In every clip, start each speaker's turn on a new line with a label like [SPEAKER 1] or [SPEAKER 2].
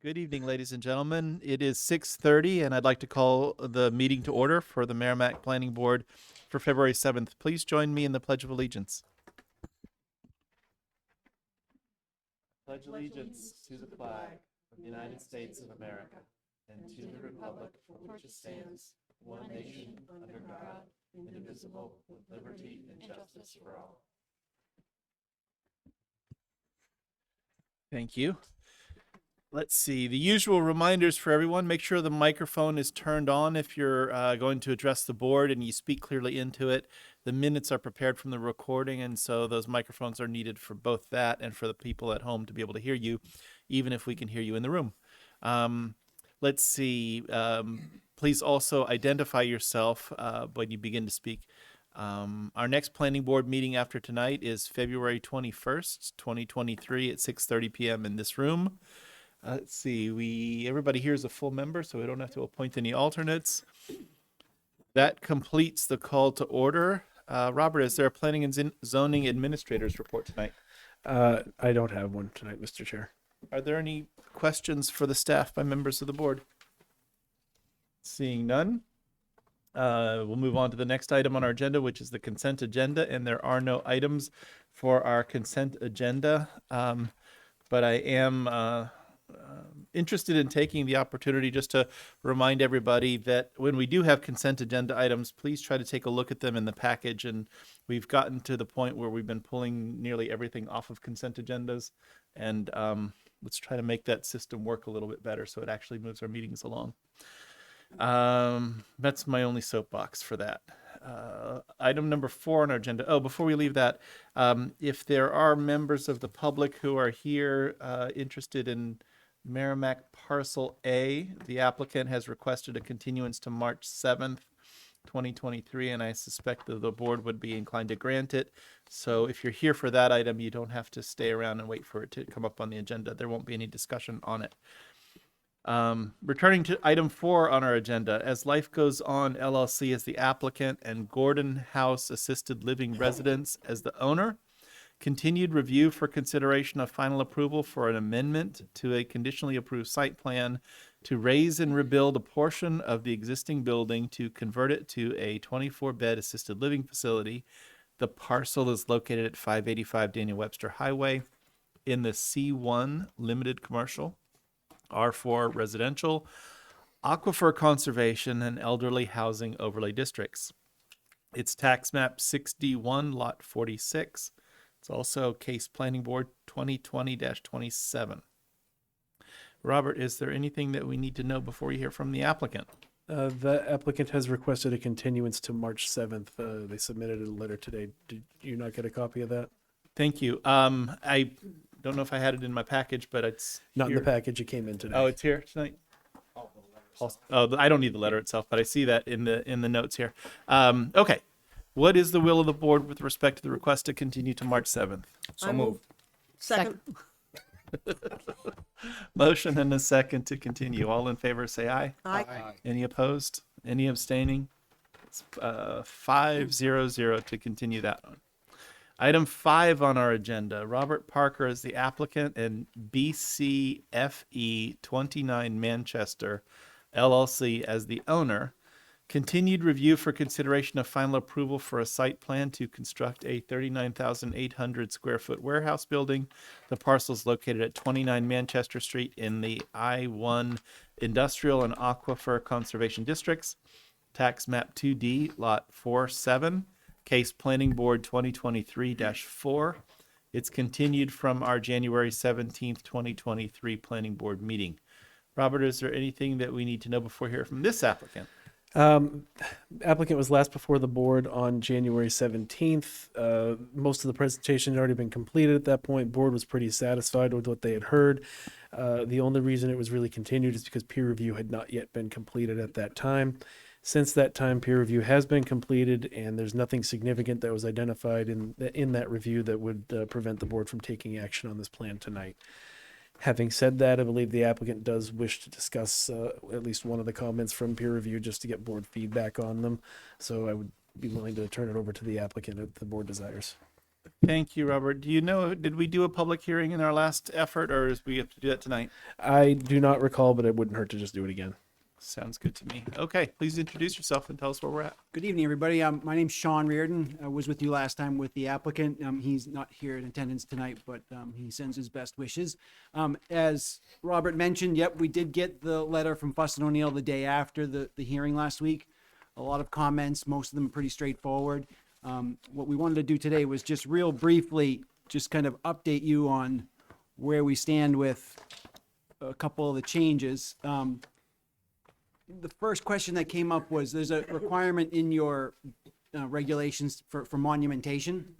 [SPEAKER 1] Good evening, ladies and gentlemen. It is 6:30, and I'd like to call the meeting to order for the Merrimack Planning Board for February 7th. Please join me in the Pledge of Allegiance. Pledge allegiance to the flag of the United States of America and to the republic for which it stands, one nation, under God, indivisible, with liberty and justice for all. Thank you. Let's see, the usual reminders for everyone. Make sure the microphone is turned on if you're going to address the board and you speak clearly into it. The minutes are prepared from the recording, and so those microphones are needed for both that and for the people at home to be able to hear you, even if we can hear you in the room. Let's see, please also identify yourself when you begin to speak. Our next planning board meeting after tonight is February 21st, 2023 at 6:30 p.m. in this room. Let's see, everybody here is a full member, so we don't have to appoint any alternates. That completes the call to order. Robert, is there a planning and zoning administrator's report tonight?
[SPEAKER 2] I don't have one tonight, Mr. Chair.
[SPEAKER 1] Are there any questions for the staff by members of the board? Seeing none, we'll move on to the next item on our agenda, which is the consent agenda, and there are no items for our consent agenda, but I am interested in taking the opportunity just to remind everybody that when we do have consent agenda items, please try to take a look at them in the package. And we've gotten to the point where we've been pulling nearly everything off of consent agendas. And let's try to make that system work a little bit better so it actually moves our meetings along. That's my only soapbox for that. Item number 4 on our agenda. Oh, before we leave that, if there are members of the public who are here interested in Merrimack Parcel A, the applicant has requested a continuance to March 7th, 2023, and I suspect that the board would be inclined to grant it. So if you're here for that item, you don't have to stay around and wait for it to come up on the agenda. There won't be any discussion on it. Returning to item 4 on our agenda, As Life Goes On LLC as the applicant and Gordon House Assisted Living Residence as the owner. Continued review for consideration of final approval for an amendment to a conditionally approved site plan to raise and rebuild a portion of the existing building to convert it to a 24-bed assisted living facility. The parcel is located at 585 Daniel Webster Highway in the C1 Limited Commercial, R4 Residential, Aquifer Conservation, and Elderly Housing Overlay Districts. It's tax map 6D1, lot 46. It's also case planning board 2020-27. Robert, is there anything that we need to know before we hear from the applicant?
[SPEAKER 2] The applicant has requested a continuance to March 7th. They submitted a letter today. Did you not get a copy of that?
[SPEAKER 1] Thank you. I don't know if I had it in my package, but it's
[SPEAKER 2] Not
[SPEAKER 1] here.
[SPEAKER 2] in the package. It came in today.
[SPEAKER 1] Oh, it's here tonight? Oh, I don't need the letter itself, but I see that in the notes here. Okay. What is the will of the board with respect to the request to continue to March 7th?
[SPEAKER 3] So moved. Second.
[SPEAKER 1] Motion and a second to continue. All in favor, say aye.
[SPEAKER 3] Aye.
[SPEAKER 1] Any opposed? Any abstaining? It's 5-0-0 to continue that one. Item 5 on our agenda, Robert Parker is the applicant and BCFE 29 Manchester LLC as the owner. Continued review for consideration of final approval for a site plan to construct a 39,800 square foot warehouse building. The parcel is located at 29 Manchester Street in the I-1 Industrial and Aquifer Conservation Districts. Tax map 2D, lot 47, case planning board 2023-4. It's continued from our January 17th, 2023 planning board meeting. Robert, is there anything that we need to know before we hear from this applicant?
[SPEAKER 2] Applicant was last before the board on January 17th. Most of the presentation had already been completed at that point. Board was pretty satisfied with what they had heard. The only reason it was really continued is because peer review had not yet been completed at that time. Since that time, peer review has been completed, and there's nothing significant that was identified in that review that would prevent the board from taking action on this plan tonight. Having said that, I believe the applicant does wish to discuss at least one of the comments from peer review just to get board feedback on them. So I would be willing to turn it over to the applicant if the board desires.
[SPEAKER 1] Thank you, Robert. Do you know, did we do a public hearing in our last effort, or is we have to do that tonight?
[SPEAKER 2] I do not recall, but it wouldn't hurt to just do it again.
[SPEAKER 1] Sounds good to me. Okay, please introduce yourself and tell us where we're at.
[SPEAKER 4] Good evening, everybody. My name's Sean Reardon. I was with you last time with the applicant. He's not here in attendance tonight, but he sends his best wishes. As Robert mentioned, yep, we did get the letter from Fuss and O'Neill the day after the hearing last week. A lot of comments, most of them pretty straightforward. What we wanted to do today was just real briefly, just kind of update you on where we stand with a couple of the changes. The first question that came up was there's a requirement in your regulations for monumentation.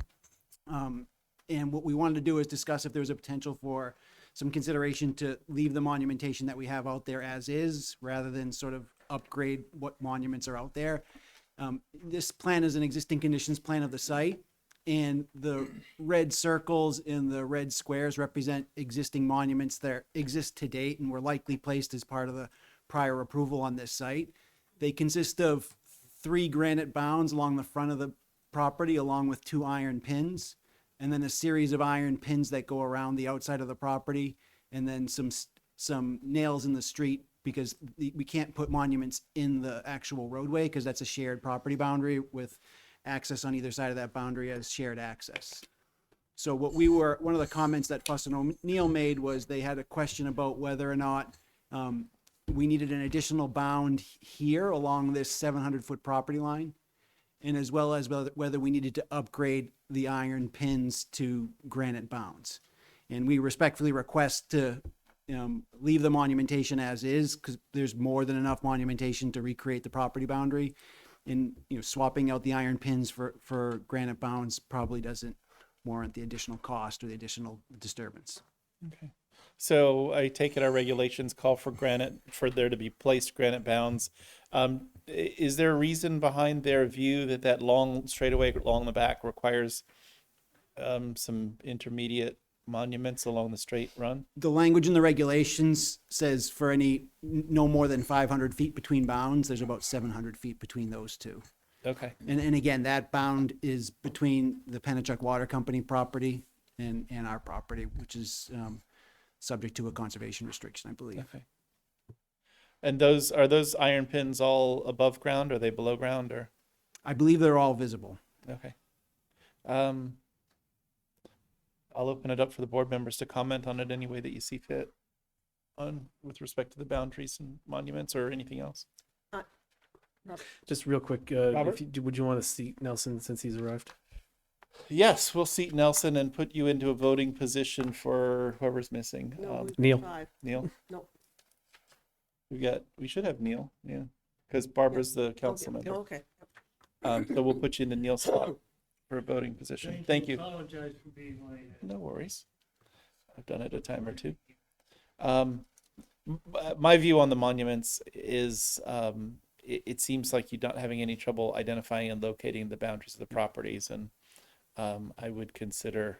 [SPEAKER 4] And what we wanted to do is discuss if there was a potential for some consideration to leave the monumentation that we have out there as is, rather than sort of upgrade what monuments are out there. This plan is an existing conditions plan of the site, and the red circles and the red squares represent existing monuments that exist to date and were likely placed as part of the prior approval on this site. They consist of 3 granite bounds along the front of the property, along with 2 iron pins, and then a series of iron pins that go around the outside of the property, and then some nails in the street, because we can't put monuments in the actual roadway because that's a shared property boundary with access on either side of that boundary as shared access. So one of the comments that Fuss and O'Neill made was they had a question about whether or not we needed an additional bound here along this 700-foot property line, and as well as whether we needed to upgrade the iron pins to granite bounds. And we respectfully request to leave the monumentation as is, because there's more than enough monumentation to recreate the property boundary. And swapping out the iron pins for granite bounds probably doesn't warrant the additional cost or the additional disturbance.
[SPEAKER 1] Okay. So I take it our regulations call for there to be placed granite bounds. Is there a reason behind their view that long straightaway along the back requires some intermediate monuments along the straight run?
[SPEAKER 4] The language in the regulations says for any no more than 500 feet between bounds, there's about 700 feet between those two.
[SPEAKER 1] Okay.
[SPEAKER 4] And again, that bound is between the Pennachuck Water Company property and our property, which is subject to a conservation restriction, I believe.
[SPEAKER 1] Okay. And are those iron pins all above ground? Or are they below ground, or?
[SPEAKER 4] I believe they're all visible.
[SPEAKER 1] Okay. I'll open it up for the board members to comment on it any way that you see fit with respect to the boundaries and monuments or anything else.
[SPEAKER 2] Just real quick,
[SPEAKER 1] Robert?
[SPEAKER 2] would you want to seat Nelson since he's arrived?
[SPEAKER 1] Yes, we'll seat Nelson and put you into a voting position for whoever's missing.
[SPEAKER 3] No, we
[SPEAKER 2] Neil.
[SPEAKER 3] 5.
[SPEAKER 1] Neil?
[SPEAKER 3] No.
[SPEAKER 1] We should have Neil, yeah, because Barbara's the council member.
[SPEAKER 3] Okay.
[SPEAKER 1] So we'll put you in the Neil spot for a voting position. Thank you.
[SPEAKER 5] Apologize for being late.
[SPEAKER 1] No worries. I've done it a time or two. My view on the monuments is it seems like you're not having any trouble identifying and locating the boundaries of the properties, and I would consider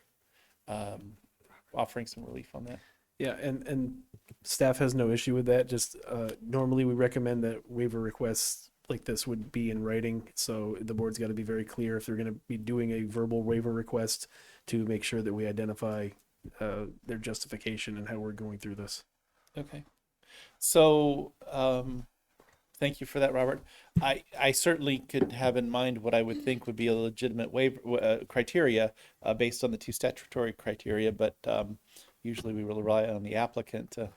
[SPEAKER 1] offering some relief on that.
[SPEAKER 2] Yeah, and staff has no issue with that. Just normally we recommend that waiver requests like this would be in writing. So the board's got to be very clear if they're going to be doing a verbal waiver request to make sure that we identify their justification and how we're going through this.
[SPEAKER 1] Okay. So thank you for that, Robert. I certainly could have in mind what I would think would be a legitimate waiver criteria based on the 2 statutory criteria, but usually we will rely on the applicant to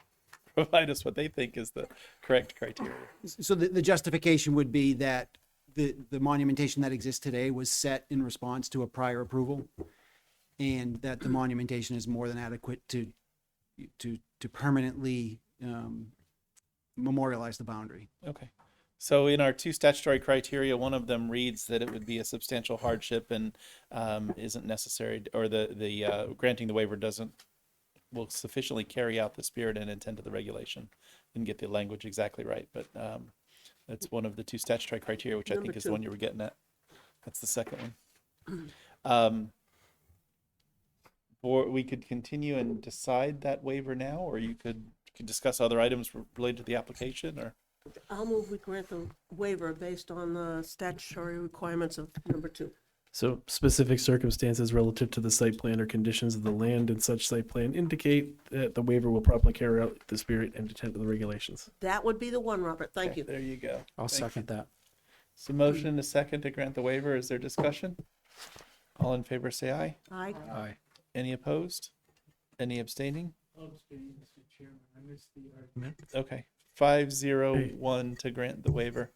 [SPEAKER 1] provide us what they think is the correct criteria.
[SPEAKER 4] So the justification would be that the monumentation that exists today was set in response to a prior approval, and that the monumentation is more than adequate to permanently memorialize the boundary.
[SPEAKER 1] Okay. So in our 2 statutory criteria, one of them reads that it would be a substantial hardship and isn't necessary, or the granting the waiver will sufficiently carry out the spirit and intent of the regulation. Didn't get the language exactly right, but that's one of the 2 statutory criteria, which I think is the one you were getting at. That's the second one. Or we could continue and decide that waiver now, or you could discuss other items related to the application, or?
[SPEAKER 3] I'll move we grant the waiver based on the statutory requirements of number 2.
[SPEAKER 2] So specific circumstances relative to the site plan or conditions of the land in such site plan indicate that the waiver will properly carry out the spirit and intent of the regulations.
[SPEAKER 3] That would be the one, Robert. Thank
[SPEAKER 1] Okay,
[SPEAKER 3] you.
[SPEAKER 1] there you go.
[SPEAKER 5] I'll
[SPEAKER 1] Thank you.
[SPEAKER 5] second that.
[SPEAKER 1] So motion and a second to grant the waiver. Is there discussion? All in favor, say aye.
[SPEAKER 3] Aye.
[SPEAKER 5] Aye.
[SPEAKER 1] Any opposed? Any abstaining? Okay, 501 to grant the waiver.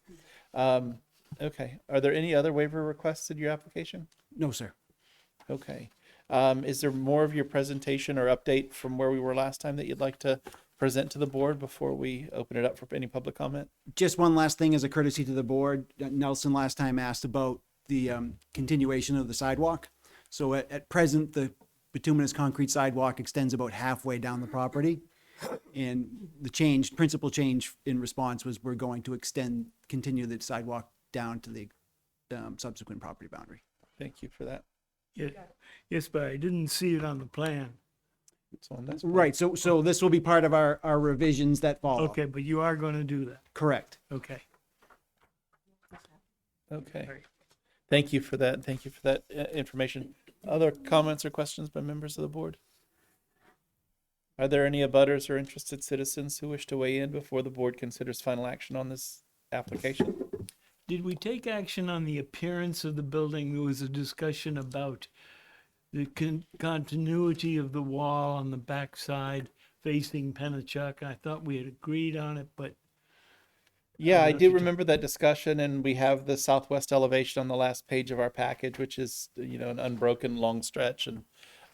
[SPEAKER 1] Okay, are there any other waiver requests in your application?
[SPEAKER 4] No, sir.
[SPEAKER 1] Okay. Is there more of your presentation or update from where we were last time that you'd like to present to the board before we open it up for any public comment?
[SPEAKER 4] Just one last thing as a courtesy to the board. Nelson last time asked about the continuation of the sidewalk. So at present, the bituminous concrete sidewalk extends about halfway down the property. And the principal change in response was we're going to continue the sidewalk down to the subsequent property boundary.
[SPEAKER 1] Thank you for that.
[SPEAKER 6] Yes, but I didn't see it on the plan.
[SPEAKER 1] So on this-
[SPEAKER 4] Right, so this will be part of our revisions that follow.
[SPEAKER 6] Okay, but you are going to do that.
[SPEAKER 4] Correct.
[SPEAKER 6] Okay.
[SPEAKER 1] Okay.
[SPEAKER 6] Right.
[SPEAKER 1] Thank you for that. Thank you for that information. Other comments or questions by members of the board? Are there any abutters or interested citizens who wish to weigh in before the board considers final action on this application?
[SPEAKER 6] Did we take action on the appearance of the building? There was a discussion about the continuity of the wall on the backside facing Pennachuck. I thought we had agreed on it, but
[SPEAKER 1] Yeah, I
[SPEAKER 6] know if
[SPEAKER 1] do
[SPEAKER 6] you
[SPEAKER 1] remember that discussion, and we have the southwest elevation on the last page of our package, which is, an unbroken long stretch. And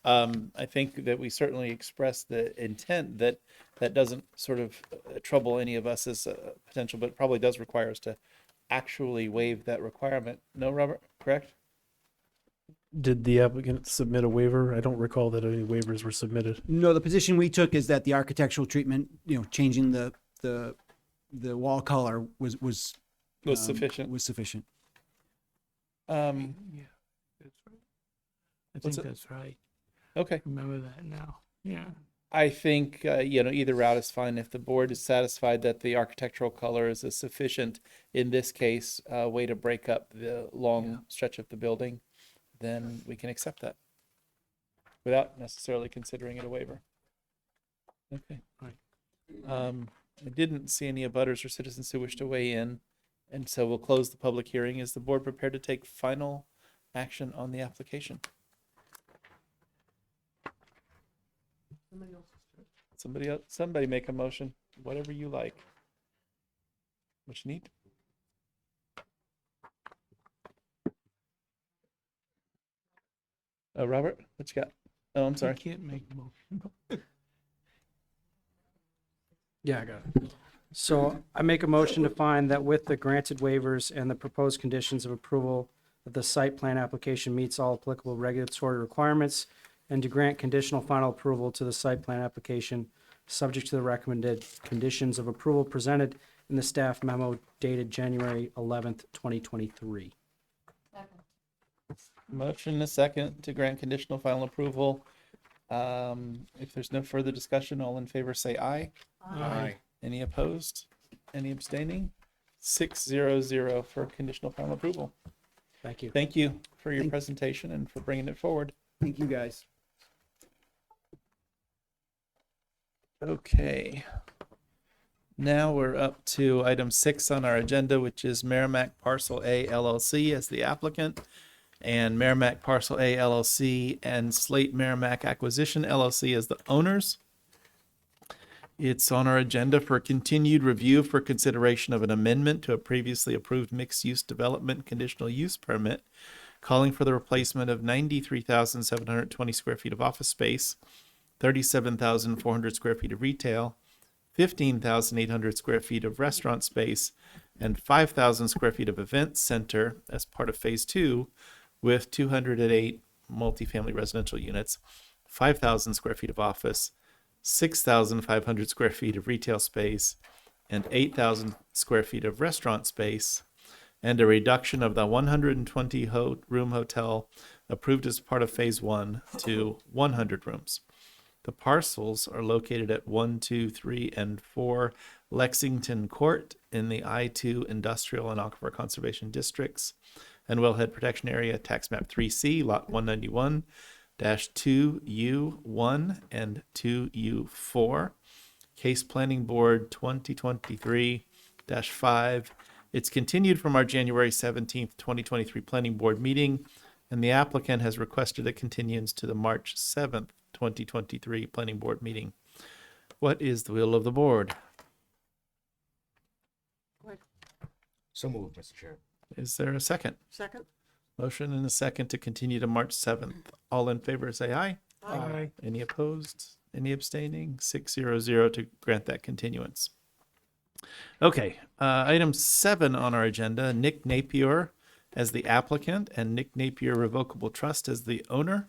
[SPEAKER 1] I think that we certainly expressed the intent that that doesn't sort of trouble any of us as a potential, but probably does require us to actually waive that requirement. No, Robert, correct?
[SPEAKER 2] Did the applicant submit a waiver? I don't recall that any waivers were submitted.
[SPEAKER 4] No, the position we took is that the architectural treatment, changing the wall color was
[SPEAKER 1] Was sufficient.
[SPEAKER 4] Was sufficient.
[SPEAKER 1] Um,
[SPEAKER 6] yeah, that's right. I
[SPEAKER 1] What's
[SPEAKER 6] think
[SPEAKER 1] it?
[SPEAKER 6] that's right.
[SPEAKER 1] okay.
[SPEAKER 6] Remember that now. Yeah.
[SPEAKER 1] I think, either route is fine. If the board is satisfied that the architectural color is a sufficient, in this case, way to break up the long stretch of the building, then we can accept that without necessarily considering it a waiver. Okay.
[SPEAKER 6] Right.
[SPEAKER 1] I didn't see any abutters or citizens who wish to weigh in, and so we'll close the public hearing. Is the board prepared to take final action on the application? Somebody make a motion, whatever you like. What you need? Robert, what you got? Oh, I'm
[SPEAKER 6] I
[SPEAKER 1] sorry.
[SPEAKER 6] can't make a motion.
[SPEAKER 5] Yeah, I got it. So I make a motion to find that with the granted waivers and the proposed conditions of approval, that the site plan application meets all applicable regulatory requirements, and to grant conditional final approval to the site plan application, subject to the recommended conditions of approval presented in the staff memo dated January 11th, 2023.
[SPEAKER 1] Motion and a second to grant conditional final approval. If there's no further discussion, all in favor say aye.
[SPEAKER 6] Aye.
[SPEAKER 1] Any opposed? Any abstaining? 600 for conditional final approval.
[SPEAKER 5] Thank you.
[SPEAKER 1] Thank you for your
[SPEAKER 4] Thank-
[SPEAKER 1] presentation and for bringing it forward.
[SPEAKER 4] Thank you, guys.
[SPEAKER 1] Okay. Now we're up to item 6 on our agenda, which is Merrimack Parcel A LLC as the applicant, and Merrimack Parcel A LLC and Slate Merrimack Acquisition LLC as the owners. It's on our agenda for continued review for consideration of an amendment to a previously approved mixed-use development conditional use permit, calling for the replacement of 93,720 square feet of office space, 37,400 square feet of retail, 15,800 square feet of restaurant space, and 5,000 square feet of event center as part of phase 2, with 208 multifamily residential units, 5,000 square feet of office, 6,500 square feet of retail space, and 8,000 square feet of restaurant space, and a reduction of the 120 room hotel approved as part of phase 1 to 100 rooms. The parcels are located at 1, 2, 3, and 4 Lexington Court in the I-2 Industrial and Aquifer Conservation Districts, and Wellhead Protection Area, Tax Map 3C, Lot 191-2U1 and 2U4. Case Planning Board 2023-5. It's continued from our January 17th, 2023 Planning Board meeting, and the applicant has requested a continuance to the March 7th, 2023 Planning Board meeting. What is the will of the board?
[SPEAKER 3] So moved, Mr. Chair.
[SPEAKER 1] Is there a second?
[SPEAKER 3] Second?
[SPEAKER 1] Motion and a second to continue to March 7th. All in favor say aye.
[SPEAKER 6] Aye.
[SPEAKER 1] Any opposed? Any abstaining? 600 to grant that continuance. Okay, item 7 on our agenda, Nick Napier as the applicant and Nick Napier Revocable Trust as the owner.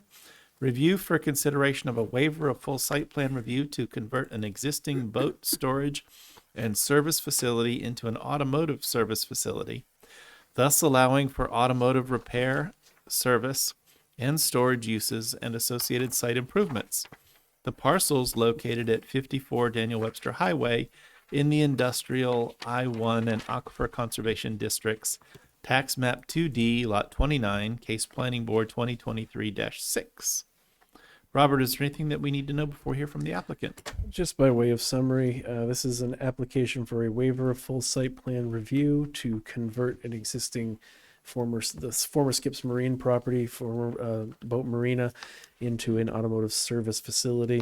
[SPEAKER 1] Review for consideration of a waiver of full site plan review to convert an existing boat storage and service facility into an automotive service facility, thus allowing for automotive repair, service, and storage uses and associated site improvements. The parcel's located at 54 Daniel Webster Highway in the industrial I-1 and Aquifer Conservation Districts, Tax Map 2D, Lot 29, Case Planning Board 2023-6. Robert, is there anything that we need to know before we hear from the applicant?
[SPEAKER 2] Just by way of summary, this is an application for a waiver of full site plan review to convert an existing former Skips Marine property, former boat marina, into an automotive service facility.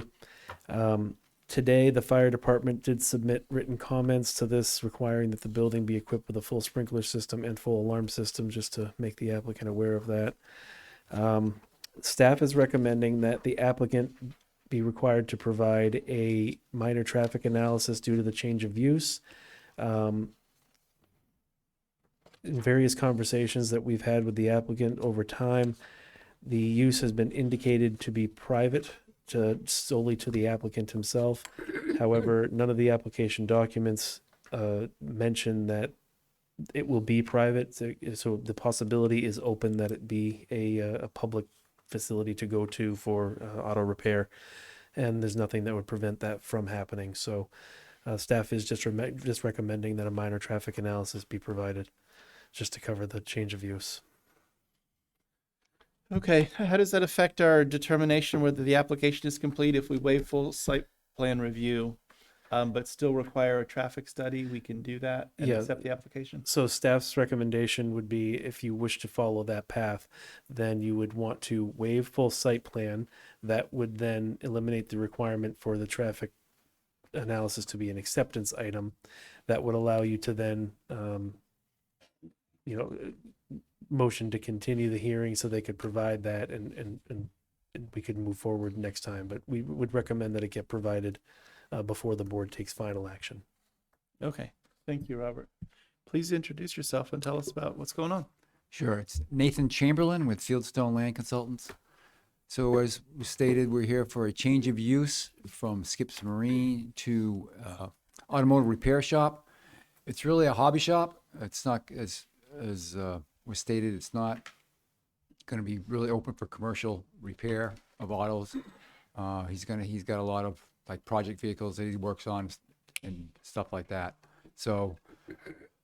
[SPEAKER 2] Today, the fire department did submit written comments to this requiring that the building be equipped with a full sprinkler system and full alarm system, just to make the applicant aware of that. Staff is recommending that the applicant be required to provide a minor traffic analysis due to the change of use. In various conversations that we've had with the applicant over time, the use has been indicated to be private solely to the applicant himself. However, none of the application documents mention that it will be private. So the possibility is open that it be a public facility to go to for auto repair. And there's nothing that would prevent that from happening. So staff is just recommending that a minor traffic analysis be provided just to cover the change of use.
[SPEAKER 1] Okay, how does that affect our determination whether the application is complete if we waive full site plan review, but still require a traffic study? We can do that and
[SPEAKER 2] Yeah.
[SPEAKER 1] accept the application?
[SPEAKER 2] So staff's recommendation would be, if you wish to follow that path, then you would want to waive full site plan. That would then eliminate the requirement for the traffic analysis to be an acceptance item. That would allow you to then, motion to continue the hearing so they could provide that and we could move forward next time. But we would recommend that it get provided before the board takes final action.
[SPEAKER 1] Okay, thank you, Robert. Please introduce yourself and tell us about what's going on.
[SPEAKER 7] Sure. It's Nathan Chamberlain with Fieldstone Land Consultants. So as was stated, we're here for a change of use from Skips Marine to automotive repair shop. It's really a hobby shop. It's not, as was stated, it's not going to be really open for commercial repair of autos. He's got a lot of like project vehicles that he works on and stuff like that. So,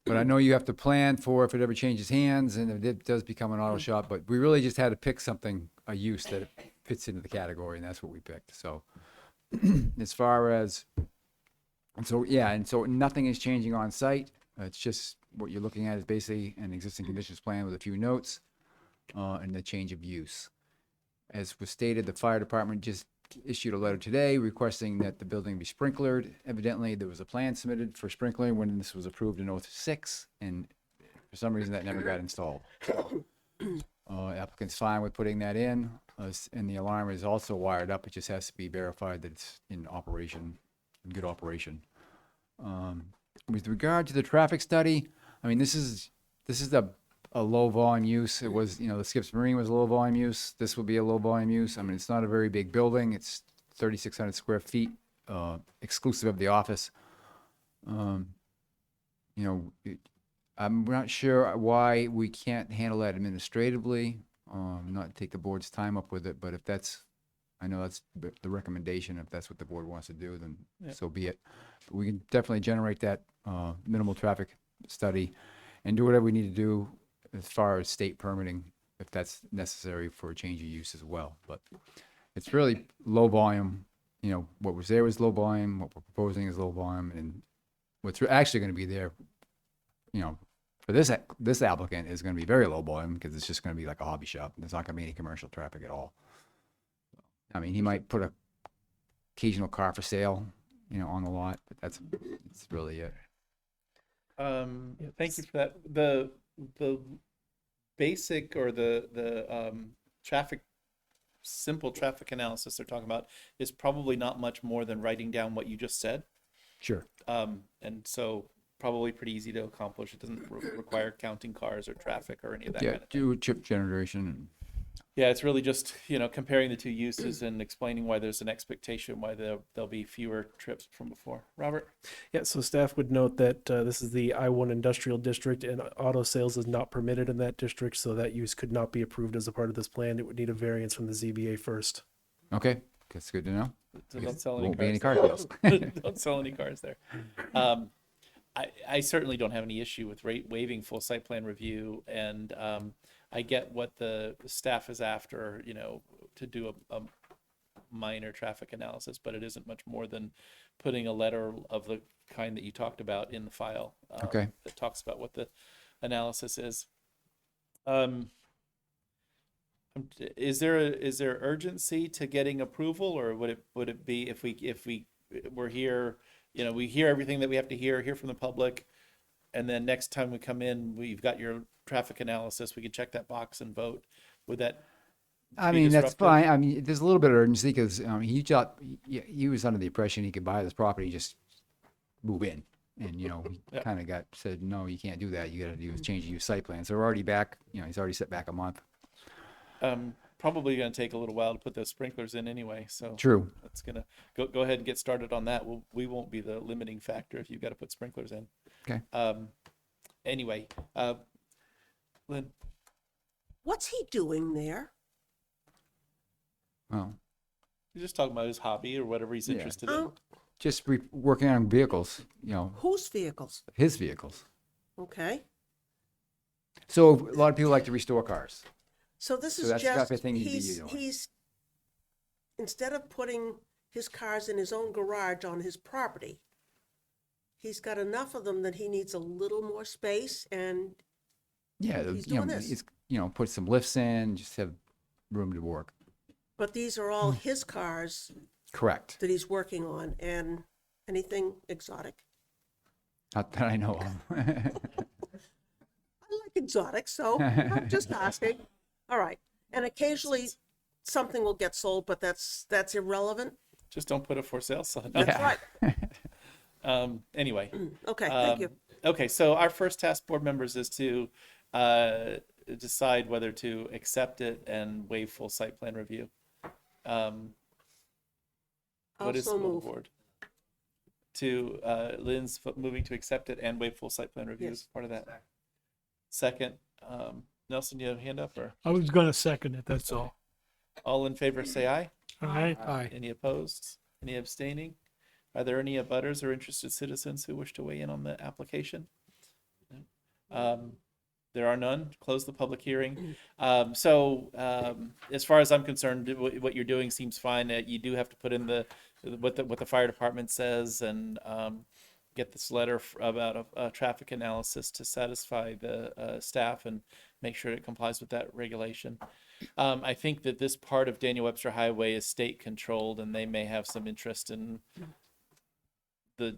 [SPEAKER 7] but I know you have to plan for if it ever changes hands and if it does become an auto shop, but we really just had to pick something, a use that fits into the category, and that's what we picked. So as far as, and so nothing is changing on site. It's just what you're looking at is basically an existing conditions plan with a few notes and the change of use. As was stated, the fire department just issued a letter today requesting that the building be sprinklered. Evidently, there was a plan submitted for sprinkling when this was approved in 06, and for some reason that never got installed. Applicant's fine with putting that in, and the alarm is also wired up. It just has to be verified that it's in operation, in good operation. With regard to the traffic study, I mean, this is a low volume use. It was, the Skips Marine was a low volume use. This will be a low volume use. I mean, it's not a very big building. It's 3,600 square feet, exclusive of the office. I'm not sure why we can't handle that administratively, not take the board's time up with it, but if that's, I know that's the recommendation. If that's what the board wants to do, then so be it. But we can definitely generate that minimal traffic study and do whatever we need to do as far as state permitting, if that's necessary for a change of use as well. But it's really low volume. You know, what was there was low volume. What we're proposing is low volume, and what's actually going to be there, you know, for this applicant is going to be very low volume because it's just going to be like a hobby shop. There's not going to be any commercial traffic at all. I mean, he might put a occasional car for sale, you know, on the lot, but that's really it.
[SPEAKER 1] Thank you for that. The basic or the simple traffic analysis they're talking about is probably not much more than writing down what you just said.
[SPEAKER 7] Sure.
[SPEAKER 1] And so probably pretty easy to accomplish. It doesn't require counting cars or traffic or any of that
[SPEAKER 7] Yeah,
[SPEAKER 1] kind of thing.
[SPEAKER 7] do chip generation.
[SPEAKER 1] Yeah, it's really just, comparing the two uses and explaining why there's an expectation, why there'll be fewer trips from before. Robert?
[SPEAKER 2] Yeah, so staff would note that this is the I-1 industrial district and auto sales is not permitted in that district, so that use could not be approved as a part of this plan. It would need a variance from the ZBA first.
[SPEAKER 7] Okay, that's good to know.
[SPEAKER 1] So don't sell any
[SPEAKER 7] Won't be
[SPEAKER 1] cars.
[SPEAKER 7] any car sales.
[SPEAKER 1] Don't sell any cars there. I certainly don't have any issue with waiving full site plan review, and I get what the staff is after, to do a minor traffic analysis, but it isn't much more than putting a letter of the kind that you talked about in the file.
[SPEAKER 7] Okay.
[SPEAKER 1] That talks about what the analysis is. Is there urgency to getting approval, or would it be if we're here, we hear everything that we have to hear from the public, and then next time we come in, we've got your traffic analysis, we can check that box and vote? Would that
[SPEAKER 7] I
[SPEAKER 1] be
[SPEAKER 7] mean, that's
[SPEAKER 1] disruptive?
[SPEAKER 7] fine. I mean, there's a little bit of urgency because he was under the impression he could buy this property, just move in. And, he
[SPEAKER 1] Yeah.
[SPEAKER 7] kind of said, no, you can't do that. You got to do is change your site plan. So we're already back, he's already set back a month.
[SPEAKER 1] Probably going to take a little while to put those sprinklers in anyway, so
[SPEAKER 7] True.
[SPEAKER 1] that's gonna go ahead and get started on that. We won't be the limiting factor if you've got to put sprinklers in.
[SPEAKER 7] Okay.
[SPEAKER 1] Anyway, Lynn,
[SPEAKER 8] What's he doing there?
[SPEAKER 7] Well,
[SPEAKER 1] you're just talking about his hobby or whatever he's
[SPEAKER 7] Yeah.
[SPEAKER 1] interested in.
[SPEAKER 8] Oh,
[SPEAKER 7] just working on vehicles,
[SPEAKER 8] whose vehicles?
[SPEAKER 7] his vehicles.
[SPEAKER 8] Okay.
[SPEAKER 7] So a lot of people like to restore cars.
[SPEAKER 8] So this
[SPEAKER 7] So
[SPEAKER 8] is
[SPEAKER 7] that's the type
[SPEAKER 8] just,
[SPEAKER 7] of thing he'd be
[SPEAKER 8] he's,
[SPEAKER 7] doing.
[SPEAKER 8] he's, instead of putting his cars in his own garage on his property, he's got enough of them that he needs a little more space, and
[SPEAKER 7] Yeah,
[SPEAKER 8] He's doing this.
[SPEAKER 7] It's, put some lifts in, just have room to work.
[SPEAKER 8] but these are all his cars
[SPEAKER 7] Correct.
[SPEAKER 8] that he's working on, and anything exotic?
[SPEAKER 7] Not that I know of.
[SPEAKER 8] I like exotic, so I'm just asking. All right. And occasionally something will get sold, but that's irrelevant.
[SPEAKER 1] Just don't put a for sale sign.
[SPEAKER 8] That's
[SPEAKER 7] Yeah.
[SPEAKER 8] right.
[SPEAKER 1] Anyway.
[SPEAKER 8] Okay, thank you.
[SPEAKER 1] Okay, so our first task, board members, is to decide whether to accept it and waive full site plan review. What is the
[SPEAKER 8] Also
[SPEAKER 1] will of
[SPEAKER 8] move.
[SPEAKER 1] the board? Lynn's moving to accept it and waive full site plan review as
[SPEAKER 8] Yes.
[SPEAKER 1] part of that. Second, Nelson, you have a hand up, or
[SPEAKER 6] I was gonna second it, that's all.
[SPEAKER 1] all in favor say aye?
[SPEAKER 6] All right?
[SPEAKER 1] Any opposed? Any abstaining? Are there any abutters or interested citizens who wish to weigh in on the application? No. There are none. Close the public hearing. As far as I'm concerned, what you're doing seems fine. You do have to put in what the fire department says and get this letter about a traffic analysis to satisfy the staff and make sure it complies with that regulation. I think that this part of Daniel Webster Highway is state controlled, and they may have some interest in the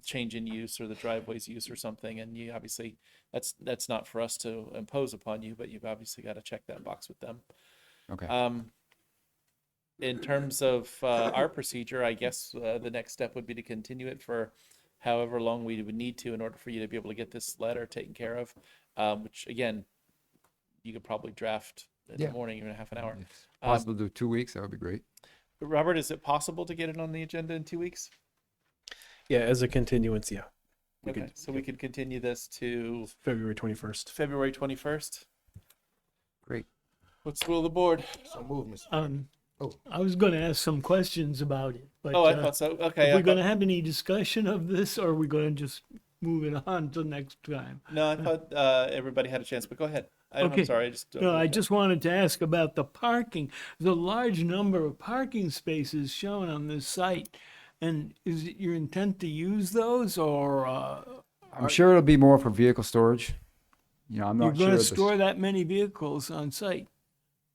[SPEAKER 1] change in use or the driveway's use or something. And you obviously, that's not for us to impose upon you, but you've obviously got to check that box with them.
[SPEAKER 7] Okay.
[SPEAKER 1] In terms of our procedure, I guess the next step would be to continue it for however long we would need to in order for you to be able to get this letter taken care of, which again, you could probably draft in
[SPEAKER 7] Yeah.
[SPEAKER 1] the morning, even half an hour.
[SPEAKER 7] If possible to do 2 weeks, that would be great.
[SPEAKER 1] Robert, is it possible to get it on the agenda in 2 weeks?
[SPEAKER 2] Yeah, as a continuance, yeah. We
[SPEAKER 1] Okay,
[SPEAKER 2] could-
[SPEAKER 1] so we could continue this to
[SPEAKER 2] February 21st.
[SPEAKER 1] February 21st.
[SPEAKER 7] Great.
[SPEAKER 1] What's the will of the board?
[SPEAKER 3] So move, Mr. Oh.
[SPEAKER 6] I was gonna ask some questions about it, but
[SPEAKER 1] Oh, I thought so. Okay.
[SPEAKER 6] are
[SPEAKER 1] I
[SPEAKER 6] we gonna
[SPEAKER 1] thought-
[SPEAKER 6] have any discussion of this, or are we gonna just move it on till next time?
[SPEAKER 1] No, I thought everybody had a chance, but go ahead. I'm
[SPEAKER 6] Okay.
[SPEAKER 1] sorry, I just.
[SPEAKER 6] No, I just wanted to ask about the parking. There's a large number of parking spaces shown on this site. And is it your intent to use those or
[SPEAKER 7] I'm sure it'll be more for vehicle storage. You know, I'm
[SPEAKER 6] you're
[SPEAKER 7] not
[SPEAKER 6] going
[SPEAKER 7] sure.
[SPEAKER 6] to store that many vehicles on site?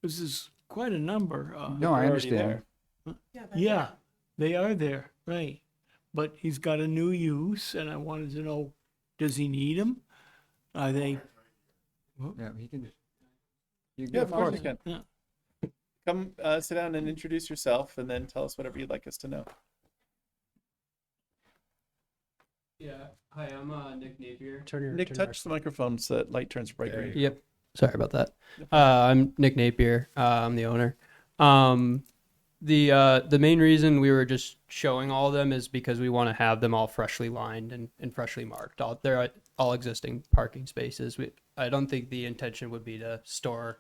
[SPEAKER 6] This is quite a number.
[SPEAKER 7] No, I
[SPEAKER 1] They're already
[SPEAKER 7] understand.
[SPEAKER 1] there.
[SPEAKER 6] Yeah, they are there, right. But he's got a new use and I wanted to know, does he need them? Are they,
[SPEAKER 7] Yeah, he can. You can
[SPEAKER 1] Yeah,
[SPEAKER 7] get
[SPEAKER 1] of course
[SPEAKER 7] a
[SPEAKER 1] you can.
[SPEAKER 6] yeah.
[SPEAKER 1] Come sit down and introduce yourself, and then tell us whatever you'd like us to know.
[SPEAKER 9] Yeah. Hi, I'm Nick Napier.
[SPEAKER 1] Nick, touch the microphone so that light turns bright green.
[SPEAKER 9] Yep. Sorry about that. I'm Nick Napier. I'm the owner. The main reason we were just showing all of them is because we want to have them all freshly lined and freshly marked. They're all existing parking spaces. I don't think the intention would be to store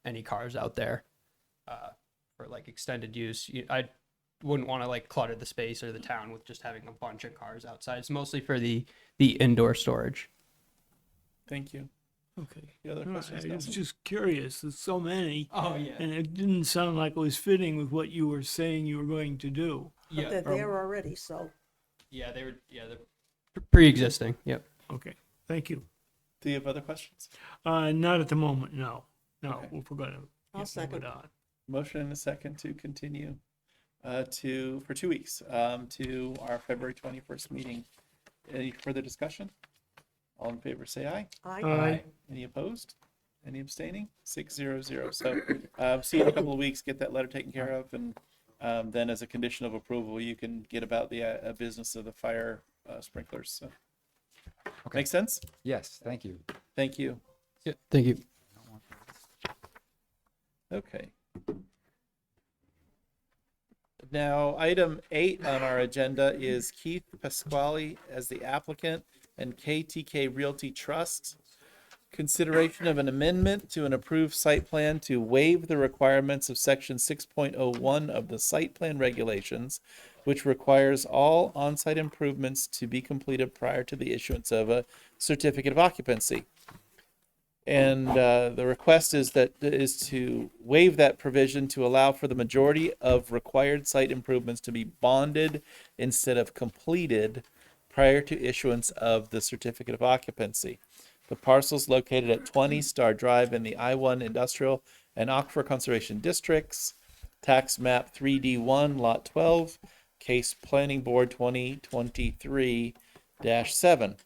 [SPEAKER 9] any cars out there for like extended use. I wouldn't want to like clutter the space or the town with just having a bunch of cars outside. It's mostly for the indoor storage.
[SPEAKER 1] Thank you.
[SPEAKER 6] Okay.
[SPEAKER 1] The other
[SPEAKER 6] All
[SPEAKER 1] questions?
[SPEAKER 6] right, I was
[SPEAKER 1] Nelson?
[SPEAKER 6] just curious. There's so many.
[SPEAKER 9] Oh yeah.
[SPEAKER 6] And it didn't sound like it was fitting with what you were saying you were going to do.
[SPEAKER 8] But they're there already, so.
[SPEAKER 9] Yeah, they're pre-existing. Yep.
[SPEAKER 6] Okay, thank you.
[SPEAKER 1] Do you have other questions?
[SPEAKER 6] Not at the moment, no. No,
[SPEAKER 1] Okay.
[SPEAKER 6] if we're gonna
[SPEAKER 8] I'll
[SPEAKER 6] move
[SPEAKER 8] second.
[SPEAKER 6] it on.
[SPEAKER 1] Motion and a second to continue for 2 weeks to our February 21st meeting. Any further discussion? All in favor, say aye.
[SPEAKER 6] Aye.
[SPEAKER 1] Any opposed? Any abstaining? 600. So see you in a couple of weeks. Get that letter taken care of, and then as a condition of approval, you can get about the business of the fire sprinklers. So.
[SPEAKER 7] Okay.
[SPEAKER 1] Make sense?
[SPEAKER 7] Yes, thank you.
[SPEAKER 1] Thank you.
[SPEAKER 9] Yeah. Thank you.
[SPEAKER 1] Okay. Now, item 8 on our agenda is Keith Pasquale as the applicant and KTK Realty Trust. Consideration of an amendment to an approved site plan to waive the requirements of section 6.01 of the site plan regulations, which requires all on-site improvements to be completed prior to the issuance of a certificate of occupancy. And the request is to waive that provision to allow for the majority of required site improvements to be bonded instead of completed prior to issuance of the certificate of occupancy. The parcel's located at 20 Star Drive in the I-1 Industrial and Aquifer Conservation Districts, Tax Map 3D1, Lot 12, Case Planning Board 2023-7.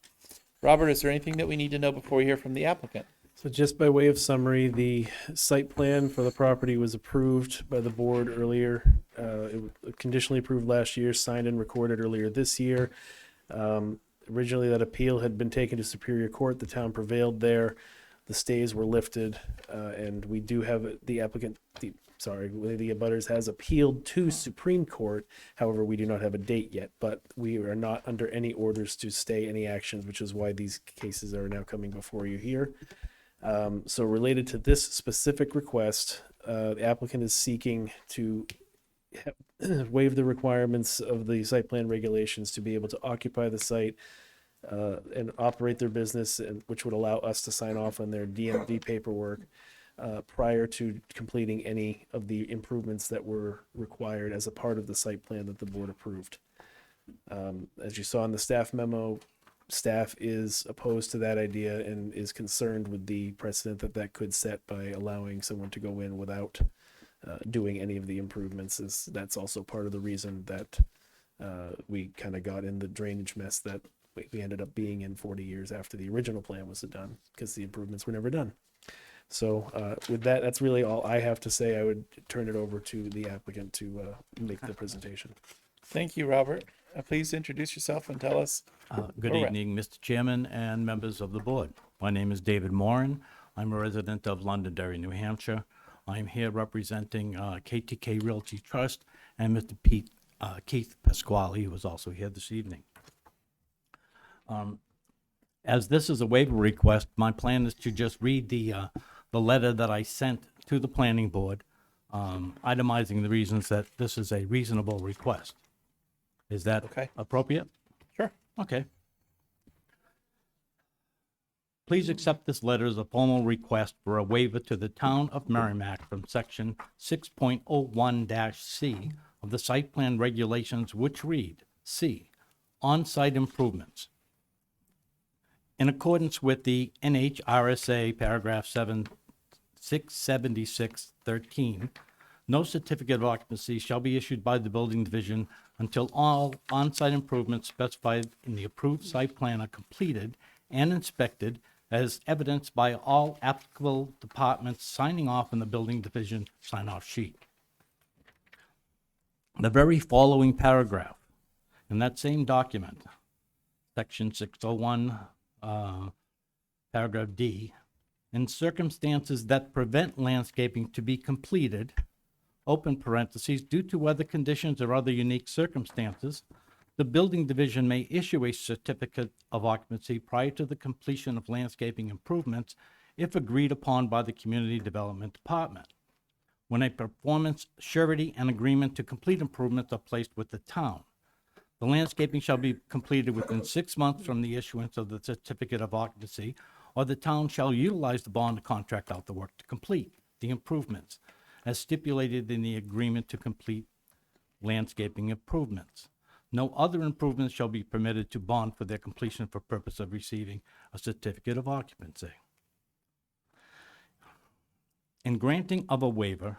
[SPEAKER 1] Robert, is there anything that we need to know before we hear from the applicant?
[SPEAKER 2] So just by way of summary, the site plan for the property was approved by the board earlier. It was conditionally approved last year, signed and recorded earlier this year. Originally, that appeal had been taken to Superior Court. The town prevailed there. The stays were lifted, and we do have the applicant, the abutters has appealed to Supreme Court. However, we do not have a date yet, but we are not under any orders to stay any actions, which is why these cases are now coming before you here. So related to this specific request, the applicant is seeking to waive the requirements of the site plan regulations to be able to occupy the site and operate their business, and which would allow us to sign off on their DMV paperwork prior to completing any of the improvements that were required as a part of the site plan that the board approved. As you saw in the staff memo, staff is opposed to that idea and is concerned with the precedent that could set by allowing someone to go in without doing any of the improvements. That's also part of the reason that we kind of got in the drainage mess that we ended up being in 40 years after the original plan was done, because the improvements were never done. So with that, that's really all I have to say. I would turn it over to the applicant to make the presentation.
[SPEAKER 1] Thank you, Robert. Please introduce yourself and tell us.
[SPEAKER 10] Good
[SPEAKER 1] All right.
[SPEAKER 10] evening, Mr. Chairman and members of the board. My name is David Moran. I'm a resident of Londonderry, New Hampshire. I'm here representing KTK Realty Trust and Mr. Keith Pasquale, who is also here this evening. As this is a waiver request, my plan is to just read the letter that I sent to the planning board, itemizing the reasons that this is a reasonable request. Is that
[SPEAKER 1] Okay.
[SPEAKER 10] appropriate?
[SPEAKER 1] Sure.
[SPEAKER 10] Okay. Please accept this letter as a formal request for a waiver to the Town of Merrimack from Section 6.01-C of the Site Plan Regulations, which read, C, on-site improvements. In accordance with the NHRSA paragraph 676-13, no certificate of occupancy shall be issued by the building division until all on-site improvements specified in the approved site plan are completed and inspected as evidenced by all applicable departments signing off on the building division sign-off sheet. The very following paragraph in that same document, section 601, paragraph D, in circumstances that prevent landscaping to be completed, open parentheses, due to weather conditions or other unique circumstances, the building division may issue a certificate of occupancy prior to the completion of landscaping improvements if agreed upon by the Community Development Department. When a performance surety and agreement to complete improvements are placed with the town, the landscaping shall be completed within 6 months from the issuance of the certificate of occupancy, or the town shall utilize the bond to contract out the work to complete the improvements, as stipulated in the agreement to complete landscaping improvements. No other improvements shall be permitted to bond for their completion for purpose of receiving a certificate of occupancy. In granting of a waiver,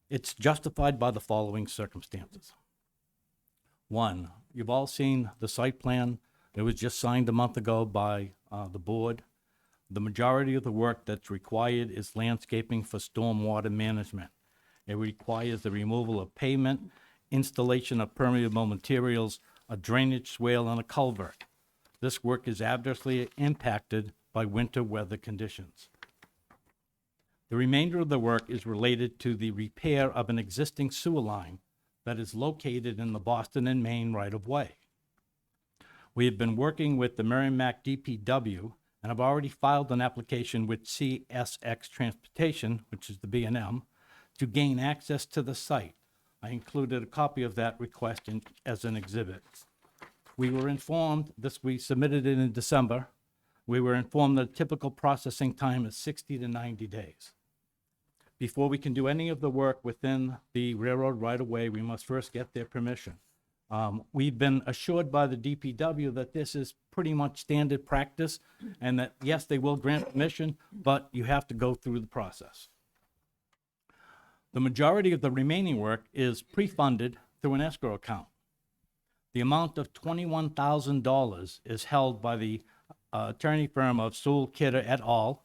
[SPEAKER 10] it's justified by the following circumstances. One, you've all seen the site plan. It was just signed a month ago by the board. The majority of the work that's required is landscaping for stormwater management. It requires the removal of pavement, installation of permeable materials, a drainage swale, and a culvert. This work is adversely impacted by winter weather conditions. The remainder of the work is related to the repair of an existing sewer line that is located in the Boston and Maine right-of-way. We have been working with the Merrimack DPW and have already filed an application with CSX Transportation, which is the B&M, to gain access to the site. I included a copy of that request as an exhibit. We were informed, we submitted it in December, we were informed that a typical processing time is 60 to 90 days. Before we can do any of the work within the railroad right-of-way, we must first get their permission. We've been assured by the DPW that this is pretty much standard practice and that, yes, they will grant permission, but you have to go through the process. The majority of the remaining work is pre-funded through an escrow account. The amount of $21,000 is held by the attorney firm of Sewell Kidder et al.,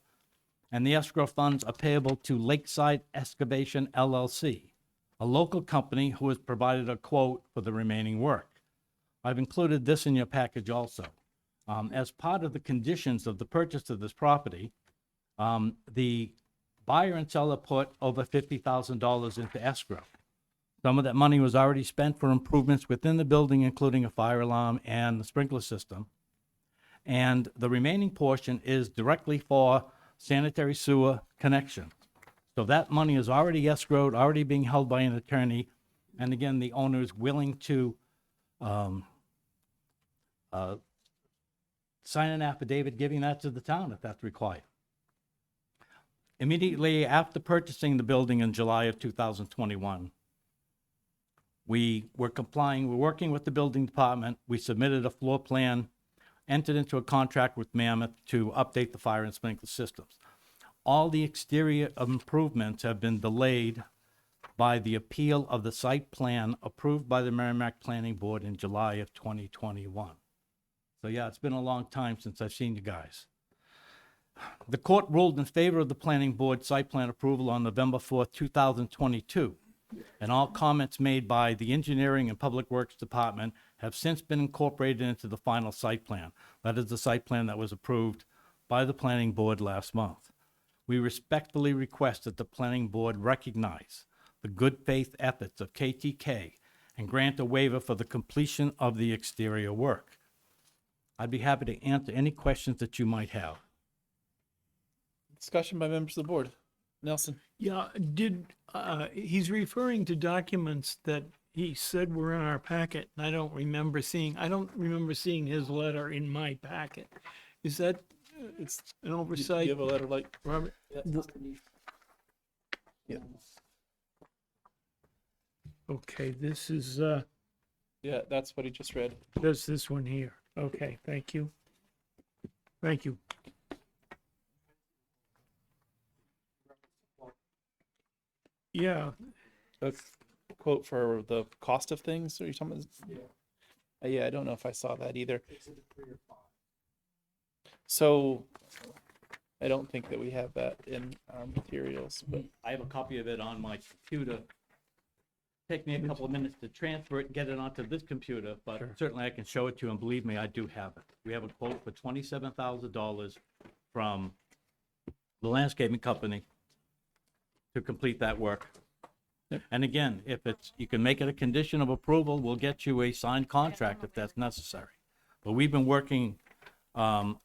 [SPEAKER 10] and the escrow funds are payable to Lakeside Excavation LLC, a local company who has provided a quote for the remaining work. I've included this in your package also. As part of the conditions of the purchase of this property, the buyer and seller put over $50,000 into escrow. Some of that money was already spent for improvements within the building, including a fire alarm and the sprinkler system. And the remaining portion is directly for sanitary sewer connection. So that money is already escrowed, already being held by an attorney. And again, the owner is willing to sign an affidavit giving that to the town if that's required. Immediately after purchasing the building in July of 2021, we were working with the building department. We submitted a floor plan, entered into a contract with Mammoth to update the fire and sprinkler systems. All the exterior improvements have been delayed by the appeal of the site plan approved by the Merrimack Planning Board in July of 2021. So yeah, it's been a long time since I've seen you guys. The court ruled in favor of the planning board site plan approval on November 4th, 2022, and all comments made by the Engineering and Public Works Department have since been incorporated into the final site plan. That is the site plan that was approved by the planning board last month. We respectfully request that the planning board recognize the good faith efforts of KTK and grant a waiver for the completion of the exterior work. I'd be happy to answer any questions that you might have.
[SPEAKER 1] Discussion by members of the board. Nelson?
[SPEAKER 6] Yeah, he's referring to documents that he said were in our packet, and I don't remember seeing his letter in my packet. Is that it's an
[SPEAKER 1] You
[SPEAKER 6] oversight.
[SPEAKER 1] have a letter like,
[SPEAKER 6] Robert?
[SPEAKER 1] yeah,
[SPEAKER 6] Okay, this is,
[SPEAKER 1] yeah, that's what he just read.
[SPEAKER 6] there's this one here. Okay, thank you. Thank you. Yeah,
[SPEAKER 1] A quote for the cost of things, or you talking about? Yeah, I don't know if I saw that either. So I don't think that we have that in our materials, but
[SPEAKER 10] I have a copy of it on my computer. Take me a couple of minutes to transfer it and get it onto this computer, but certainly I can show it to you, and believe me, I do have it. We have a quote for $27,000 from the landscaping company to complete that work. And again, if it's, you can make it a condition of approval, we'll get you a signed contract if that's necessary. But we've been working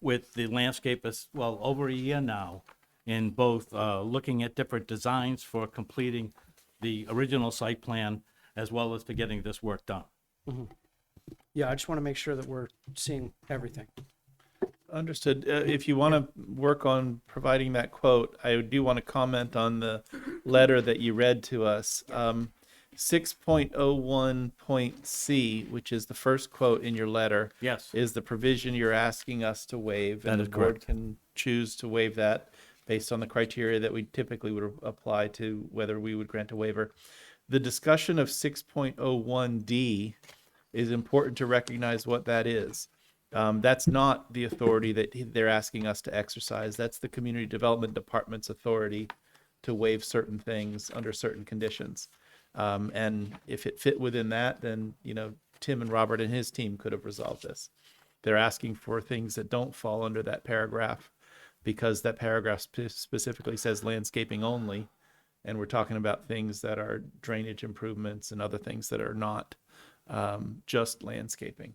[SPEAKER 10] with the landscapers, well, over a year now, in both looking at different designs for completing the original site plan, as well as for getting this work done.
[SPEAKER 5] Yeah, I just want to make sure that we're seeing everything.
[SPEAKER 1] understood. If you want to work on providing that quote, I do want to comment on the letter that you read to us. 6.01.c, which is the first quote in your letter,
[SPEAKER 10] Yes.
[SPEAKER 1] is the provision you're asking us to waive. And
[SPEAKER 10] That is
[SPEAKER 1] the board
[SPEAKER 10] correct.
[SPEAKER 1] can choose to waive that based on the criteria that we typically would apply to whether we would grant a waiver. The discussion of 6.01d is important to recognize what that is. That's not the authority that they're asking us to exercise. That's the Community Development Department's authority to waive certain things under certain conditions. And if it fit within that, then, you know, Tim and Robert and his team could have resolved this. They're asking for things that don't fall under that paragraph because that paragraph specifically says landscaping only. And we're talking about things that are drainage improvements and other things that are not just landscaping.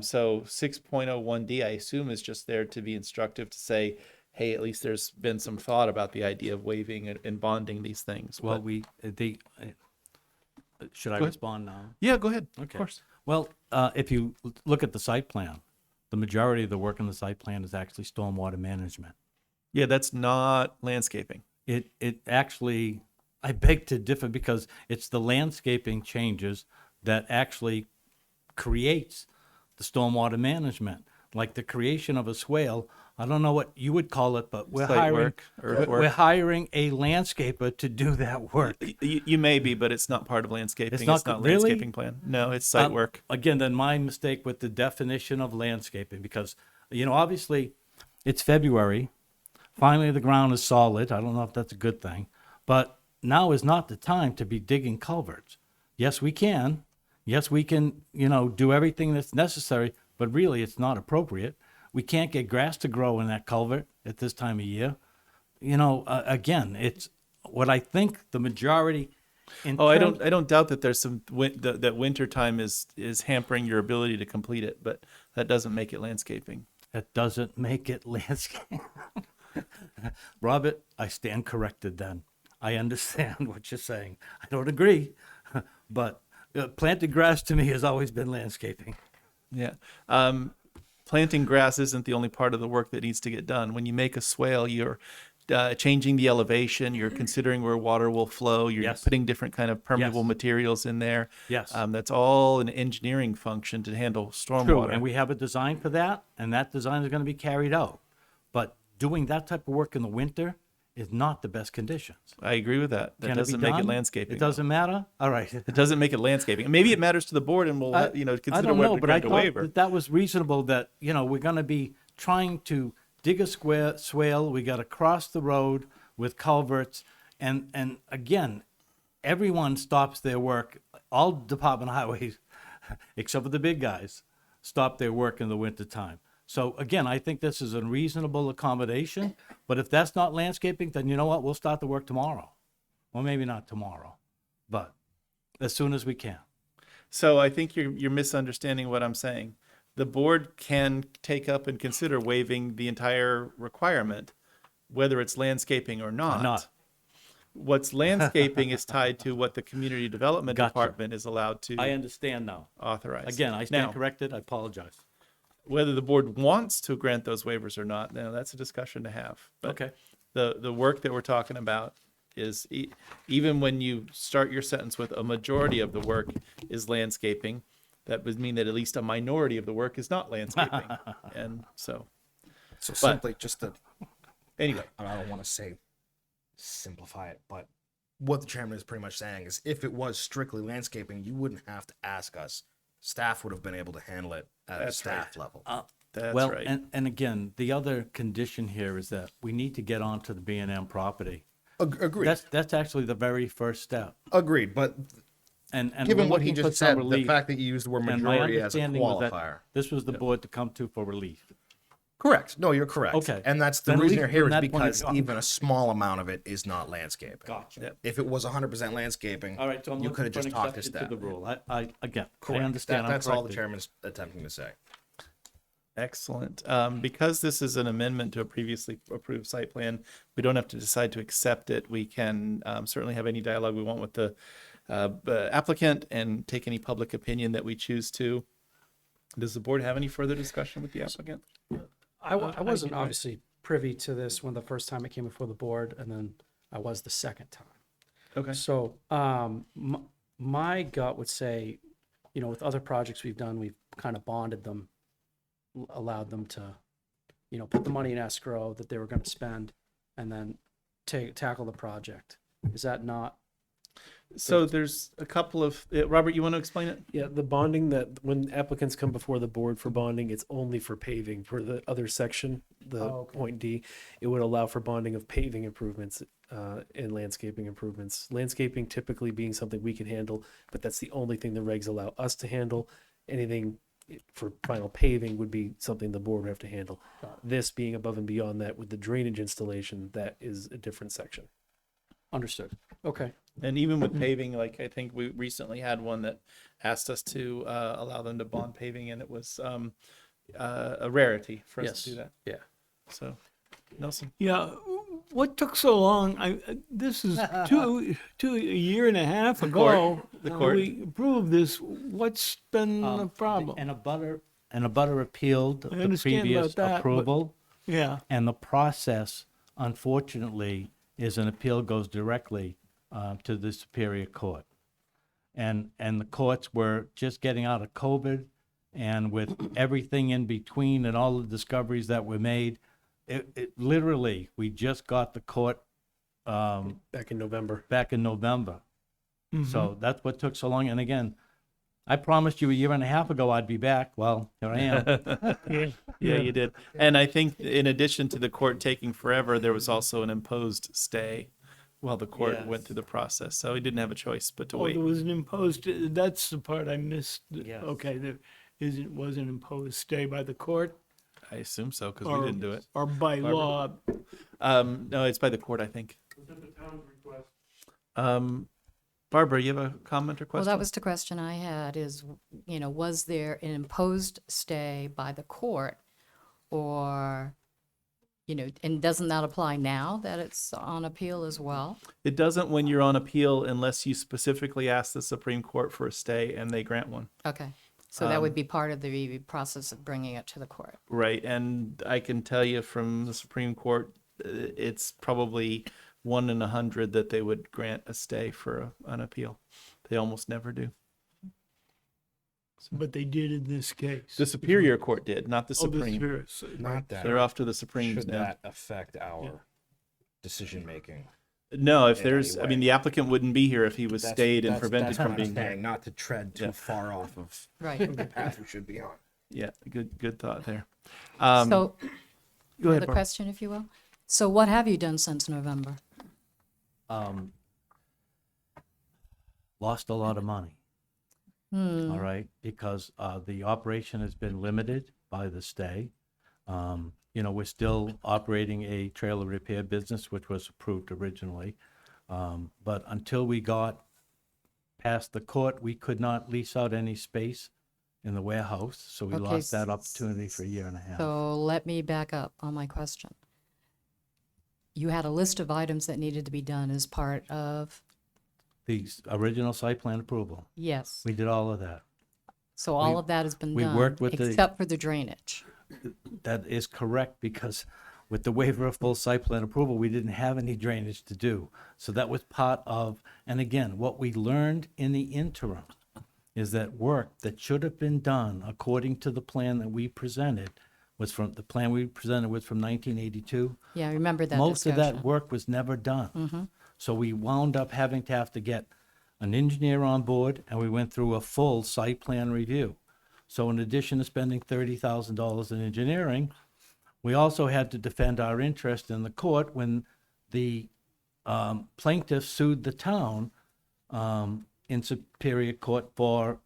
[SPEAKER 1] So 6.01d, I assume, is just there to be instructive to say, hey, at least there's been some thought about the idea of waiving and bonding these things.
[SPEAKER 10] Well,
[SPEAKER 1] But-
[SPEAKER 10] should I
[SPEAKER 1] Go ahead.
[SPEAKER 10] respond now?
[SPEAKER 1] yeah, go ahead. Of
[SPEAKER 10] Okay.
[SPEAKER 1] course.
[SPEAKER 10] Well, if you look at the site plan, the majority of the work in the site plan is actually stormwater management.
[SPEAKER 1] Yeah, that's not landscaping.
[SPEAKER 10] It actually, I beg to differ because it's the landscaping changes that actually creates the stormwater management. Like the creation of a swale, I don't know what you would call it, but we're
[SPEAKER 1] Site
[SPEAKER 10] hiring,
[SPEAKER 1] work, earth
[SPEAKER 10] we're
[SPEAKER 1] work.
[SPEAKER 10] hiring a landscaper to do that work.
[SPEAKER 1] You may be, but it's not part of landscaping.
[SPEAKER 10] It's not
[SPEAKER 1] not
[SPEAKER 10] really?
[SPEAKER 1] landscaping plan. No, it's site work.
[SPEAKER 10] Again, then my mistake with the definition of landscaping, because, you know, obviously it's February. Finally, the ground is solid. I don't know if that's a good thing, but now is not the time to be digging culverts. Yes, we can. Yes, we can, you know, do everything that's necessary, but really it's not appropriate. We can't get grass to grow in that culvert at this time of year. You know, again, it's what I think the majority.
[SPEAKER 1] Oh, I don't doubt that there's some that winter time is hampering your ability to complete it, but that doesn't make it landscaping.
[SPEAKER 10] That doesn't make it landscape. Robert, I stand corrected then. I understand what you're saying. I don't agree, but planted grass to me has always been landscaping.
[SPEAKER 1] Yeah. Planting grass isn't the only part of the work that needs to get done. When you make a swale, you're changing the elevation. You're considering where water will flow. You're
[SPEAKER 10] Yes.
[SPEAKER 1] putting different kind of permeable
[SPEAKER 10] Yes.
[SPEAKER 1] materials in there.
[SPEAKER 10] Yes.
[SPEAKER 1] That's all an engineering function to handle
[SPEAKER 10] True,
[SPEAKER 1] stormwater.
[SPEAKER 10] and we have a design for that, and that design is going to be carried out. But doing that type of work in the winter is not the best conditions.
[SPEAKER 1] I agree with that. That
[SPEAKER 10] Can it be
[SPEAKER 1] doesn't make it
[SPEAKER 10] done?
[SPEAKER 1] landscaping.
[SPEAKER 10] It doesn't matter? All right.
[SPEAKER 1] It doesn't make it landscaping. Maybe it matters to the board, and we'll
[SPEAKER 10] I
[SPEAKER 1] consider
[SPEAKER 10] don't
[SPEAKER 1] whether
[SPEAKER 10] know,
[SPEAKER 1] to
[SPEAKER 10] but I
[SPEAKER 1] grant a
[SPEAKER 10] thought
[SPEAKER 1] waiver.
[SPEAKER 10] that that was reasonable, that, you know, we're gonna be trying to dig a swale, we gotta cross the road with culverts, and again, everyone stops their work, all Department of Highways, except for the big guys, stop their work in the wintertime. So again, I think this is a reasonable accommodation, but if that's not landscaping, then you know what, we'll start the work tomorrow. Well, maybe not tomorrow, but as soon as we can.
[SPEAKER 1] So I think you're misunderstanding what I'm saying. The board can take up and consider waiving the entire requirement, whether it's landscaping or not.
[SPEAKER 10] Not.
[SPEAKER 1] What's landscaping is tied to what the Community Development
[SPEAKER 10] Gotcha.
[SPEAKER 1] Department is allowed to
[SPEAKER 10] I understand now.
[SPEAKER 1] authorize.
[SPEAKER 10] Again, I stand
[SPEAKER 1] Now,
[SPEAKER 10] corrected, I apologize.
[SPEAKER 1] whether the board wants to grant those waivers or not, now that's a discussion to have. But
[SPEAKER 10] Okay.
[SPEAKER 1] the work that we're talking about is even when you start your sentence with a majority of the work is landscaping, that would mean that at least a minority of the work is not landscaping. And so,
[SPEAKER 3] So simply just to,
[SPEAKER 1] anyway,
[SPEAKER 3] I don't want to say simplify it, but what the chairman is pretty much saying is if it was strictly landscaping, you wouldn't have to ask us. Staff would have been able to handle it at a
[SPEAKER 1] That's
[SPEAKER 3] staff level.
[SPEAKER 1] that's
[SPEAKER 10] Well,
[SPEAKER 1] right.
[SPEAKER 10] and again, the other condition here is that we need to get onto the B&M property.
[SPEAKER 3] Agreed.
[SPEAKER 10] That's actually the very first step.
[SPEAKER 3] Agreed. But
[SPEAKER 10] And
[SPEAKER 3] given
[SPEAKER 10] we're
[SPEAKER 3] what he
[SPEAKER 10] looking for
[SPEAKER 3] just
[SPEAKER 10] some
[SPEAKER 3] said, the
[SPEAKER 10] relief.
[SPEAKER 3] fact that you used the word
[SPEAKER 10] And my
[SPEAKER 3] majority as a
[SPEAKER 10] understanding was that
[SPEAKER 3] qualifier.
[SPEAKER 10] this was the board to come to for relief.
[SPEAKER 3] Correct. No, you're correct.
[SPEAKER 10] Okay.
[SPEAKER 3] And that's the
[SPEAKER 10] Then at
[SPEAKER 3] reason
[SPEAKER 10] least
[SPEAKER 3] you're here
[SPEAKER 10] from
[SPEAKER 3] is
[SPEAKER 10] that point of
[SPEAKER 3] because
[SPEAKER 10] view,
[SPEAKER 3] even a small amount of it is not landscaping.
[SPEAKER 10] Gotcha.
[SPEAKER 3] If it was 100% landscaping,
[SPEAKER 10] All right, so I'm
[SPEAKER 3] you could
[SPEAKER 10] looking
[SPEAKER 3] have
[SPEAKER 10] for an
[SPEAKER 3] just talked to
[SPEAKER 10] exception
[SPEAKER 3] staff.
[SPEAKER 10] to the rule. Again, I
[SPEAKER 3] Correct.
[SPEAKER 10] understand. I'm
[SPEAKER 3] That's all the
[SPEAKER 10] corrected.
[SPEAKER 3] chairman's attempting to say.
[SPEAKER 1] Excellent. Because this is an amendment to a previously approved site plan, we don't have to decide to accept it. We can certainly have any dialogue we want with the applicant and take any public opinion that we choose to. Does the board have any further discussion with the applicant?
[SPEAKER 5] I wasn't obviously privy to this when the first time it came before the board, and then I was the second time.
[SPEAKER 1] Okay.
[SPEAKER 5] So, my gut would say, you know, with other projects we've done, we've kind of bonded them, allowed them to, you know, put the money in escrow that they were going to spend, and then tackle the project. Is that not?
[SPEAKER 1] So there's a couple of, Robert, you want to explain it?
[SPEAKER 2] Yeah, the bonding that when applicants come before the board for bonding, it's only for paving. For the other section, the
[SPEAKER 5] okay.
[SPEAKER 2] point D, it would allow for bonding of paving improvements and landscaping improvements. Landscaping typically being something we can handle, but that's the only thing the regs allow us to handle. Anything for final paving would be something the board would have to handle. This being above and beyond that with the drainage installation, that is a different section.
[SPEAKER 5] Understood. Okay.
[SPEAKER 1] And even with paving, like I think we recently had one that asked us to allow them to bond paving, and it was a rarity for us to do that.
[SPEAKER 5] Yeah.
[SPEAKER 1] So, Nelson.
[SPEAKER 6] Yeah, what took so long? This is a year and a half ago.
[SPEAKER 1] The court.
[SPEAKER 6] We approved this. What's been the problem?
[SPEAKER 10] And a butter appealed the
[SPEAKER 6] understand
[SPEAKER 10] previous
[SPEAKER 6] about that, but-
[SPEAKER 10] approval.
[SPEAKER 6] Yeah,
[SPEAKER 10] And the process, unfortunately, is an appeal goes directly to the Superior Court. And the courts were just getting out of COVID, and with everything in between and all the discoveries that were made, it literally, we just got the court
[SPEAKER 2] Back in November.
[SPEAKER 10] back in November. So that's what took so long. And again, I promised you a year and a half ago I'd be back. Well, here I am.
[SPEAKER 1] Yeah, you did. And I think in addition to the court taking forever, there was also an imposed stay while the court went through the process. So he didn't have a choice but to
[SPEAKER 6] oh,
[SPEAKER 1] wait.
[SPEAKER 6] there was an imposed, that's the part I missed.
[SPEAKER 10] Yes.
[SPEAKER 6] Okay, was an imposed stay by the court?
[SPEAKER 1] I assume so because we
[SPEAKER 6] or-
[SPEAKER 1] didn't do it.
[SPEAKER 6] Or by law?
[SPEAKER 1] No, it's by the court, I think. Barbara, you have a comment or
[SPEAKER 11] Well,
[SPEAKER 1] question?
[SPEAKER 11] that was the question I had is, you know, was there an imposed stay by the court or, you know, and doesn't that apply now that it's on appeal as well?
[SPEAKER 1] It doesn't when you're on appeal unless you specifically ask the Supreme Court for a stay and they grant one.
[SPEAKER 11] Okay. So that would be part of the process of bringing it to the court.
[SPEAKER 1] Right. And I can tell you from the Supreme Court, it's probably 1 in 100 that they would grant a stay for an appeal. They almost never do.
[SPEAKER 6] But they did in this case.
[SPEAKER 1] The Superior Court did, not the
[SPEAKER 6] Oh, the
[SPEAKER 1] Supreme.
[SPEAKER 6] Superior.
[SPEAKER 3] Not that.
[SPEAKER 1] They're off to the Supremes
[SPEAKER 3] Should
[SPEAKER 1] now.
[SPEAKER 3] that affect our decision making?
[SPEAKER 1] No, if
[SPEAKER 3] in
[SPEAKER 1] there's,
[SPEAKER 3] any
[SPEAKER 1] I mean,
[SPEAKER 3] way?
[SPEAKER 1] the applicant wouldn't be here if he was stayed and prevented from being here.
[SPEAKER 3] Not to tread too
[SPEAKER 1] Yeah.
[SPEAKER 3] far off of
[SPEAKER 11] Right.
[SPEAKER 3] the path we should be on.
[SPEAKER 1] Yeah, good thought there.
[SPEAKER 11] So,
[SPEAKER 1] Go ahead,
[SPEAKER 11] another
[SPEAKER 1] Barbara.
[SPEAKER 11] question, if you will. So what have you done since November?
[SPEAKER 10] Lost a lot of money. All right, because the operation has been limited by the stay. You know, we're still operating a trailer repair business, which was approved originally. But until we got past the court, we could not lease out any space in the warehouse. So we
[SPEAKER 11] Okay,
[SPEAKER 10] lost that opportunity for a year and a half.
[SPEAKER 11] So let me back up on my question. You had a list of items that needed to be done as part of,
[SPEAKER 10] The original site plan approval,
[SPEAKER 11] yes.
[SPEAKER 10] we did all of that.
[SPEAKER 11] So all
[SPEAKER 10] We-
[SPEAKER 11] of that has been
[SPEAKER 10] we
[SPEAKER 11] done,
[SPEAKER 10] worked with the-
[SPEAKER 11] except for the drainage.
[SPEAKER 10] That is correct, because with the waiver of full site plan approval, we didn't have any drainage to do. So that was part of, and again, what we learned in the interim is that work that should have been done according to the plan that we presented was from, the plan we presented was from 1982.
[SPEAKER 11] Yeah, I remember that
[SPEAKER 10] Most of that
[SPEAKER 11] discussion.
[SPEAKER 10] work was never done. So we wound up having to get an engineer on board, and we went through a full site plan review. So in addition to spending $30,000 in engineering, we also had to defend our interest in the court when the plaintiff sued the town in Superior Court for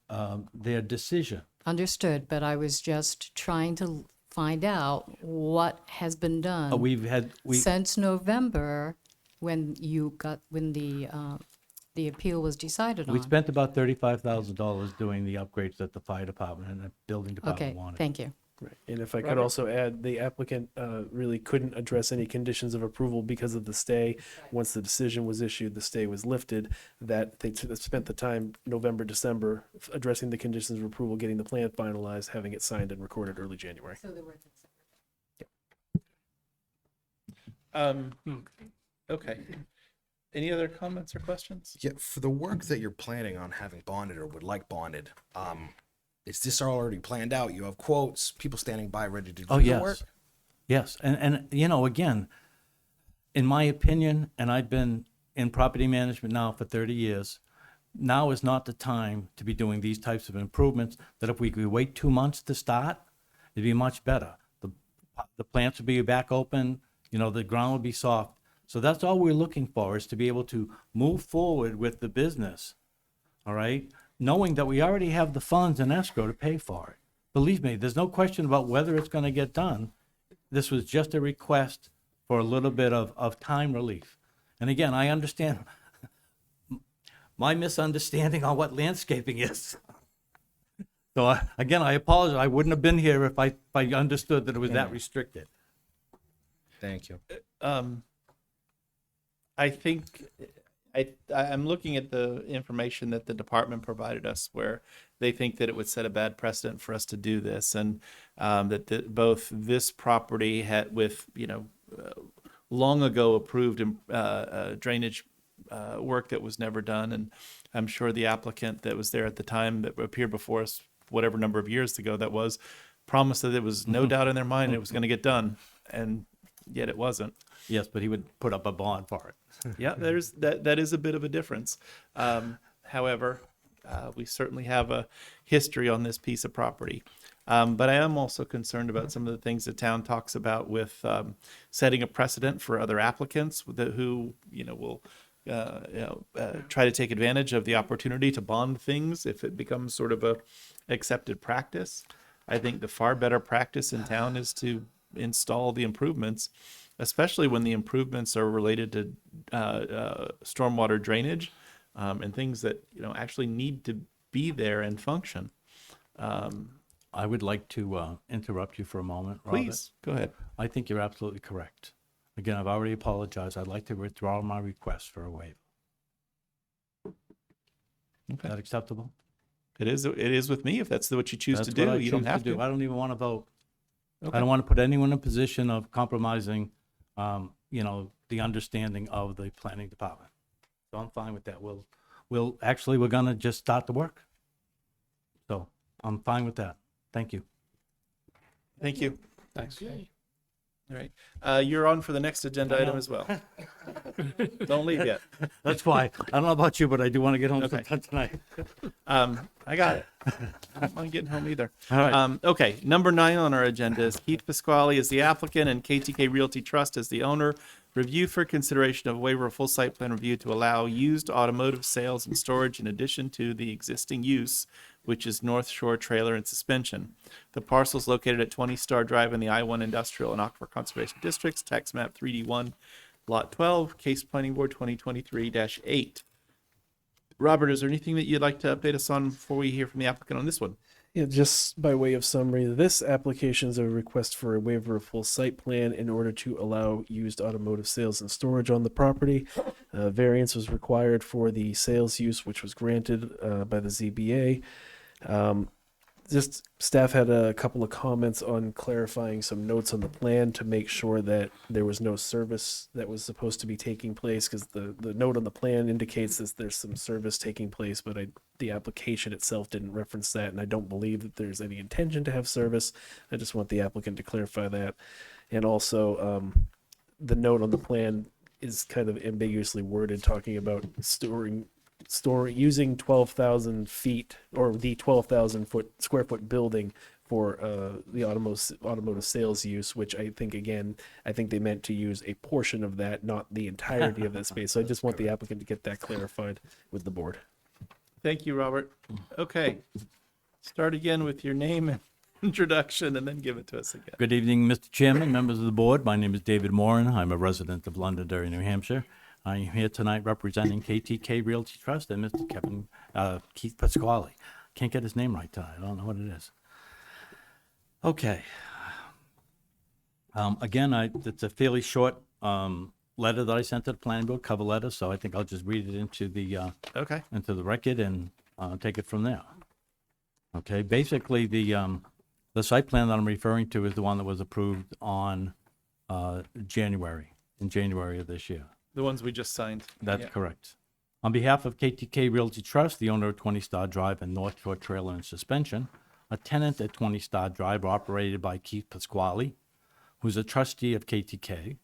[SPEAKER 10] their decision.
[SPEAKER 11] Understood, but I was just trying to find out what has been done
[SPEAKER 10] We've had,
[SPEAKER 11] since November when the appeal was decided
[SPEAKER 10] we
[SPEAKER 11] on.
[SPEAKER 10] spent about $35,000 doing the upgrades that the fire department and the building department
[SPEAKER 11] Okay,
[SPEAKER 10] wanted.
[SPEAKER 11] thank you.
[SPEAKER 2] Right. And if I could also add, the applicant really couldn't address any conditions of approval because of the stay. Once the decision was issued, the stay was lifted, that they spent the time November, December addressing the conditions of approval, getting the plan finalized, having it signed and recorded early January.
[SPEAKER 1] Okay. Any other comments or questions?
[SPEAKER 3] Yeah, for the work that you're planning on having bonded or would like bonded, is this already planned out? You have quotes, people standing by ready to do
[SPEAKER 10] Oh,
[SPEAKER 3] the
[SPEAKER 10] yes.
[SPEAKER 3] work?
[SPEAKER 10] Yes, and you know, again, in my opinion, and I've been in property management now for 30 years, now is not the time to be doing these types of improvements, that if we could wait 2 months to start, it'd be much better. The plants would be back open, you know, the ground would be soft. So that's all we're looking for, is to be able to move forward with the business, all right? Knowing that we already have the funds in escrow to pay for it. Believe me, there's no question about whether it's gonna get done. This was just a request for a little bit of time relief. And again, I understand my misunderstanding on what landscaping is. So again, I apologize. I wouldn't have been here if I understood that it was that restricted.
[SPEAKER 3] Thank you.
[SPEAKER 1] I think I'm looking at the information that the department provided us, where they think that it would set a bad precedent for us to do this, and that both this property had with long ago approved drainage work that was never done, and I'm sure the applicant that was there at the time that appeared before us, whatever number of years ago that was, promised that there was no doubt in their mind it was going to get done, and yet it wasn't.
[SPEAKER 10] Yes, but he would put up a bond for it.
[SPEAKER 1] Yeah, there's that is a bit of a difference. However, we certainly have a history on this piece of property. But I am also concerned about some of the things the town talks about with setting a precedent for other applicants who will try to take advantage of the opportunity to bond things if it becomes sort of a accepted practice. I think the far better practice in town is to install the improvements, especially when the improvements are related to stormwater drainage and things that actually need to be there and function.
[SPEAKER 10] I would like to interrupt you for a moment, Robert.
[SPEAKER 1] Please go ahead.
[SPEAKER 10] I think you're absolutely correct. Again, I've already apologized. I'd like to withdraw my request for a waiver. Is that acceptable?
[SPEAKER 1] It is with me if that's what you choose
[SPEAKER 10] That's
[SPEAKER 1] to do.
[SPEAKER 10] what I
[SPEAKER 1] You don't
[SPEAKER 10] choose
[SPEAKER 1] have to.
[SPEAKER 10] I don't even want to vote.
[SPEAKER 1] Okay.
[SPEAKER 10] I don't want to put anyone in a position of compromising, the understanding of the planning department. So I'm fine with that. We're gonna just start the work. So I'm fine with that. Thank you.
[SPEAKER 1] Thank you.
[SPEAKER 9] Thanks.
[SPEAKER 1] All right. You're on for the next agenda item as well. Don't leave yet.
[SPEAKER 10] That's why. I don't know about you, but I do want to get home
[SPEAKER 1] Okay.
[SPEAKER 10] sometime tonight.
[SPEAKER 1] I got it. I don't mind getting home either.
[SPEAKER 10] All right.
[SPEAKER 1] Okay. Number 9 on our agenda is Keith Pasquale as the applicant and KTK Realty Trust as the owner. Review for consideration of waiver of full site plan review to allow used automotive sales and storage in addition to the existing use, which is North Shore Trailer and Suspension. The parcel is located at 20 Star Drive in the I-1 Industrial and Aquifer Conservation Districts, tax map 3D1, lot 12, case planning board 2023-8. Robert, is there anything that you'd like to update us on before we hear from the applicant on this one?
[SPEAKER 2] Yeah, just by way of summary, this application is a request for a waiver of full site plan in order to allow used automotive sales and storage on the property. Variance was required for the sales use, which was granted by the ZBA. just staff had a couple of comments on clarifying some notes on the plan to make sure that there was no service that was supposed to be taking place, because the note on the plan indicates that there's some service taking place, but the application itself didn't reference that, and I don't believe that there's any intention to have service. I just want the applicant to clarify that. And also, the note on the plan is kind of ambiguously worded, talking about using 12,000 feet or the 12,000 square foot building for the automotive sales use, which I think they meant to use a portion of that, not the entirety of that space. So I just want the applicant to get that clarified with the board.
[SPEAKER 1] Thank you, Robert. Okay, start again with your name and introduction, and then give it to us again.
[SPEAKER 10] Good evening, Mr. Chairman, members of the board. My name is David Moran. I'm a resident of Londonderry, New Hampshire. I am here tonight representing KTK Realty Trust and Mr. Keith Pasquale. Can't get his name right tonight. I don't know what it is. Okay. Again, it's a fairly short letter that I sent to the planning board, cover letter, so I think I'll just read it into the record and take it from there. Okay, basically the site plan that I'm referring to is the one that was approved on in January of this year.
[SPEAKER 1] The ones we just signed.
[SPEAKER 10] That's
[SPEAKER 1] Yeah.
[SPEAKER 10] correct. On behalf of KTK Realty Trust, the owner of 20 Star Drive and North Shore Trailer and Suspension, a tenant at 20 Star Drive operated by Keith Pasquale, who's a trustee of KTK,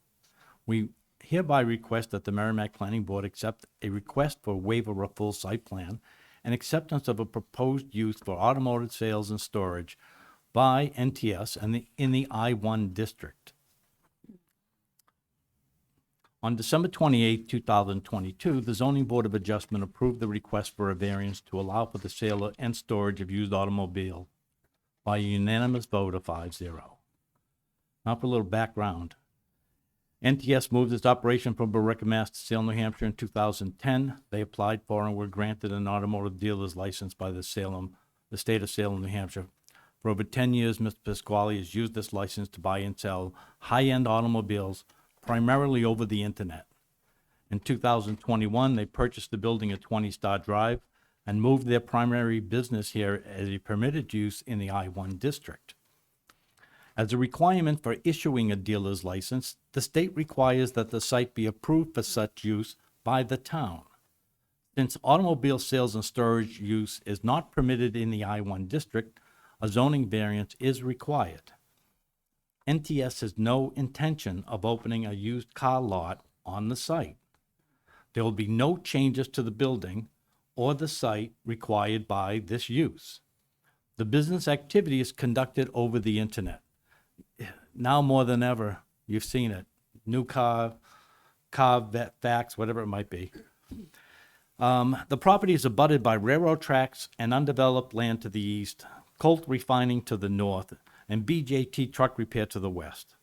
[SPEAKER 10] we hereby request that the Merrimack Planning Board accept a request for waiver of full site plan and acceptance of a proposed use for automotive sales and storage by NTS in the I-1 district. On December 28, 2022, the Zoning Board of Adjustment approved the request for a variance to allow for the sale and storage of used automobile by a unanimous vote of 5-0. Now for a little background. NTS moved its operation from Billerica, Mass. to Salem, New Hampshire in 2010. They applied for and were granted an automotive dealer's license by the state of Salem, New Hampshire. For over 10 years, Mr. Pasquale has used this license to buy and sell high-end automobiles, primarily over the internet. In 2021, they purchased the building at 20 Star Drive and moved their primary business here as a permitted use in the I-1 district. As a requirement for issuing a dealer's license, the state requires that the site be approved for such use by the town. Since automobile sales and storage use is not permitted in the I-1 district, a zoning variance is required. NTS has no intention of opening a used car lot on the site. There will be no changes to the building or the site required by this use. The business activity is conducted over the internet. Now more than ever, you've seen it. New car, fax, whatever it might be. The property is abutted by railroad tracks and undeveloped land to the east, Colt Refining to the north, and BJT Truck Repair to the west.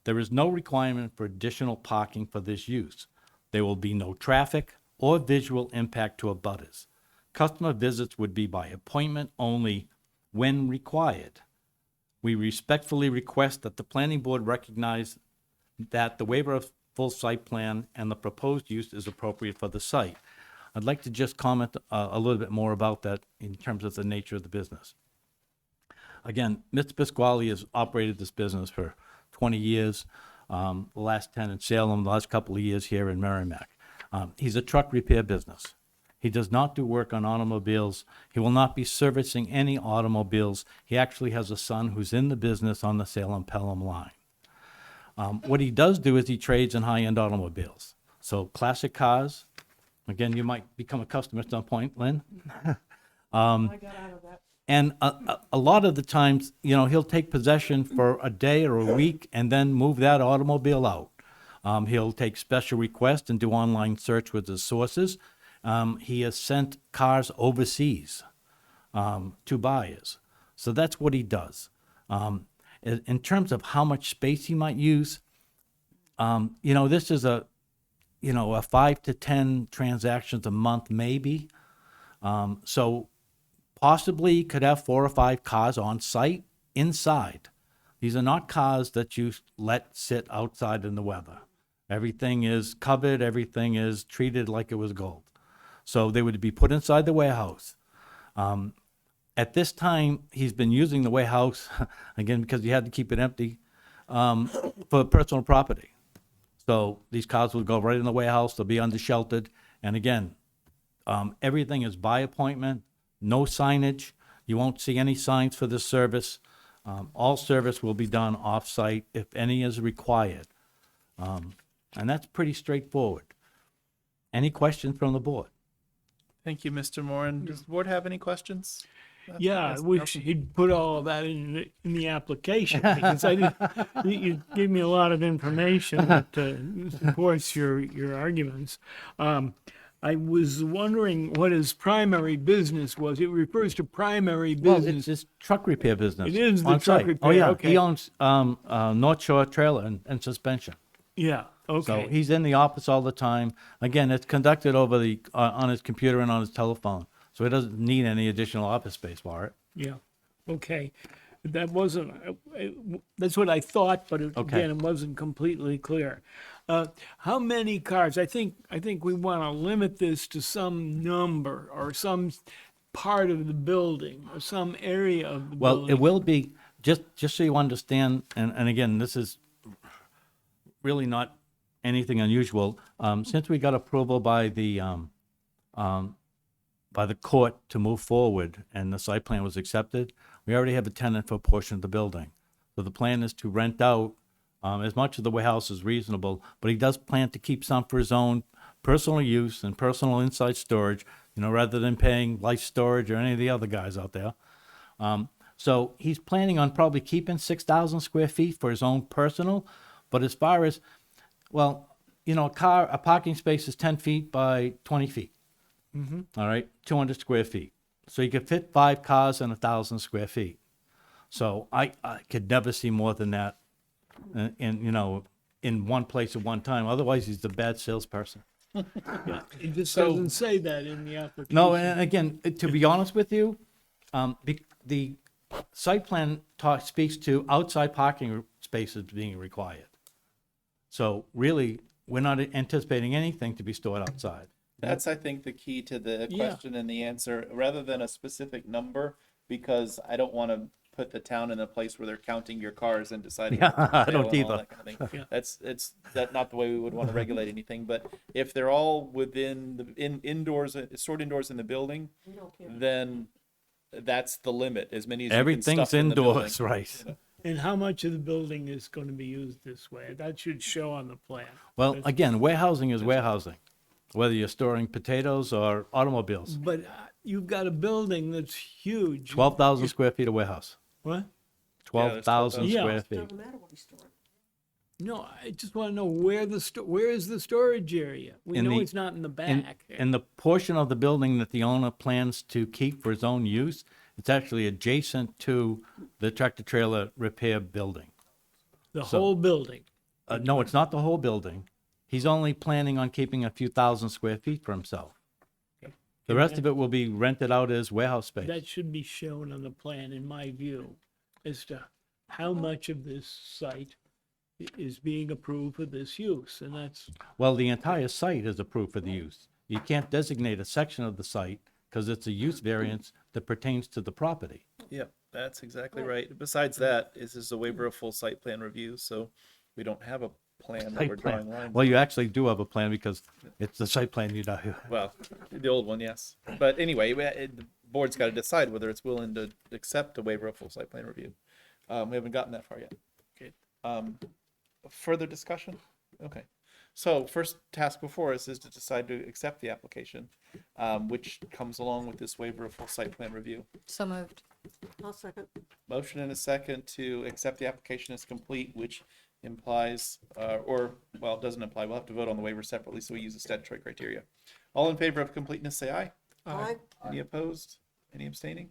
[SPEAKER 10] There is no requirement for additional parking for this use. There will be no traffic or visual impact to abutters. Customer visits would be by appointment only when required. We respectfully request that the planning board recognize that the waiver of full site plan and the proposed use is appropriate for the site. I'd like to just comment a little bit more about that in terms of the nature of the business. Again, Mr. Pasquale has operated this business for 20 years, the last 10 in Salem, the last couple of years here in Merrimack. He's a truck repair business. He does not do work on automobiles. He will not be servicing any automobiles. He actually has a son who's in the business on the Salem-Pelham line. What he does do is he trades in high-end automobiles. So classic cars. Again, you might become a customer at some point, Lynn. And a lot of the times, he'll take possession for a day or a week and then move that automobile out. He'll take special requests and do online search with his sources. He has sent cars overseas to buyers. So that's what he does. In terms of how much space he might use, this is a 5 to 10 transactions a month, maybe. So possibly he could have 4 or 5 cars on site inside. These are not cars that you let sit outside in the weather. Everything is covered. Everything is treated like it was gold. So they would be put inside the warehouse. At this time, he's been using the warehouse, again, because he had to keep it empty, for personal property. So these cars will go right in the warehouse, they'll be under-sheltered, and again, everything is by appointment, no signage. You won't see any signs for this service. All service will be done off-site if any is required. And that's pretty straightforward. Any questions from the board?
[SPEAKER 1] Thank you, Mr. Moran. Does the board have any questions?
[SPEAKER 6] Yeah, I wish he'd put all of that in the application, because I didn't, you gave me a lot of information that supports your arguments. I was wondering what his primary business was. It refers to primary
[SPEAKER 10] Well, it's
[SPEAKER 6] business.
[SPEAKER 10] his truck repair business.
[SPEAKER 6] It is the
[SPEAKER 10] on
[SPEAKER 6] truck
[SPEAKER 10] site. Oh,
[SPEAKER 6] repair,
[SPEAKER 10] yeah,
[SPEAKER 6] okay.
[SPEAKER 10] he owns North Shore Trailer and Suspension.
[SPEAKER 6] Yeah,
[SPEAKER 10] So
[SPEAKER 6] okay.
[SPEAKER 10] he's in the office all the time. Again, it's conducted over the, on his computer and on his telephone. So he doesn't need any additional office space for it.
[SPEAKER 6] Yeah, okay. That wasn't, that's what I thought, but
[SPEAKER 10] Okay.
[SPEAKER 6] again, it wasn't completely clear. How many cars? I think we want to limit this to some number or some part of the building or some area of the
[SPEAKER 10] Well,
[SPEAKER 6] building.
[SPEAKER 10] it will be, just so you understand, and again, this is really not anything unusual. Since we got approval by the court to move forward and the site plan was accepted, we already have a tenant for a portion of the building. So the plan is to rent out as much of the warehouse as reasonable, but he does plan to keep some for his own personal use and personal inside storage, rather than paying Life Storage or any of the other guys out there. So he's planning on probably keeping 6,000 square feet for his own personal, but as far as, well, a parking space is 10 feet by 20 feet. All right, 200 square feet. So you could fit 5 cars in 1,000 square feet. So I could never see more than that in one place at one time. Otherwise, he's a bad salesperson.
[SPEAKER 6] Yeah, it just doesn't say that in the application.
[SPEAKER 10] No, and again, to be honest with you, the site plan speaks to outside parking spaces being required. So really, we're not anticipating anything to be stored outside.
[SPEAKER 1] That's, I think, the key to the question and the answer, rather than a specific number, because I don't want to put the town in a place where they're counting your cars and deciding.
[SPEAKER 10] Yeah,
[SPEAKER 1] what's for
[SPEAKER 10] I
[SPEAKER 1] sale
[SPEAKER 10] don't
[SPEAKER 1] and all
[SPEAKER 10] either.
[SPEAKER 1] that kind of thing. It's not the way we would want to regulate anything. But if they're all within indoors, stored indoors in the building, then that's the limit. As many as you can
[SPEAKER 10] Everything's
[SPEAKER 1] stuff in the building.
[SPEAKER 10] indoors, right?
[SPEAKER 6] And how much of the building is going to be used this way? That should show on the plan.
[SPEAKER 10] Well, again, warehousing is warehousing, whether you're storing potatoes or automobiles.
[SPEAKER 6] But you've got a building that's huge.
[SPEAKER 10] 12,000 square feet of warehouse.
[SPEAKER 6] What?
[SPEAKER 10] 12,000
[SPEAKER 6] Yeah.
[SPEAKER 10] square feet.
[SPEAKER 8] Doesn't matter what he's storing.
[SPEAKER 6] No, I just want to know where is the storage area? We
[SPEAKER 10] In
[SPEAKER 6] know
[SPEAKER 10] the-
[SPEAKER 6] it's not in the
[SPEAKER 10] In,
[SPEAKER 6] back.
[SPEAKER 10] in the portion of the building that the owner plans to keep for his own use, it's actually adjacent to the tractor trailer repair building.
[SPEAKER 6] The
[SPEAKER 10] so-
[SPEAKER 6] whole building.
[SPEAKER 10] No, it's not the whole building. He's only planning on keeping a few thousand square feet for himself. The rest of it will be rented out as warehouse space.
[SPEAKER 6] That should be shown on the plan, in my view, as to how much of this site is being approved for this use, and that's,
[SPEAKER 10] Well, the entire site is approved for the use. You can't designate a section of the site because it's a use variance that pertains to the property.
[SPEAKER 1] Yeah, that's exactly right. Besides that, this is a waiver of full site plan review, so we don't have a plan that we're
[SPEAKER 10] Site plan.
[SPEAKER 1] drawing lines.
[SPEAKER 10] Well, you actually do have a plan because it's the site plan you know.
[SPEAKER 1] Well, the old one, yes. But anyway, the board's got to decide whether it's willing to accept a waiver of full site plan review. We haven't gotten that far yet.
[SPEAKER 6] Okay.
[SPEAKER 1] Further discussion? Okay. So first task before us is to decide to accept the application, which comes along with this waiver of full site plan review.
[SPEAKER 11] So moved.
[SPEAKER 8] I'll second.
[SPEAKER 1] Motion and a second to accept the application as complete, which implies, well, it doesn't imply, we'll have to vote on the waiver separately, so we use the statutory criteria. All in favor of completeness, say aye.
[SPEAKER 8] Aye.
[SPEAKER 1] Any opposed? Any abstaining?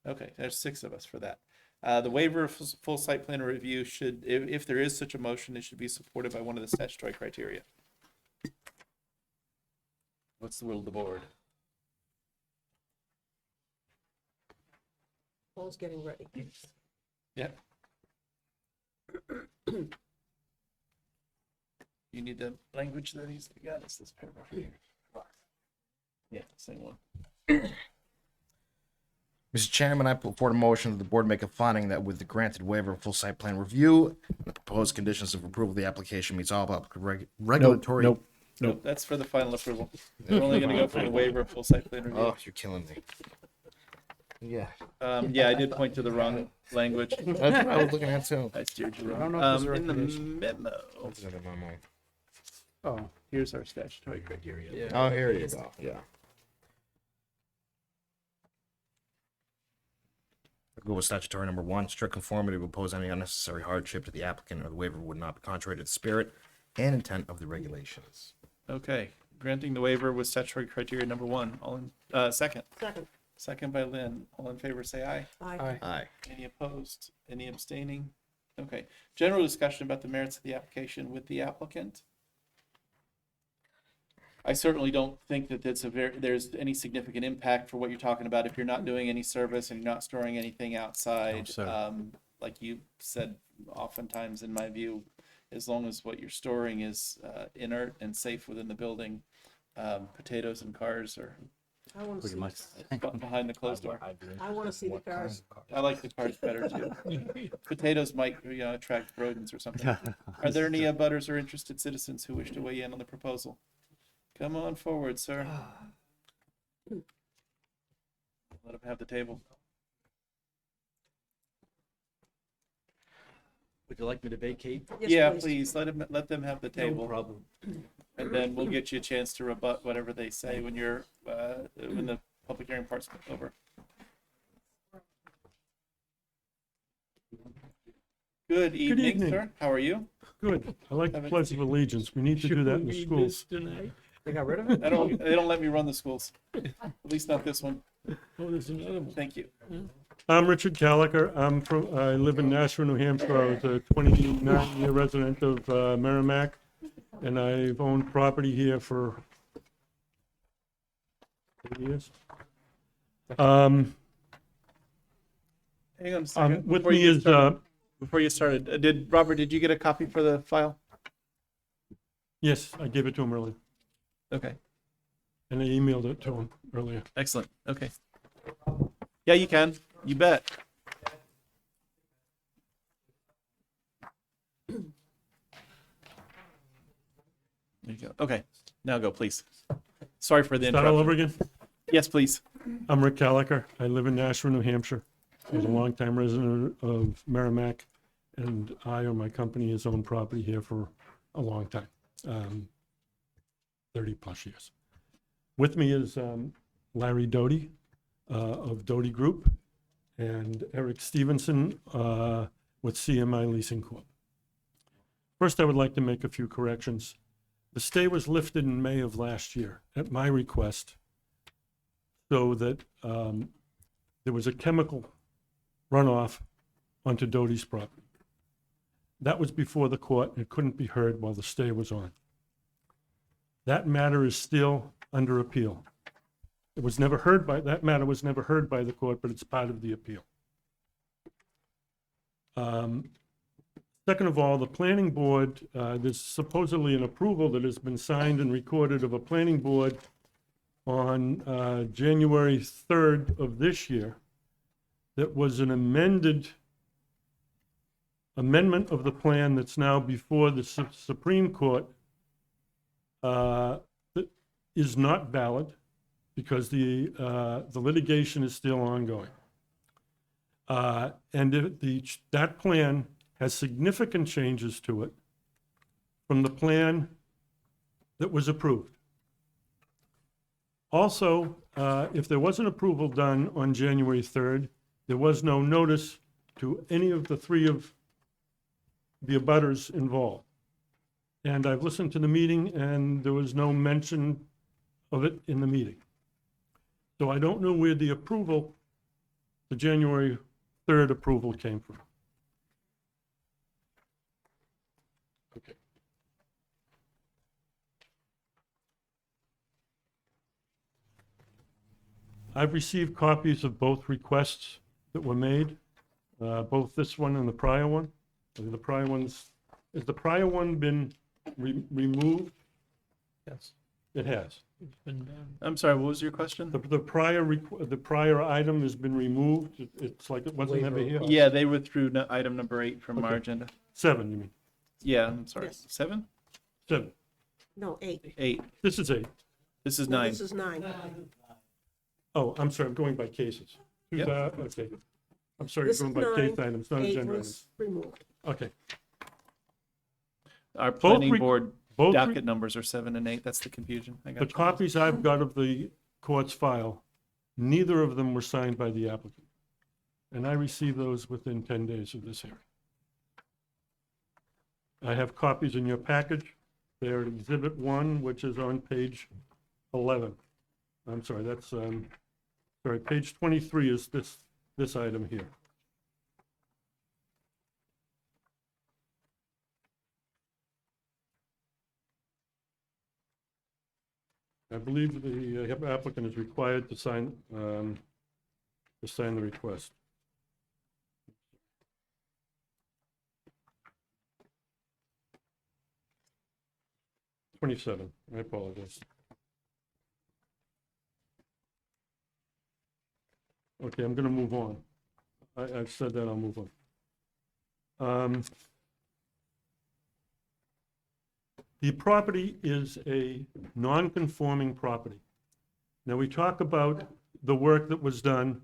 [SPEAKER 1] Okay, there's 6 of us for that. The waiver of full site plan review should, if there is such a motion, it should be supported by one of the statutory criteria. What's the will of the board?
[SPEAKER 8] Paul's getting ready.
[SPEAKER 1] Yeah. You need the language that he's got. It's this paragraph here. Yeah, same one.
[SPEAKER 3] Mr. Chairman, I put forward a motion that the board make a finding that with the granted waiver of full site plan review, the proposed conditions of approval of the application meets all regulatory.
[SPEAKER 1] Nope, that's for the final approval. We're only gonna go for the waiver of full site plan review.
[SPEAKER 3] Oh, you're killing me. Yeah,
[SPEAKER 1] Yeah, I did point to the wrong language.
[SPEAKER 3] that's what I was looking at too.
[SPEAKER 1] I steered you wrong.
[SPEAKER 5] don't know if there's a
[SPEAKER 1] In the
[SPEAKER 5] recommendation.
[SPEAKER 1] memo,
[SPEAKER 3] What's that in my mind?
[SPEAKER 5] Oh,
[SPEAKER 1] here's our statutory criteria.
[SPEAKER 5] yeah.
[SPEAKER 3] Oh, here you go. Yeah. I'll go with statutory number 1. Strict conformity would pose any unnecessary hardship to the applicant, or the waiver would not be contrary to the spirit and intent of the regulations.
[SPEAKER 1] Okay, granting the waiver with statutory criteria number 1. All in, second.
[SPEAKER 8] Second.
[SPEAKER 1] Second by Lynn. All in favor, say aye.
[SPEAKER 8] Aye.
[SPEAKER 3] Aye.
[SPEAKER 1] Any opposed? Any abstaining? Okay. General discussion about the merits of the application with the applicant. I certainly don't think that there's any significant impact for what you're talking about if you're not doing any service and you're not storing anything outside.
[SPEAKER 10] sir.
[SPEAKER 1] Like you said, oftentimes in my view, as long as what you're storing is inert and safe within the building, potatoes and cars are
[SPEAKER 8] I want to
[SPEAKER 10] Pretty
[SPEAKER 8] see,
[SPEAKER 10] much.
[SPEAKER 1] behind the closed door.
[SPEAKER 8] I want to see the cars.
[SPEAKER 1] I like the cars better too. Potatoes might, attract rodents or something. Are there any butters or interested citizens who wish to weigh in on the proposal? Come on forward, sir. Let him have the table.
[SPEAKER 10] Would you like me to vacate?
[SPEAKER 8] Yes,
[SPEAKER 1] Yeah,
[SPEAKER 8] please.
[SPEAKER 1] please, let them have the table.
[SPEAKER 10] problem.
[SPEAKER 1] And then we'll get you a chance to rebut whatever they say when when the public hearing part's over. Good evening,
[SPEAKER 6] evening.
[SPEAKER 1] sir. How are you?
[SPEAKER 6] Good. I like the
[SPEAKER 1] Haven't
[SPEAKER 6] Pledge of Allegiance. We need to do that in the Should we schools.
[SPEAKER 5] Oh,
[SPEAKER 6] Oh,
[SPEAKER 5] They
[SPEAKER 6] Uh,
[SPEAKER 5] got rid of it?
[SPEAKER 1] They don't let me run the schools. At least not this one.
[SPEAKER 6] Oh, there's another one.
[SPEAKER 1] Thank you.
[SPEAKER 6] I'm Richard Caliker. I live in Nashua, New Hampshire. I was a 29-year resident of Merrimack, and I've owned property here for 8 years.
[SPEAKER 1] Hang on a second.
[SPEAKER 6] With
[SPEAKER 1] Before
[SPEAKER 6] me
[SPEAKER 1] you get
[SPEAKER 6] is,
[SPEAKER 1] started- Before you started, Robert, did you get a copy for the file?
[SPEAKER 6] yes, I gave it to him earlier,
[SPEAKER 1] Okay,
[SPEAKER 6] and I emailed it to him earlier.
[SPEAKER 1] excellent. Okay. Yeah, you can. You bet. There you go. Okay, now go, please. Sorry for the
[SPEAKER 6] Start all over
[SPEAKER 1] interruption.
[SPEAKER 6] again?
[SPEAKER 1] Yes, please.
[SPEAKER 6] I'm Rick Caliker. I live in Nashua, New Hampshire. I was a longtime resident of Merrimack, and I or my company has owned property here for a long time, 30 plus years. With me is Larry Doty of Doty Group and Eric Stevenson with CMI Leasing Corp. First, I would like to make a few corrections. The stay was lifted in May of last year at my request, so that there was a chemical runoff onto Doty's property. That was before the court, and it couldn't be heard while the stay was on. That matter is still under appeal. That matter was never heard by the court, but it's part of the appeal. Second of all, the planning board, there's supposedly an approval that has been signed and recorded of a planning board on January 3rd of this year that was an amendment of the plan that's now before the Supreme Court that is not valid because the litigation is still ongoing. And that plan has significant changes to it from the plan that was approved. Also, if there was an approval done on January 3rd, there was no notice to any of the three of the abutters involved. And I've listened to the meeting, and there was no mention of it in the meeting. So I don't know where the approval, the January 3rd approval came from. Okay. I've received copies of both requests that were made, both this one and the prior one. The prior ones, has the prior one been removed?
[SPEAKER 5] Yes.
[SPEAKER 12] It has.
[SPEAKER 6] It's been done.
[SPEAKER 1] I'm sorry, what was your question?
[SPEAKER 12] The prior item has been removed. It's like it wasn't ever here.
[SPEAKER 1] Yeah, they withdrew item number 8 from our
[SPEAKER 12] Okay.
[SPEAKER 1] agenda.
[SPEAKER 12] 7, you mean?
[SPEAKER 1] Yeah, I'm sorry.
[SPEAKER 8] Yes.
[SPEAKER 1] 7?
[SPEAKER 12] 7.
[SPEAKER 8] No, 8.
[SPEAKER 1] 8.
[SPEAKER 12] This is 8.
[SPEAKER 1] This is
[SPEAKER 8] No,
[SPEAKER 1] 9.
[SPEAKER 8] this is 9.
[SPEAKER 12] Oh, I'm sorry, I'm going by cases.
[SPEAKER 1] Yep.
[SPEAKER 12] Okay. I'm sorry,
[SPEAKER 8] This
[SPEAKER 12] going
[SPEAKER 8] is
[SPEAKER 12] by
[SPEAKER 8] 9.
[SPEAKER 12] case items, not
[SPEAKER 8] 8
[SPEAKER 12] agenda items.
[SPEAKER 8] was removed.
[SPEAKER 12] Okay.
[SPEAKER 1] Our planning
[SPEAKER 12] re-
[SPEAKER 1] board
[SPEAKER 12] both re-
[SPEAKER 1] docket numbers are 7 and 8. That's the confusion. I
[SPEAKER 12] The
[SPEAKER 1] got you.
[SPEAKER 12] copies I've got of the court's file, neither of them were signed by the applicant. And I received those within 10 days of this hearing. I have copies in your package. They're Exhibit 1, which is on page 11. I'm sorry, that's, sorry, page 23 is this item here. I believe the applicant is required to sign the request. '27, I apologize. Okay, I'm gonna move on. I've said that, I'll move on. The property is a non-conforming property. Now, we talk about the work that was done.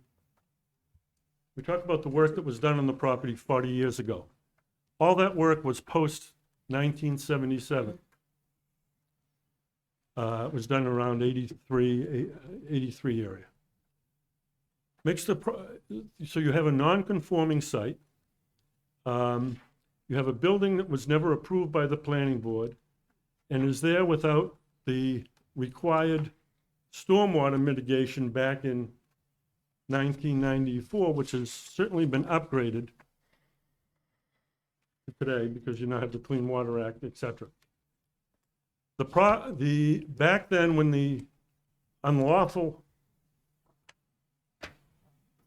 [SPEAKER 12] We talk about the work that was done on the property 40 years ago. All that work was post-1977. It was done around 83 area. So you have a non-conforming site. You have a building that was never approved by the planning board and is there without the required stormwater mitigation back in 1994, which has certainly been upgraded to today because you now have the Clean Water Act, et cetera. Back then, when the unlawful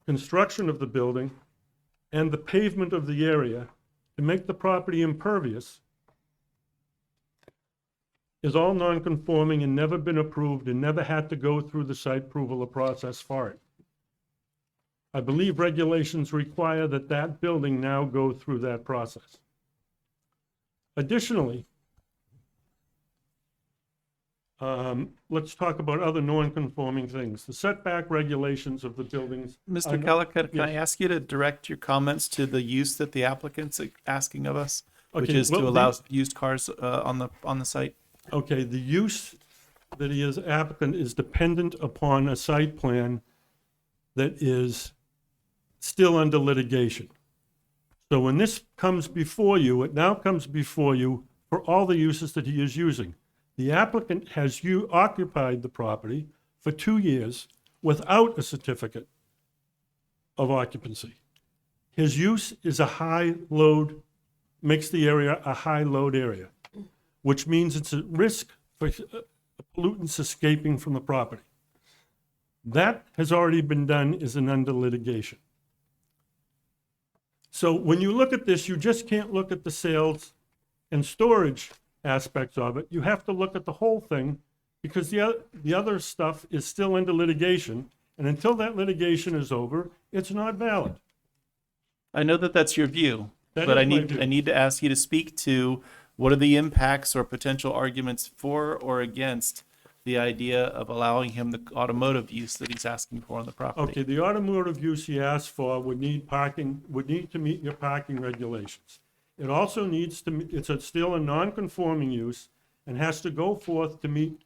[SPEAKER 12] construction of the building and the pavement of the area to make the property impervious is all non-conforming and never been approved and never had to go through the site approval process for it. I believe regulations require that that building now go through that process. Additionally, let's talk about other non-conforming things. The setback regulations of the buildings.
[SPEAKER 1] Mr. Calicut, can I ask you to direct your comments to the use that the applicant's asking of us, which
[SPEAKER 12] Okay,
[SPEAKER 1] is
[SPEAKER 12] well,
[SPEAKER 1] to allow used cars on the site?
[SPEAKER 12] Okay, the use that he is applicant is dependent upon a site plan that is still under litigation. So when this comes before you, it now comes before you for all the uses that he is using. The applicant has occupied the property for 2 years without a certificate of occupancy. His use is a high load, makes the area a high load area, which means it's a risk for pollutants escaping from the property. That has already been done, is under litigation. So when you look at this, you just can't look at the sales and storage aspects of it. You have to look at the whole thing because the other stuff is still under litigation. And until that litigation is over, it's not valid.
[SPEAKER 1] I know that that's your view,
[SPEAKER 12] That
[SPEAKER 1] but
[SPEAKER 12] is
[SPEAKER 1] I
[SPEAKER 12] my
[SPEAKER 1] need
[SPEAKER 12] view.
[SPEAKER 1] I need to ask you to speak to what are the impacts or potential arguments for or against the idea of allowing him the automotive use that he's asking for on the property.
[SPEAKER 12] Okay, the automotive use he asked for would need to meet your parking regulations. It also needs to, still a non-conforming use and has to go forth to meet,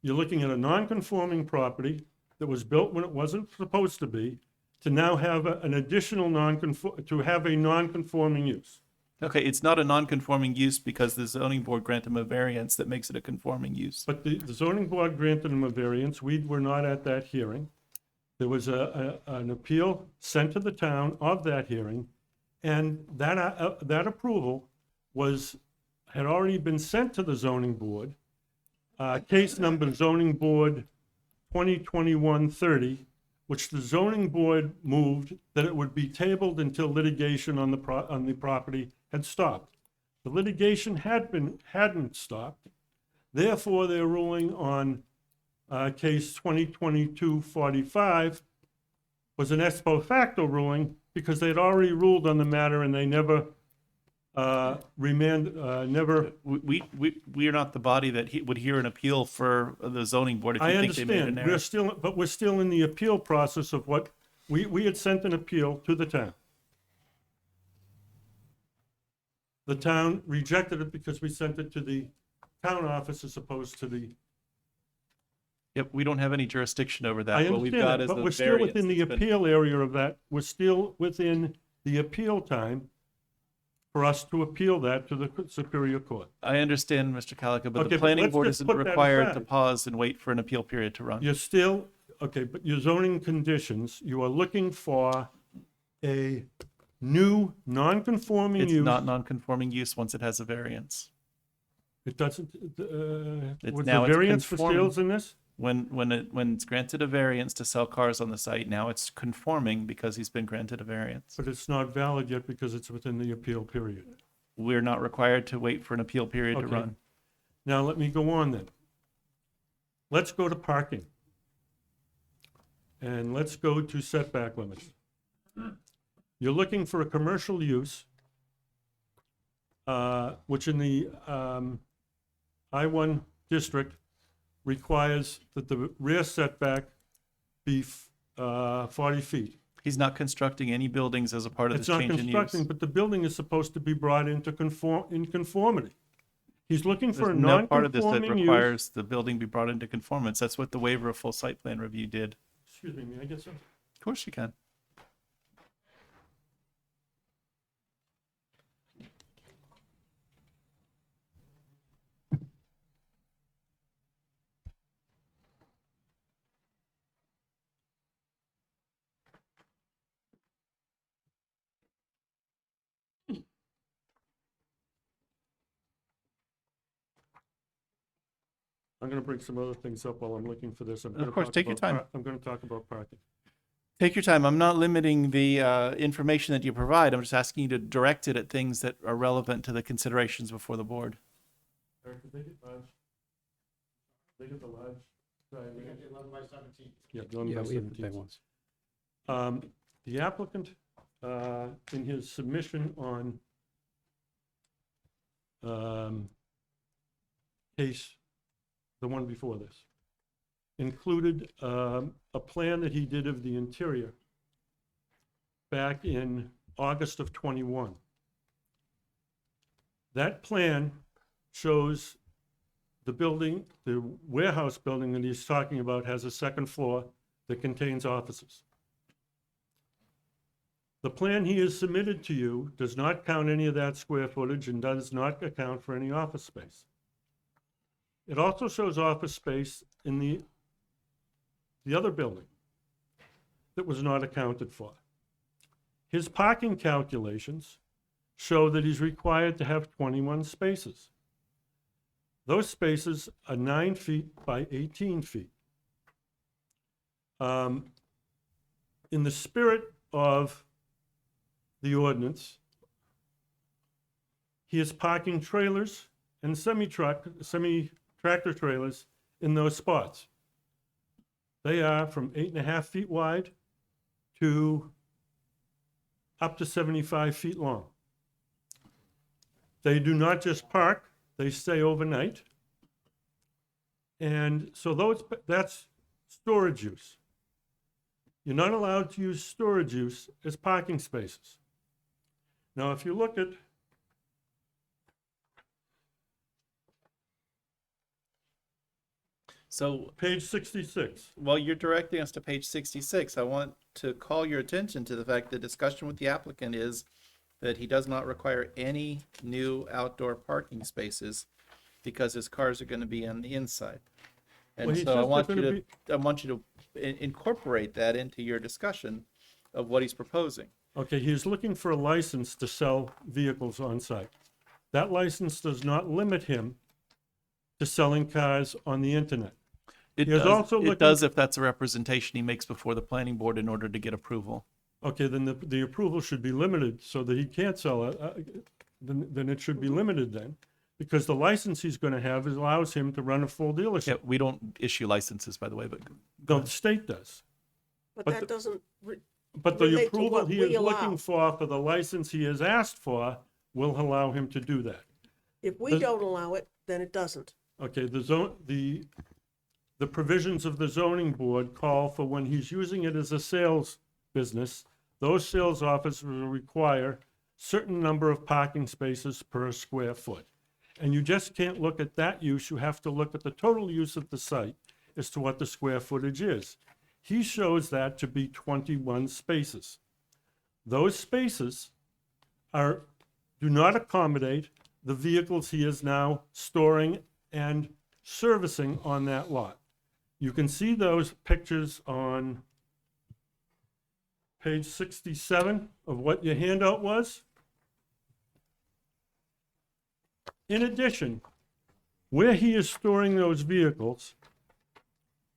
[SPEAKER 12] you're looking at a non-conforming property that was built when it wasn't supposed to be, to now have an additional to have a non-conforming use.
[SPEAKER 1] Okay, it's not a non-conforming use because the zoning board granted him a variance that makes it a conforming use.
[SPEAKER 12] But the zoning board granted him a variance. We were not at that hearing. There was an appeal sent to the town of that hearing, and that approval had already been sent to the zoning board. Case number zoning board 2021-30, which the zoning board moved that it would be tabled until litigation on the property had stopped. The litigation hadn't stopped. Therefore, their ruling on case 2022-45 was an ex post facto ruling because they'd already ruled on the matter and they never never.
[SPEAKER 1] We are not the body that would hear an appeal for the zoning board if you
[SPEAKER 12] I
[SPEAKER 1] think they made an
[SPEAKER 12] understand.
[SPEAKER 1] error.
[SPEAKER 12] But we're still in the appeal process of what, we had sent an appeal to the town. The town rejected it because we sent it to the town office as opposed to the,
[SPEAKER 1] Yep, we don't have any jurisdiction over that.
[SPEAKER 12] I
[SPEAKER 1] What we've got
[SPEAKER 12] understand that,
[SPEAKER 1] is
[SPEAKER 12] but
[SPEAKER 1] a
[SPEAKER 12] we're still
[SPEAKER 1] variance
[SPEAKER 12] within the
[SPEAKER 1] that's been-
[SPEAKER 12] appeal area of that. We're still within the appeal time for us to appeal that to the Superior Court.
[SPEAKER 1] I understand, Mr. Calico, but
[SPEAKER 12] Okay,
[SPEAKER 1] the
[SPEAKER 12] but
[SPEAKER 1] planning
[SPEAKER 12] let's
[SPEAKER 1] board
[SPEAKER 12] just
[SPEAKER 1] isn't
[SPEAKER 12] put that
[SPEAKER 1] required to
[SPEAKER 12] aside.
[SPEAKER 1] pause and wait for an appeal period to run.
[SPEAKER 12] You're still, okay, but your zoning conditions, you are looking for a new non-conforming
[SPEAKER 1] It's
[SPEAKER 12] use.
[SPEAKER 1] not non-conforming use once it has a variance.
[SPEAKER 12] It doesn't, was
[SPEAKER 1] now
[SPEAKER 12] the
[SPEAKER 1] it's
[SPEAKER 12] variance for
[SPEAKER 1] conforming.
[SPEAKER 12] sales in this?
[SPEAKER 1] When it's granted a variance to sell cars on the site, now it's conforming because he's been granted a variance.
[SPEAKER 12] But it's not valid yet because it's within the appeal period.
[SPEAKER 1] We're not required to wait for an appeal period to
[SPEAKER 12] Okay.
[SPEAKER 1] run.
[SPEAKER 12] Now, let me go on then. Let's go to parking. And let's go to setback limits. You're looking for a commercial use, which in the I-1 district requires that the rear setback be 40 feet.
[SPEAKER 1] He's not constructing any buildings as a part of
[SPEAKER 12] It's
[SPEAKER 1] this
[SPEAKER 12] not
[SPEAKER 1] change in use.
[SPEAKER 12] constructing, but the building is supposed to be brought into conformity. He's looking for a
[SPEAKER 1] There's no part of this that
[SPEAKER 12] non-conforming use.
[SPEAKER 1] requires the building be brought into conformance. That's what the waiver of full site plan review did.
[SPEAKER 12] Excuse me, may I get some?
[SPEAKER 1] Of course you can.
[SPEAKER 12] I'm gonna bring some other things up while I'm looking for this. I'm
[SPEAKER 1] Of
[SPEAKER 12] gonna
[SPEAKER 1] course,
[SPEAKER 12] talk
[SPEAKER 1] take your
[SPEAKER 12] about
[SPEAKER 1] time.
[SPEAKER 12] I'm gonna talk about parking.
[SPEAKER 1] Take your time. I'm not limiting the information that you provide. I'm just asking you to direct it at things that are relevant to the considerations before the board.
[SPEAKER 12] Eric, did they get large? They get the large? They got the 11 by 17. Yeah, the 11
[SPEAKER 5] Yeah,
[SPEAKER 12] by
[SPEAKER 5] we have the
[SPEAKER 12] 17.
[SPEAKER 5] big ones.
[SPEAKER 12] The applicant, in his submission on case, the one before this, included a plan that he did of the interior back in August of '21. That plan shows the building, the warehouse building that he's talking about has a second floor that contains offices. The plan he has submitted to you does not count any of that square footage and does not account for any office space. It also shows office space in the other building that was not accounted for. His parking calculations show that he's required to have 21 spaces. Those spaces are 9 feet by 18 feet. In the spirit of the ordinance, he is parking trailers and semi-tractor trailers in those spots. They are from 8.5 feet wide to up to 75 feet long. They do not just park, they stay overnight. And so that's storage use. You're not allowed to use storage use as parking spaces. Now, if you look at
[SPEAKER 1] So
[SPEAKER 12] page 66,
[SPEAKER 1] while you're directing us to page 66, I want to call your attention to the fact the discussion with the applicant is that he does not require any new outdoor parking spaces because his cars are going to be on the inside.
[SPEAKER 12] Well,
[SPEAKER 1] And
[SPEAKER 12] he
[SPEAKER 1] so I
[SPEAKER 12] says
[SPEAKER 1] want
[SPEAKER 12] they're
[SPEAKER 1] you
[SPEAKER 12] gonna
[SPEAKER 1] to, I want you to incorporate that into your discussion of what he's proposing.
[SPEAKER 12] okay, he's looking for a license to sell vehicles on site. That license does not limit him to selling cars on the internet.
[SPEAKER 1] It
[SPEAKER 12] He is
[SPEAKER 1] does,
[SPEAKER 12] also
[SPEAKER 1] it
[SPEAKER 12] looking-
[SPEAKER 1] does if that's a representation he makes before the planning board in order to get approval.
[SPEAKER 12] Okay, then the approval should be limited so that he can't sell it. Then it should be limited then, because the license he's going to have allows him to run a full
[SPEAKER 1] Yeah,
[SPEAKER 12] dealership.
[SPEAKER 1] we don't issue licenses, by the way, but
[SPEAKER 12] No, the state does.
[SPEAKER 8] But
[SPEAKER 12] But
[SPEAKER 8] that doesn't,
[SPEAKER 12] But the
[SPEAKER 8] relate to
[SPEAKER 12] approval
[SPEAKER 8] what
[SPEAKER 12] he
[SPEAKER 8] we
[SPEAKER 12] is
[SPEAKER 8] allow.
[SPEAKER 12] looking for the license he has asked for, will allow him to do that.
[SPEAKER 8] if we
[SPEAKER 12] the-
[SPEAKER 8] don't allow it, then it doesn't.
[SPEAKER 12] Okay, the provisions of the zoning board call for when he's using it as a sales business, those sales officers will require certain number of parking spaces per square foot. And you just can't look at that use, you have to look at the total use of the site as to what the square footage is. He shows that to be 21 spaces. Those spaces do not accommodate the vehicles he is now storing and servicing on that lot. You can see those pictures on page 67 of what your handout was. In addition, where he is storing those vehicles,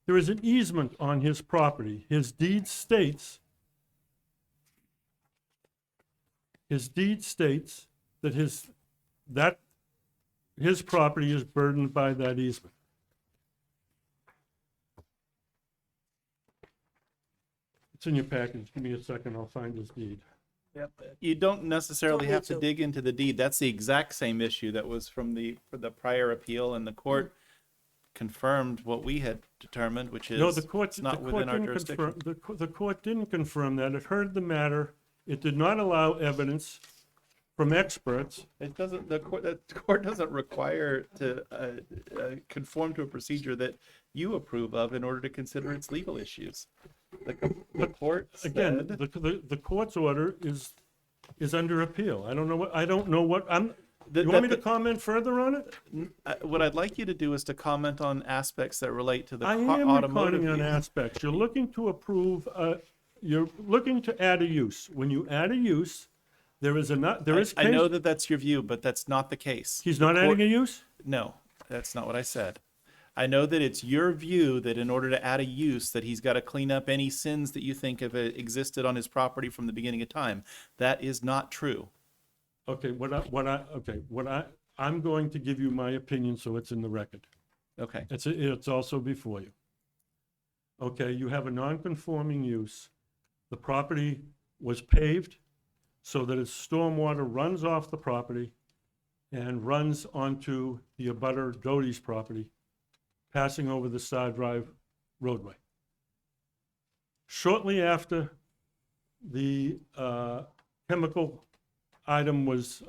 [SPEAKER 12] there is an easement on his property. His deed states that his property is burdened by that easement. It's in your package. Give me a second, I'll find his deed.
[SPEAKER 1] you don't necessarily
[SPEAKER 8] Don't
[SPEAKER 1] have
[SPEAKER 8] need
[SPEAKER 1] to
[SPEAKER 8] to.
[SPEAKER 1] dig into the deed. That's the exact same issue that was for the prior appeal, and the court confirmed what we had determined, which is
[SPEAKER 12] No, the court,
[SPEAKER 1] it's not
[SPEAKER 12] the
[SPEAKER 1] within
[SPEAKER 12] court
[SPEAKER 1] our
[SPEAKER 12] didn't
[SPEAKER 1] jurisdiction.
[SPEAKER 12] confirm, the court didn't confirm that. It heard the matter. It did not allow evidence from experts.
[SPEAKER 1] It doesn't, the court doesn't require to conform to a procedure that you approve of in order to consider its legal issues. The court
[SPEAKER 12] Again,
[SPEAKER 1] said,
[SPEAKER 12] the court's order is under appeal. I don't know what,
[SPEAKER 1] that-
[SPEAKER 12] you want me
[SPEAKER 1] that-
[SPEAKER 12] to comment further on it?
[SPEAKER 1] what I'd like you to do is to comment on aspects that relate to the
[SPEAKER 12] I am
[SPEAKER 1] automotive
[SPEAKER 12] recording on
[SPEAKER 1] use.
[SPEAKER 12] aspects. You're looking to approve, you're looking to add a use. When you add a use, there is
[SPEAKER 1] I know that that's your view, but that's not the case.
[SPEAKER 12] He's
[SPEAKER 1] The
[SPEAKER 12] not
[SPEAKER 1] court-
[SPEAKER 12] adding a use?
[SPEAKER 1] No, that's not what I said. I know that it's your view that in order to add a use, that he's got to clean up any sins that you think have existed on his property from the beginning of time. That is not true.
[SPEAKER 12] Okay, I'm going to give you my opinion so it's in the record.
[SPEAKER 1] Okay.
[SPEAKER 12] It's also before you. Okay, you have a non-conforming use. The property was paved so that its stormwater runs off the property and runs onto the abutter Doty's property, passing over the Star Drive roadway. Shortly after the chemical item was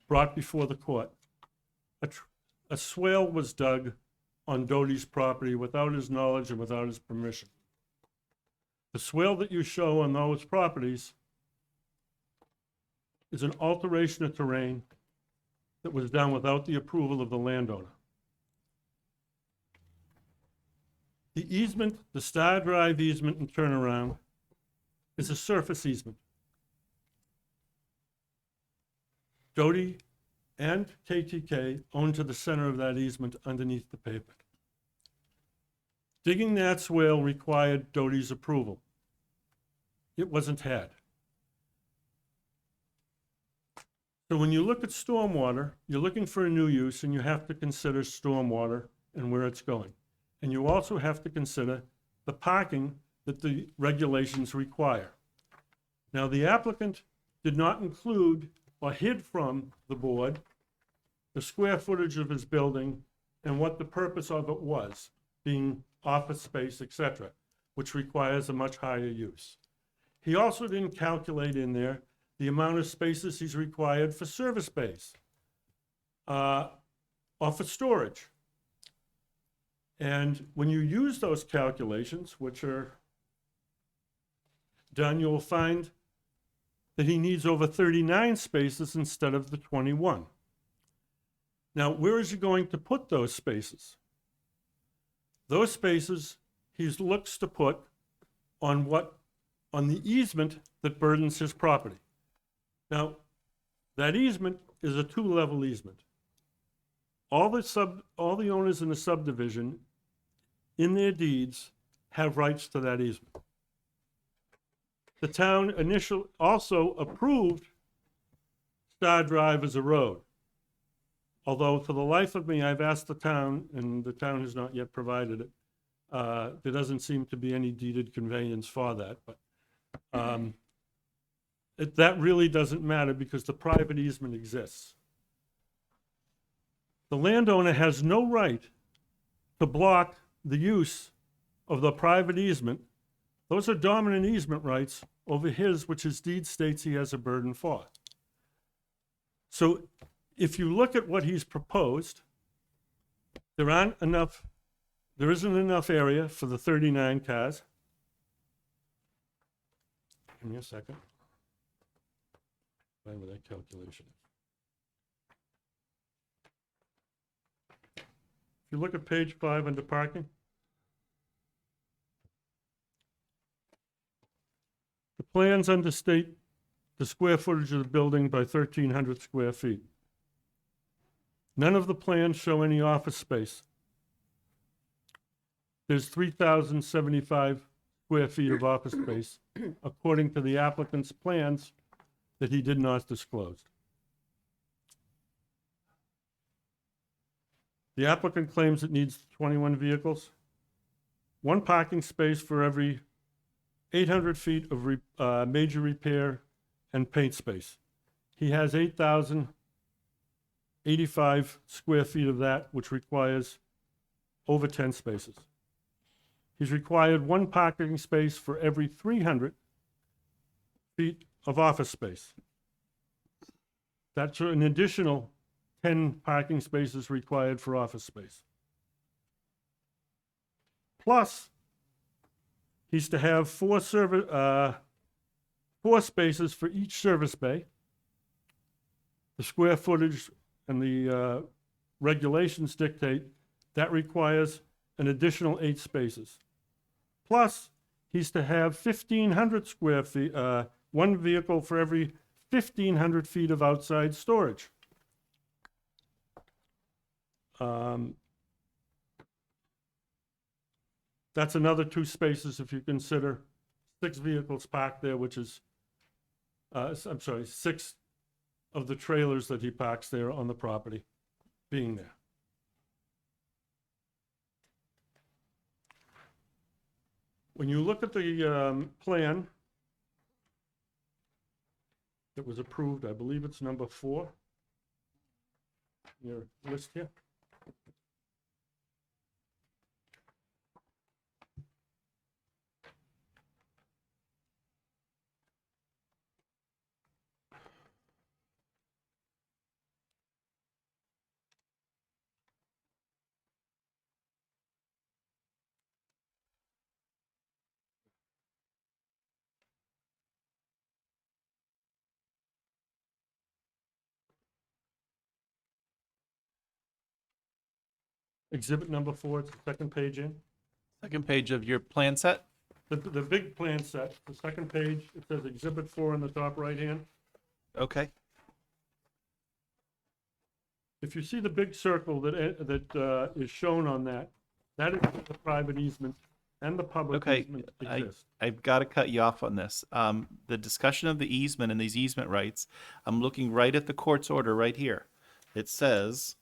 [SPEAKER 12] brought before the court, a swale was dug on Doty's property without his knowledge and without his permission. The swale that you show on those properties is an alteration of terrain that was done without the approval of the landowner. The easement, the Star Drive easement and turnaround, is a surface easement. Doty and KTK own to the center of that easement underneath the pavement. Digging that swale required Doty's approval. It wasn't had. So when you look at stormwater, you're looking for a new use and you have to consider stormwater and where it's going. And you also have to consider the parking that the regulations require. Now, the applicant did not include or hid from the board the square footage of his building and what the purpose of it was, being office space, etc., which requires a much higher use. He also didn't calculate in there the amount of spaces he's required for service bays or for storage. And when you use those calculations, which are done, you'll find that he needs over 39 spaces instead of the 21. Now, where is he going to put those spaces? Those spaces he looks to put on the easement that burdens his property. Now, that easement is a two-level easement. All the owners in the subdivision, in their deeds, have rights to that easement. The town also approved Star Drive as a road. although for the life of me, I've asked the town, and the town has not yet provided it. There doesn't seem to be any deeded conveyance for that, but that really doesn't matter because the private easement exists. The landowner has no right to block the use of the private easement. Those are dominant easement rights over his, which his deed states he has a burden for. So if you look at what he's proposed, there isn't enough area for the 39 cars. Give me a second. Find where that calculation is. If you look at page 5 under parking, the plans understate the square footage of the building by 1,300 square feet. None of the plans show any office space. There's 3,075 square feet of office space, according to the applicant's plans that he did not disclose. The applicant claims it needs 21 vehicles, one parking space for every 800 feet of major repair and paint space. He has 8,085 square feet of that, which requires over 10 spaces. He's required one parking space for every 300 feet of office space. That's an additional 10 parking spaces required for office space. Plus, he's to have four spaces for each service bay. The square footage and the regulations dictate that requires an additional 8 spaces. Plus, he's to have 1,500 square feet, one vehicle for every 1,500 feet of outside storage. That's another 2 spaces if you consider 6 vehicles parked there, which is, 6 of the trailers that he parks there on the property being there. When you look at the plan that was approved, I believe it's number 4, your list here. Exhibit number 4, it's the second page in.
[SPEAKER 1] Second page of your plan set.
[SPEAKER 12] The big plan set, the second page, it says Exhibit 4 in the top right hand.
[SPEAKER 1] Okay.
[SPEAKER 12] If you see the big circle that is shown on that, that is where the private easement and the public
[SPEAKER 1] Okay,
[SPEAKER 12] easement exist.
[SPEAKER 1] I've got to cut you off on this. The discussion of the easement and these easement rights, I'm looking right at the court's order right here. It says,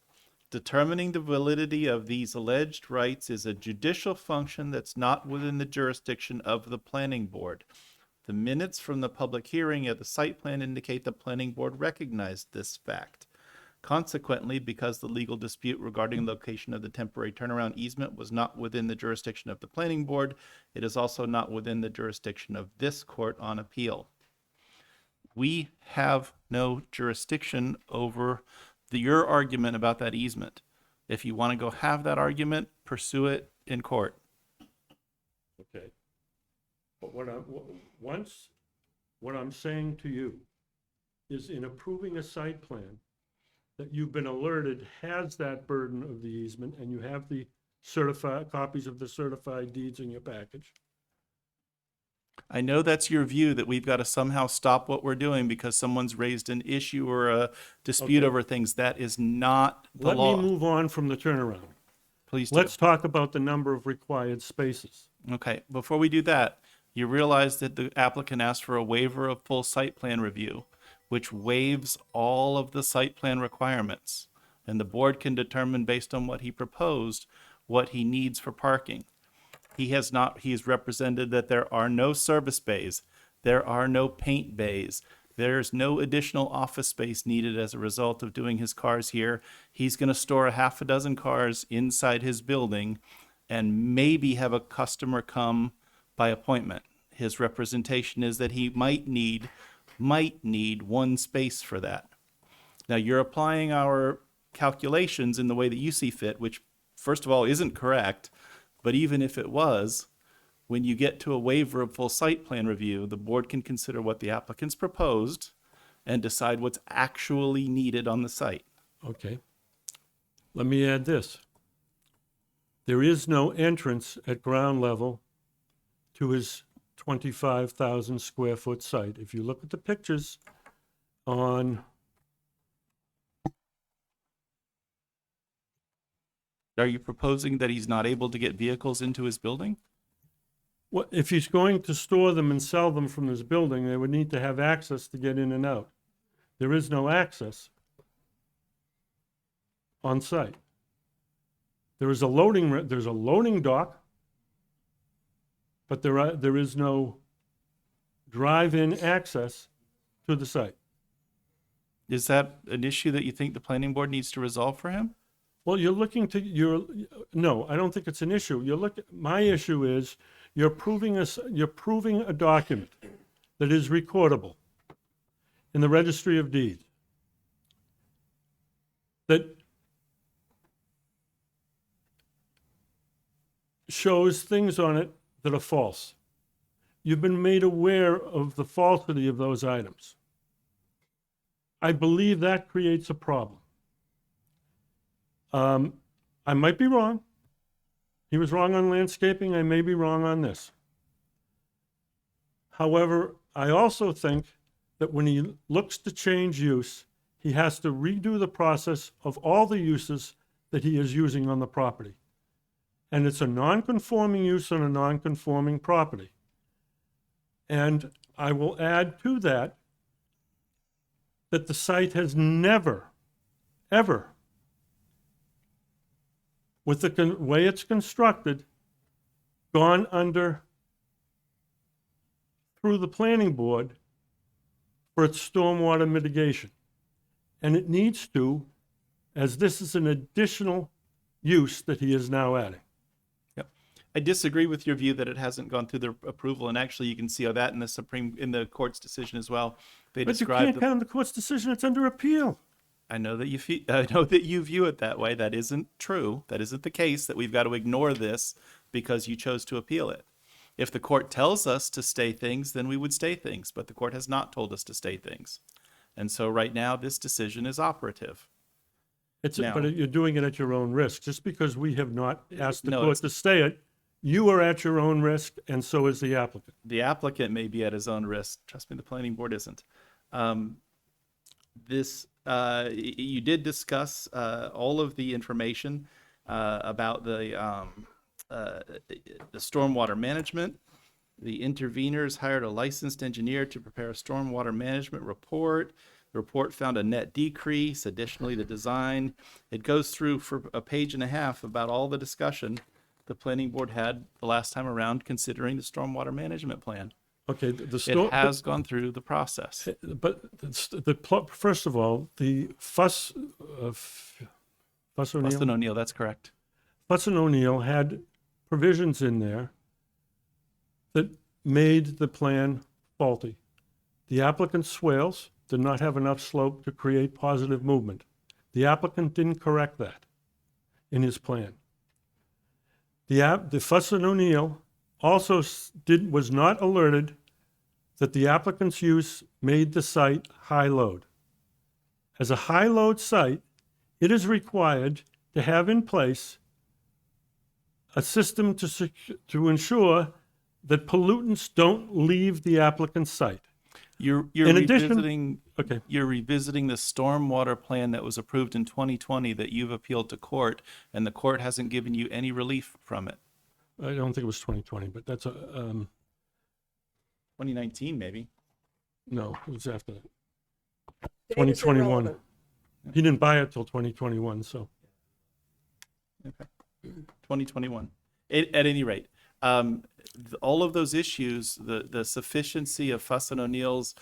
[SPEAKER 1] determining the validity of these alleged rights is a judicial function that's not within the jurisdiction of the planning board. The minutes from the public hearing at the site plan indicate the planning board recognized this fact. Consequently, because the legal dispute regarding location of the temporary turnaround easement was not within the jurisdiction of the planning board, it is also not within the jurisdiction of this court on appeal. We have no jurisdiction over your argument about that easement. If you want to go have that argument, pursue it in court.
[SPEAKER 12] Okay. But what I'm saying to you is in approving a site plan that you've been alerted has that burden of the easement and you have the copies of the certified deeds in your package.
[SPEAKER 1] I know that's your view, that we've got to somehow stop what we're doing because someone's raised an issue or a dispute
[SPEAKER 12] Okay.
[SPEAKER 1] over things. That is not the
[SPEAKER 12] Let
[SPEAKER 1] law.
[SPEAKER 12] me move on from the turnaround.
[SPEAKER 1] Please do.
[SPEAKER 12] Let's talk about the number of required spaces.
[SPEAKER 1] Okay, before we do that, you realize that the applicant asked for a waiver of full site plan review, which waives all of the site plan requirements. and the board can determine based on what he proposed what he needs for parking. He's represented that there are no service bays, there are no paint bays, there's no additional office space needed as a result of doing his cars here. He's going to store a half a dozen cars inside his building and maybe have a customer come by appointment. His representation is that he might need one space for that. Now, you're applying our calculations in the way that you see fit, which, first of all, isn't correct. But even if it was, when you get to a waiver of full site plan review, the board can consider what the applicants proposed and decide what's actually needed on the site.
[SPEAKER 12] Okay. Let me add this. There is no entrance at ground level to his 25,000 square foot site. If you look at the pictures on,
[SPEAKER 1] Are you proposing that he's not able to get vehicles into his building?
[SPEAKER 12] what, if he's going to store them and sell them from this building, they would need to have access to get in and out. There is no access on site. There's a loading dock, but there is no drive-in access to the site.
[SPEAKER 1] Is that an issue that you think the planning board needs to resolve for him?
[SPEAKER 12] Well, no, I don't think it's an issue. My issue is you're proving a document that is recordable in the Registry of Deeds that shows things on it that are false. You've been made aware of the falsity of those items. I believe that creates a problem. I might be wrong. He was wrong on landscaping. I may be wrong on this. However, I also think that when he looks to change use, he has to redo the process of all the uses that he is using on the property. And it's a non-conforming use on a non-conforming property. And I will add to that that the site has never, ever, with the way it's constructed, gone through the planning board for its stormwater mitigation. And it needs to, as this is an additional use that he is now adding.
[SPEAKER 1] Yep. I disagree with your view that it hasn't gone through the approval, and actually you can see that in the court's decision as well. They
[SPEAKER 12] But you
[SPEAKER 1] describe
[SPEAKER 12] can't count the court's decision, it's under appeal.
[SPEAKER 1] I know that you view it that way. That isn't true. That isn't the case, that we've got to ignore this because you chose to appeal it. If the court tells us to stay things, then we would stay things, but the court has not told us to stay things. And so right now, this decision is operative.
[SPEAKER 12] But
[SPEAKER 1] Now-
[SPEAKER 12] you're doing it at your own risk. Just because we have not asked the
[SPEAKER 1] No,
[SPEAKER 12] court
[SPEAKER 1] it's-
[SPEAKER 12] to stay it, you are at your own risk, and so is the applicant.
[SPEAKER 1] The applicant may be at his own risk. Trust me, the planning board isn't. You did discuss all of the information about the stormwater management. The interveners hired a licensed engineer to prepare a stormwater management report. The report found a net decrease. Additionally, the design, it goes through for a page and a half about all the discussion the planning board had the last time around considering the stormwater management plan.
[SPEAKER 12] Okay,
[SPEAKER 1] It has gone through the process.
[SPEAKER 12] But first of all, the Fuss
[SPEAKER 1] Weston
[SPEAKER 12] O'Neill,
[SPEAKER 1] O'Neill, that's correct.
[SPEAKER 12] Fuss and O'Neill had provisions in there that made the plan faulty. The applicant's swales did not have enough slope to create positive movement. The applicant didn't correct that in his plan. The Fuss and O'Neill also was not alerted that the applicant's use made the site high load. As a high load site, it is required to have in place a system to ensure that pollutants don't leave the applicant's site.
[SPEAKER 1] You're
[SPEAKER 12] In addition-
[SPEAKER 1] revisiting.
[SPEAKER 12] Okay.
[SPEAKER 1] You're revisiting the stormwater plan that was approved in 2020 that you've appealed to court, and the court hasn't given you any relief from it.
[SPEAKER 12] I don't think it was 2020, but that's
[SPEAKER 1] 2019, maybe.
[SPEAKER 12] no, it was after that.
[SPEAKER 8] Date is
[SPEAKER 12] 2021.
[SPEAKER 8] irrelevant.
[SPEAKER 12] He didn't buy it till 2021, so.
[SPEAKER 1] 2021. At any rate, all of those issues, the sufficiency of Fuss and O'Neill's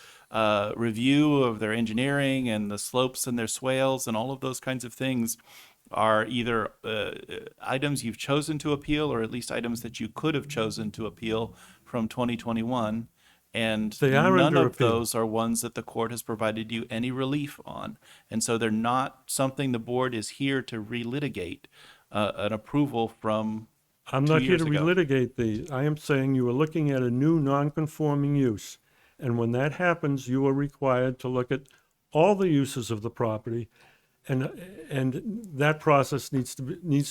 [SPEAKER 1] review of their engineering and the slopes and their swales and all of those kinds of things are either items you've chosen to appeal or at least items that you could have chosen to appeal from 2021. And
[SPEAKER 12] They are
[SPEAKER 1] none
[SPEAKER 12] under
[SPEAKER 1] of
[SPEAKER 12] appeal.
[SPEAKER 1] those are ones that the court has provided you any relief on. And so they're not something the board is here to relitigate an approval from
[SPEAKER 12] I'm
[SPEAKER 1] 2
[SPEAKER 12] not here
[SPEAKER 1] years
[SPEAKER 12] to
[SPEAKER 1] ago.
[SPEAKER 12] relitigate these. I am saying you are looking at a new non-conforming use. And when that happens, you are required to look at all the uses of the property. And that process needs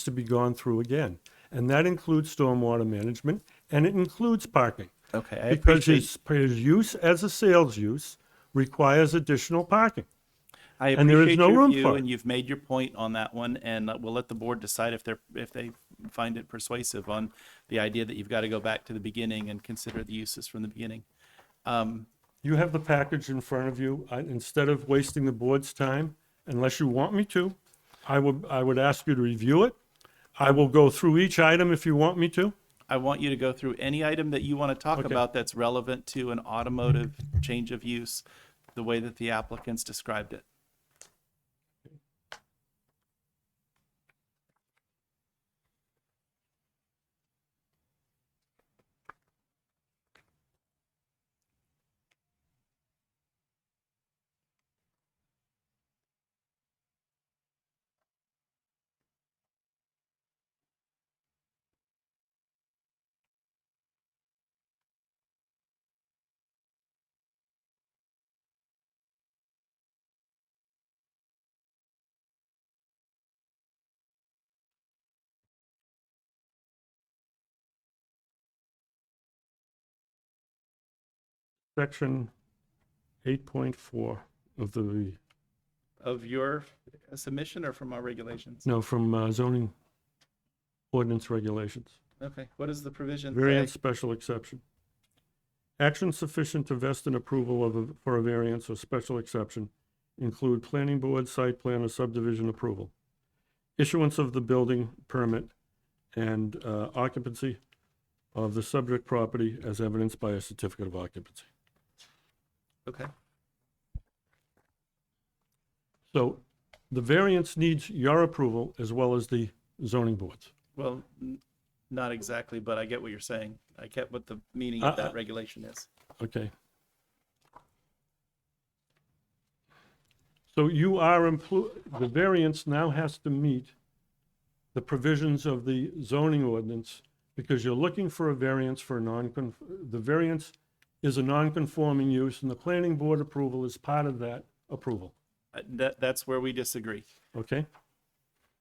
[SPEAKER 12] to be gone through again. And that includes stormwater management, and it includes parking.
[SPEAKER 1] Okay, I
[SPEAKER 12] Because
[SPEAKER 1] appreciate,
[SPEAKER 12] his use as a sales use requires additional parking.
[SPEAKER 1] I
[SPEAKER 12] and there is
[SPEAKER 1] appreciate
[SPEAKER 12] no
[SPEAKER 1] your
[SPEAKER 12] room
[SPEAKER 1] view,
[SPEAKER 12] for it.
[SPEAKER 1] and you've made your point on that one, and we'll let the board decide if they find it persuasive on the idea that you've got to go back to the beginning and consider the uses from the beginning.
[SPEAKER 12] You have the package in front of you. Instead of wasting the board's time, unless you want me to, I would ask you to review it. I will go through each item if you want me to.
[SPEAKER 1] I want you to go through any item that you want to talk
[SPEAKER 12] Okay.
[SPEAKER 1] about that's relevant to an automotive change of use, the way that the applicants described it.
[SPEAKER 12] Section 8.4 of the,
[SPEAKER 1] Of your submission or from our regulations?
[SPEAKER 12] no, from zoning ordinance regulations.
[SPEAKER 1] Okay, what does the provision
[SPEAKER 12] Variance
[SPEAKER 1] say?
[SPEAKER 12] special exception. Action sufficient to vest an approval for a variance or special exception include planning board, site plan, or subdivision approval, issuance of the building permit, and occupancy of the subject property as evidenced by a certificate of occupancy.
[SPEAKER 1] Okay,
[SPEAKER 12] So the variance needs your approval as well as the zoning board's.
[SPEAKER 1] well, not exactly, but I get what you're saying. I get what the meaning of that regulation is.
[SPEAKER 12] Okay. So you are, the variance now has to meet the provisions of the zoning ordinance because you're looking for a variance for the variance is a non-conforming use and the planning board approval is part of that approval,
[SPEAKER 1] That's where we disagree.
[SPEAKER 12] okay?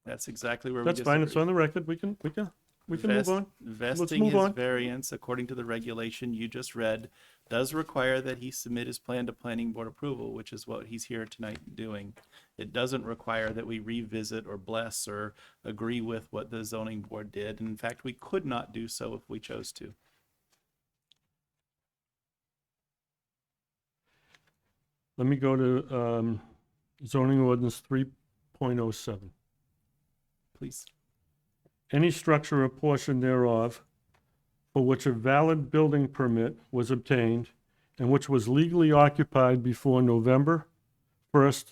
[SPEAKER 1] That's exactly where we
[SPEAKER 12] That's
[SPEAKER 1] disagree.
[SPEAKER 12] fine, it's on the record, we can move on.
[SPEAKER 1] Vesting
[SPEAKER 12] move
[SPEAKER 1] his
[SPEAKER 12] on.
[SPEAKER 1] variance, according to the regulation you just read, does require that he submit his plan to planning board approval, which is what he's here tonight doing. It doesn't require that we revisit or bless or agree with what the zoning board did. And in fact, we could not do so if we chose to.
[SPEAKER 12] Let me go to zoning ordinance 3.07.
[SPEAKER 1] Please.
[SPEAKER 12] Any structure or portion thereof for which a valid building permit was obtained and which was legally occupied before November 1st,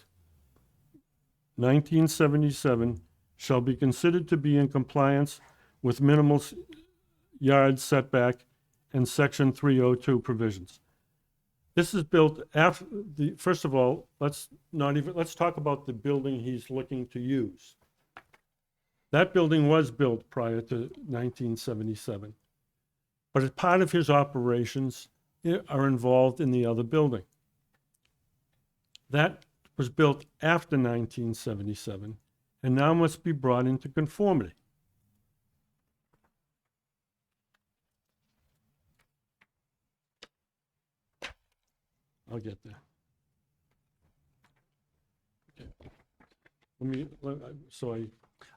[SPEAKER 12] 1977, shall be considered to be in compliance with minimal yard setback and section 302 provisions. This is built after first of all, let's talk about the building he's looking to use. That building was built prior to 1977, but as part of his operations are involved in the other building. That was built after 1977 and now must be brought into conformity. I'll get there. Okay.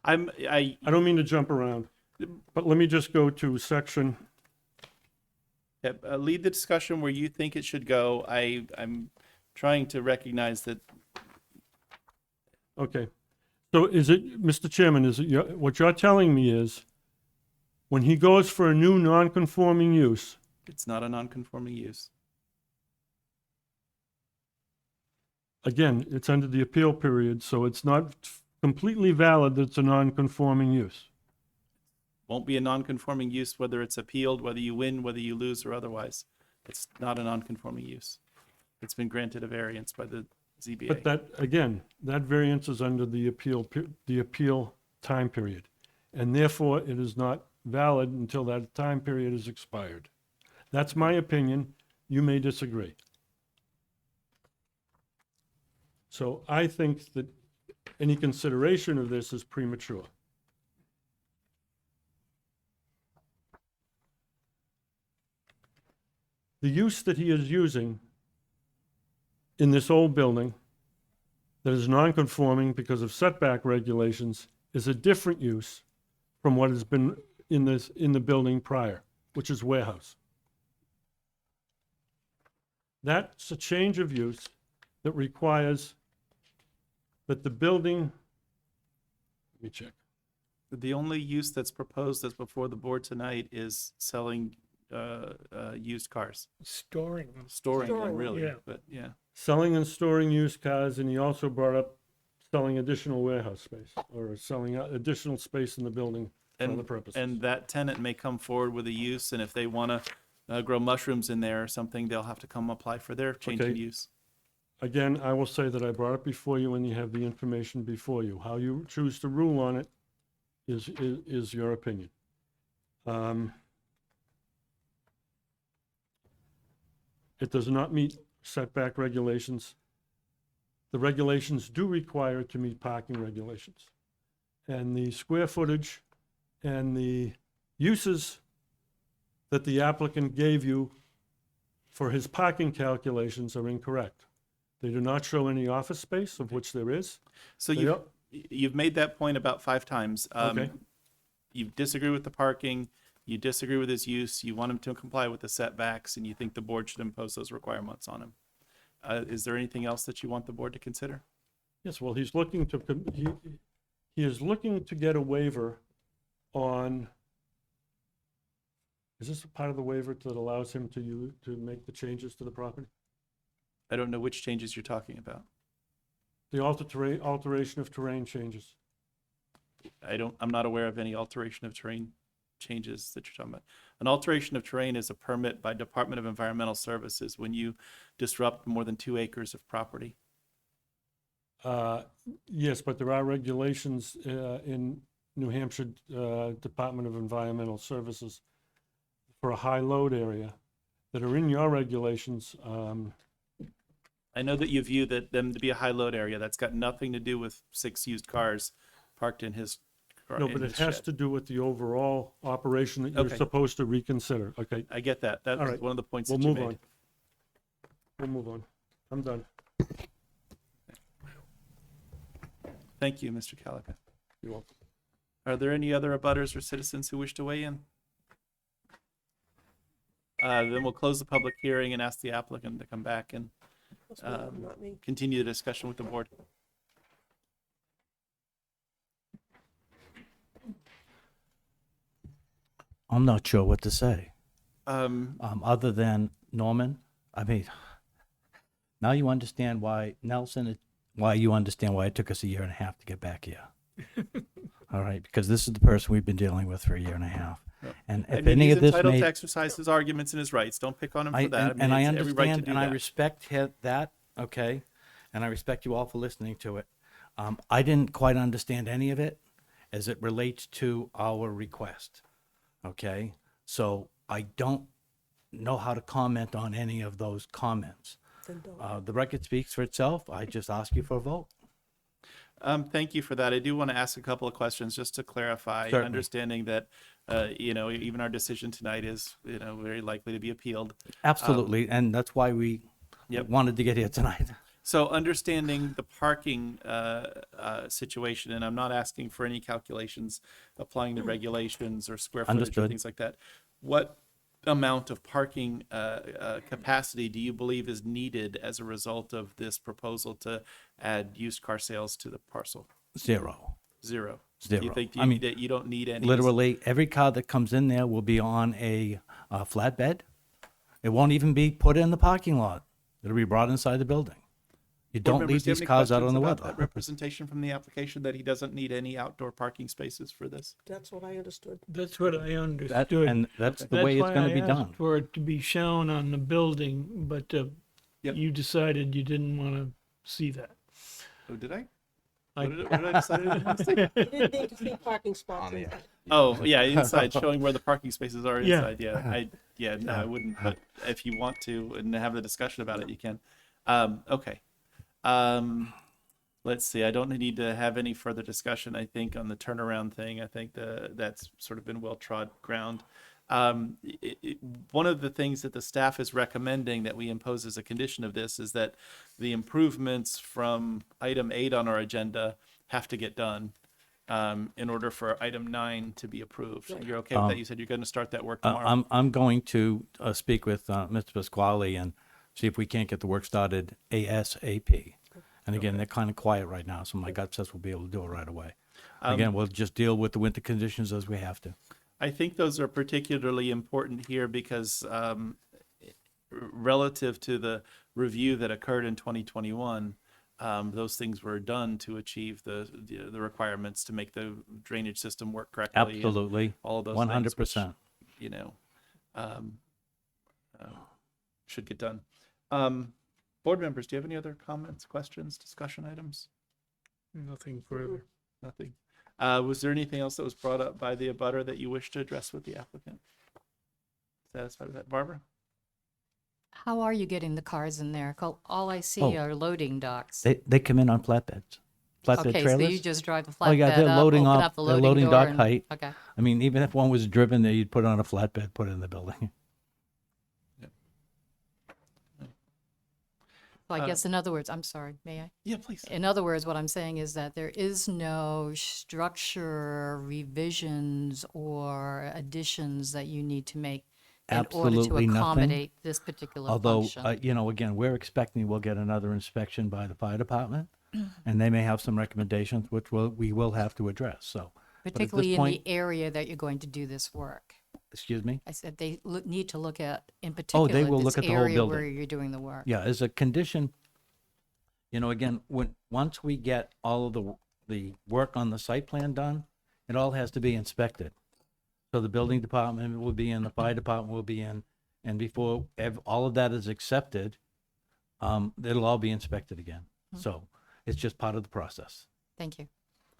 [SPEAKER 12] I don't mean to jump around, but let me just go to section,
[SPEAKER 1] Lead the discussion where you think it should go. I'm trying to recognize that
[SPEAKER 12] Okay. So is it, Mr. Chairman, is it, what you're telling me is, when he goes for a new non-conforming use,
[SPEAKER 1] It's not a non-conforming use.
[SPEAKER 12] again, it's under the appeal period, so it's not completely valid that it's a non-conforming use.
[SPEAKER 1] Won't be a non-conforming use whether it's appealed, whether you win, whether you lose, or otherwise. It's not a non-conforming use. It's been granted a variance by the ZBA.
[SPEAKER 12] But that, again, that variance is under the appeal time period. And therefore, it is not valid until that time period is expired. That's my opinion. You may disagree. So I think that any consideration of this is premature. The use that he is using in this old building that is non-conforming because of setback regulations is a different use from what has been in the building prior, which is warehouse. That's a change of use that requires that the building, let me check.
[SPEAKER 1] The only use that's proposed that's before the board tonight is selling used cars.
[SPEAKER 6] Storing them.
[SPEAKER 1] Storing them,
[SPEAKER 8] Storing,
[SPEAKER 1] really,
[SPEAKER 6] yeah.
[SPEAKER 1] but yeah.
[SPEAKER 12] Selling and storing used cars, and he also brought up selling additional warehouse space or selling additional space in the building for other purposes.
[SPEAKER 1] And that tenant may come forward with a use, and if they want to grow mushrooms in there or something, they'll have to come apply for their change in
[SPEAKER 12] Okay.
[SPEAKER 1] use.
[SPEAKER 12] Again, I will say that I brought it before you and you have the information before you. How you choose to rule on it is your opinion. It does not meet setback regulations. The regulations do require it to meet parking regulations. And the square footage and the uses that the applicant gave you for his parking calculations are incorrect. They do not show any office space, of which there is.
[SPEAKER 1] So
[SPEAKER 12] They
[SPEAKER 1] you've made that point about 5 times.
[SPEAKER 12] Okay.
[SPEAKER 1] You disagree with the parking, you disagree with his use, you want him to comply with the setbacks, and you think the board should impose those requirements on him. Is there anything else that you want the board to consider?
[SPEAKER 12] Yes, well, he's looking to, he is looking to get a waiver on, is this a part of the waiver that allows him to make the changes to the property?
[SPEAKER 1] I don't know which changes you're talking about.
[SPEAKER 12] The alteration of terrain changes.
[SPEAKER 1] I'm not aware of any alteration of terrain changes that you're talking about. An alteration of terrain is a permit by Department of Environmental Services when you disrupt more than 2 acres of property.
[SPEAKER 12] Yes, but there are regulations in New Hampshire Department of Environmental Services for a high load area that are in your regulations.
[SPEAKER 1] I know that you view them to be a high load area. That's got nothing to do with 6 used cars parked in his car.
[SPEAKER 12] No, but it has to do with the overall operation that you're
[SPEAKER 1] Okay.
[SPEAKER 12] supposed to reconsider. Okay,
[SPEAKER 1] I get that. That
[SPEAKER 12] All
[SPEAKER 1] was
[SPEAKER 12] right.
[SPEAKER 1] one of the points
[SPEAKER 12] we'll
[SPEAKER 1] that you
[SPEAKER 12] move
[SPEAKER 1] made.
[SPEAKER 12] on. We'll move on. I'm done.
[SPEAKER 1] Thank you, Mr. Calica.
[SPEAKER 12] You're welcome.
[SPEAKER 1] Are there any other abutters or citizens who wish to weigh in? Then we'll close the public hearing and ask the applicant to come back and
[SPEAKER 8] That's not me.
[SPEAKER 1] continue the discussion with the board.
[SPEAKER 10] I'm not sure what to say,
[SPEAKER 1] Um,
[SPEAKER 10] other than Norman. I mean, now you understand why Nelson, why you understand why it took us 1.5 years to get back here. All right, because this is the person we've been dealing with for 1.5 years. And
[SPEAKER 1] I
[SPEAKER 10] if
[SPEAKER 1] mean,
[SPEAKER 10] any
[SPEAKER 1] he's
[SPEAKER 10] of this
[SPEAKER 1] entitled
[SPEAKER 10] may,
[SPEAKER 1] to exercise his arguments and his rights. Don't pick on him for that.
[SPEAKER 10] and I
[SPEAKER 1] he has every right to
[SPEAKER 10] understand
[SPEAKER 1] do
[SPEAKER 10] and I
[SPEAKER 1] that.
[SPEAKER 10] respect that, okay, and I respect you all for listening to it. I didn't quite understand any of it as it relates to our request, okay? So I don't know how to comment on any of those comments.
[SPEAKER 8] Then don't.
[SPEAKER 10] The record speaks for itself. I just ask you for a vote.
[SPEAKER 1] Thank you for that. I do want to ask a couple of questions just to clarify,
[SPEAKER 10] Certainly.
[SPEAKER 1] understanding that, even our decision tonight is, very likely to be appealed.
[SPEAKER 10] Absolutely, and that's why we
[SPEAKER 1] Yep.
[SPEAKER 10] wanted to get here tonight.
[SPEAKER 1] So understanding the parking situation, and I'm not asking for any calculations applying the regulations or square footage or
[SPEAKER 10] Understood.
[SPEAKER 1] things like that. What amount of parking capacity do you believe is needed as a result of this proposal to add used car sales to the parcel?
[SPEAKER 10] Zero.
[SPEAKER 1] Zero.
[SPEAKER 10] Zero.
[SPEAKER 1] Do you think
[SPEAKER 10] I mean,
[SPEAKER 1] that you don't need any?
[SPEAKER 10] Literally, every car that comes in there will be on a flatbed. It won't even be put in the parking lot. It'll be brought inside the building. You
[SPEAKER 1] Board
[SPEAKER 10] don't
[SPEAKER 1] members,
[SPEAKER 10] leave
[SPEAKER 1] do you have
[SPEAKER 10] these
[SPEAKER 1] any
[SPEAKER 10] cars out on
[SPEAKER 1] questions
[SPEAKER 10] the
[SPEAKER 1] about
[SPEAKER 10] weather.
[SPEAKER 1] that representation from the application that he doesn't need any outdoor parking spaces for this?
[SPEAKER 8] That's what I understood.
[SPEAKER 6] That's what I
[SPEAKER 10] That,
[SPEAKER 6] understood.
[SPEAKER 10] and that's the way it's
[SPEAKER 6] why
[SPEAKER 10] going to
[SPEAKER 6] I
[SPEAKER 10] be
[SPEAKER 6] asked
[SPEAKER 10] done.
[SPEAKER 6] For it to be shown on the building, but
[SPEAKER 1] Yep.
[SPEAKER 6] you decided you didn't want to see that.
[SPEAKER 1] Oh, did I?
[SPEAKER 6] I-
[SPEAKER 1] What did I decide I didn't want to see?
[SPEAKER 8] You didn't need to see parking spots. in-
[SPEAKER 1] Oh, yeah, inside, showing where the parking spaces are
[SPEAKER 6] Yeah.
[SPEAKER 1] inside. Yeah, no, I wouldn't. But if you want to and have the discussion about it, you can. Okay. Let's see. I don't need to have any further discussion. I think on the turnaround thing, I think that's sort of been well trod ground. One of the things that the staff is recommending that we impose as a condition of this is that the improvements from item 8 on our agenda have to get done in order for item 9 to be approved. You're okay with that? You said you're going to start that work tomorrow.
[SPEAKER 10] I'm going to speak with Mr. Pasquale and see if we can't get the work started ASAP. And again, they're kind of quiet right now, so my gut says we'll be able to do it right away. Again, we'll just deal with the winter conditions as we have to.
[SPEAKER 1] I think those are particularly important here because relative to the review that occurred in 2021, those things were done to achieve the requirements to make the drainage system work correctly. and
[SPEAKER 10] Absolutely.
[SPEAKER 1] all of those
[SPEAKER 10] 100%.
[SPEAKER 1] things, which, should get done. Board members, do you have any other comments, questions, discussion items?
[SPEAKER 6] Nothing further.
[SPEAKER 1] Nothing. Was there anything else that was brought up by the abutter that you wish to address with the applicant? Satisfied with that, Barbara?
[SPEAKER 11] How are you getting the cars in there? All I see
[SPEAKER 10] Oh.
[SPEAKER 11] are loading docks.
[SPEAKER 10] They come in on flatbeds. Flatbed
[SPEAKER 11] Okay, so
[SPEAKER 10] trailers.
[SPEAKER 11] you just drive the
[SPEAKER 10] Oh,
[SPEAKER 11] flatbed
[SPEAKER 10] yeah, they're
[SPEAKER 11] up,
[SPEAKER 10] loading
[SPEAKER 11] open
[SPEAKER 10] off-
[SPEAKER 11] up the
[SPEAKER 10] they're
[SPEAKER 11] loading
[SPEAKER 10] loading
[SPEAKER 11] door
[SPEAKER 10] dock
[SPEAKER 11] and-
[SPEAKER 10] height.
[SPEAKER 11] Okay.
[SPEAKER 10] I mean, even if one was driven there, you'd put it on a flatbed, put it in the building.
[SPEAKER 11] So I guess in other words, I'm sorry, may I?
[SPEAKER 1] Yeah, please.
[SPEAKER 11] In other words, what I'm saying is that there is no structure revisions or additions that you need to make in order to
[SPEAKER 10] Absolutely nothing.
[SPEAKER 11] accommodate this particular
[SPEAKER 10] Although,
[SPEAKER 11] function.
[SPEAKER 10] again, we're expecting we'll get another inspection by the fire department, and they may have some recommendations, which we will have to address, so. but at this
[SPEAKER 11] Particularly in
[SPEAKER 10] point-
[SPEAKER 11] the area that you're going to do this work.
[SPEAKER 10] Excuse me?
[SPEAKER 11] I said they need to look at, in
[SPEAKER 10] Oh,
[SPEAKER 11] particular,
[SPEAKER 10] they will
[SPEAKER 11] this
[SPEAKER 10] look at the whole
[SPEAKER 11] area where
[SPEAKER 10] building.
[SPEAKER 11] you're doing the work.
[SPEAKER 10] Yeah, as a condition, again, once we get all of the work on the site plan done, it all has to be inspected. So the building department will be in, the fire department will be in, and before all of that is accepted, it'll all be inspected again. So it's just part of the process.
[SPEAKER 11] Thank you.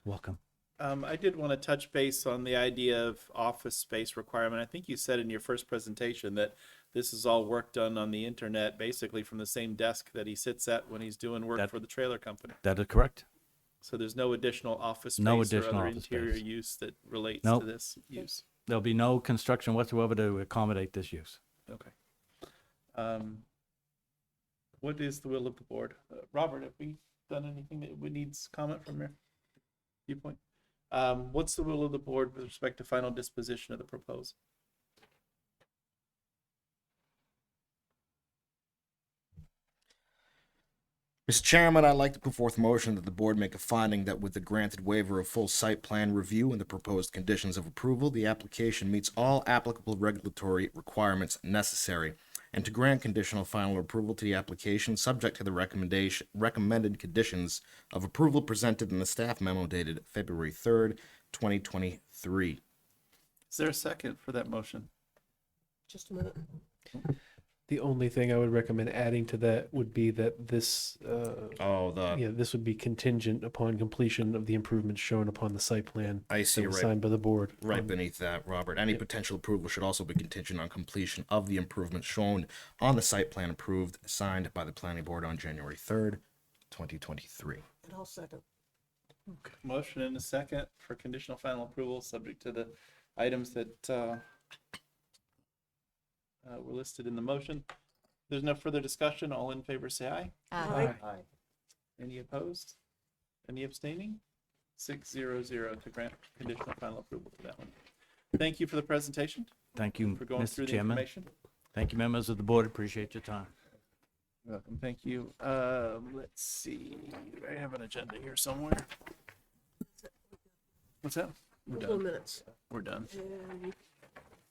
[SPEAKER 10] Welcome.
[SPEAKER 1] I did want to touch base on the idea of office space requirement. I think you said in your first presentation that this is all work done on the internet, basically from the same desk that he sits at when he's doing work for the trailer company.
[SPEAKER 10] That is correct.
[SPEAKER 1] So there's no additional office space
[SPEAKER 10] No
[SPEAKER 1] or
[SPEAKER 10] additional
[SPEAKER 1] other
[SPEAKER 10] office
[SPEAKER 1] interior
[SPEAKER 10] space.
[SPEAKER 1] use that relates
[SPEAKER 10] Nope.
[SPEAKER 1] to this use.
[SPEAKER 10] There'll be no construction whatsoever to accommodate this use.
[SPEAKER 1] Okay. What is the will of the board? Robert, have we done anything that needs comment from your viewpoint? What's the will of the board with respect to final disposition of the proposal?
[SPEAKER 3] Mr. Chairman, I'd like to put forth a motion that the board make a finding that with the granted waiver of full site plan review and the proposed conditions of approval, the application meets all applicable regulatory requirements necessary, and to grant conditional final approval to the application subject to the recommended conditions of approval presented in the staff memo dated February 3rd, 2023.
[SPEAKER 1] Is there a second for that motion?
[SPEAKER 8] Just a minute.
[SPEAKER 2] The only thing I would recommend adding to that would be that this, this would be contingent upon completion of the improvements shown upon the site plan.
[SPEAKER 3] I see,
[SPEAKER 2] that was
[SPEAKER 3] right.
[SPEAKER 2] Signed by the board.
[SPEAKER 3] Right beneath that, Robert. Any potential approval should also be contingent on completion of the improvements shown on the site plan approved, signed by the planning board on January 3rd, 2023.
[SPEAKER 8] And I'll second.
[SPEAKER 1] Motion and a second for conditional final approval, subject to the items that were listed in the motion. There's no further discussion. All in favor, say aye.
[SPEAKER 8] Aye.
[SPEAKER 1] Aye. Any opposed? Any abstaining? 600 to grant conditional final approval to that one. Thank you for the presentation.
[SPEAKER 10] Thank you,
[SPEAKER 1] for going through
[SPEAKER 10] Mr.
[SPEAKER 1] the
[SPEAKER 10] Chairman.
[SPEAKER 1] information.
[SPEAKER 10] Thank you, members of the board. Appreciate your time.
[SPEAKER 1] Welcome, thank you. Let's see, I have an agenda here somewhere. What's that? We're
[SPEAKER 8] Approval
[SPEAKER 1] done.
[SPEAKER 8] minutes
[SPEAKER 1] We're done.
[SPEAKER 8] and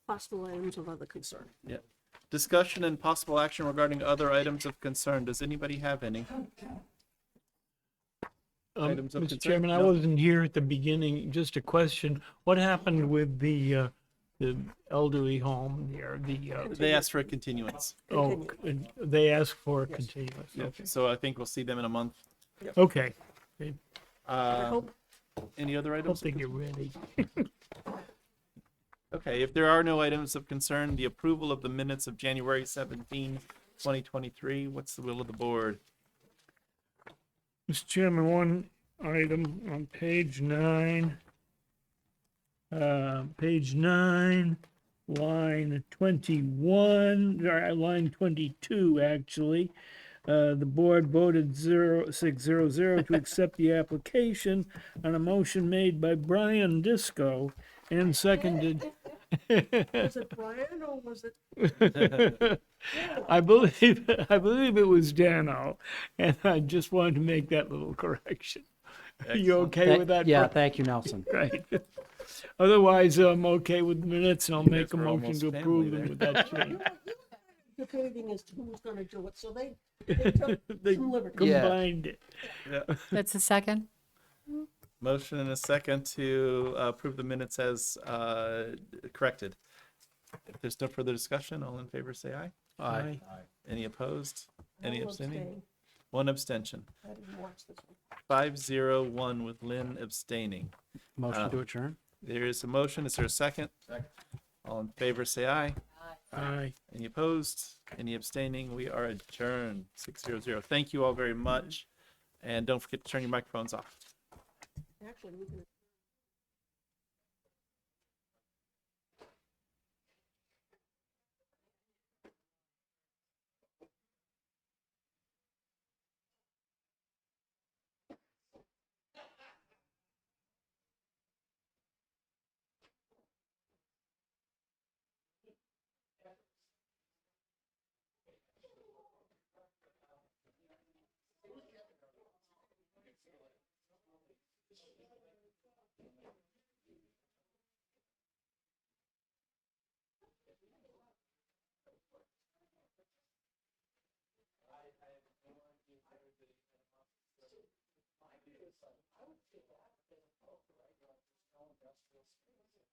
[SPEAKER 8] possible items of other concern.
[SPEAKER 1] Yeah. Discussion and possible action regarding other items of concern. Does anybody have any? Items of
[SPEAKER 6] Mr.
[SPEAKER 1] concern?
[SPEAKER 6] Chairman, I
[SPEAKER 1] No?
[SPEAKER 6] wasn't here at the beginning. Just a question. What happened with the elderly home there?
[SPEAKER 1] They asked for a continuance.
[SPEAKER 6] Oh, they asked for a continuance.
[SPEAKER 1] Yeah,
[SPEAKER 6] Okay.
[SPEAKER 1] so I think we'll see them in a month.
[SPEAKER 6] Okay.
[SPEAKER 8] hope-
[SPEAKER 1] Any other
[SPEAKER 6] Hope
[SPEAKER 1] items?
[SPEAKER 6] they get ready.
[SPEAKER 1] Okay, if there are no items of concern, the approval of the minutes of January 17, 2023. What's the will of the board?
[SPEAKER 6] Mr. Chairman, one item on page 9. Page 9, line 21, or line 22, actually. The board voted 0600 to accept the application on a motion made by Brian Disco and seconded.
[SPEAKER 8] Was it Brian or was it?
[SPEAKER 6] I believe it was Dano, and I just wanted to make that little correction. You okay with that?
[SPEAKER 5] Yeah,
[SPEAKER 6] Brian?
[SPEAKER 5] thank you, Nelson.
[SPEAKER 6] Right. Otherwise, I'm okay with the minutes, and I'll make a
[SPEAKER 1] were
[SPEAKER 6] motion
[SPEAKER 1] almost
[SPEAKER 6] to
[SPEAKER 1] family
[SPEAKER 6] approve them
[SPEAKER 1] there.
[SPEAKER 6] with that change.
[SPEAKER 8] Debating as to who was gonna do it, so they took
[SPEAKER 6] They
[SPEAKER 8] some liberty.
[SPEAKER 5] Yeah.
[SPEAKER 6] combined it.
[SPEAKER 1] Yeah.
[SPEAKER 11] That's a second?
[SPEAKER 1] Motion and a second to approve the minutes as corrected. If there's no further discussion, all in favor say aye.
[SPEAKER 5] Aye.
[SPEAKER 1] Any opposed? Any
[SPEAKER 8] I'll
[SPEAKER 1] abstaining?
[SPEAKER 8] abstain.
[SPEAKER 1] One abstention.
[SPEAKER 8] I didn't watch this one.
[SPEAKER 1] 501 with Lynn abstaining.
[SPEAKER 5] Motion to adjourn?
[SPEAKER 1] There is a motion. Is there a second? Second. All in favor say aye.
[SPEAKER 6] Aye.
[SPEAKER 1] Any opposed? Any abstaining? We are adjourned. 600. Thank you all very much. And don't forget to turn your microphones off.
[SPEAKER 8] Actually, we can.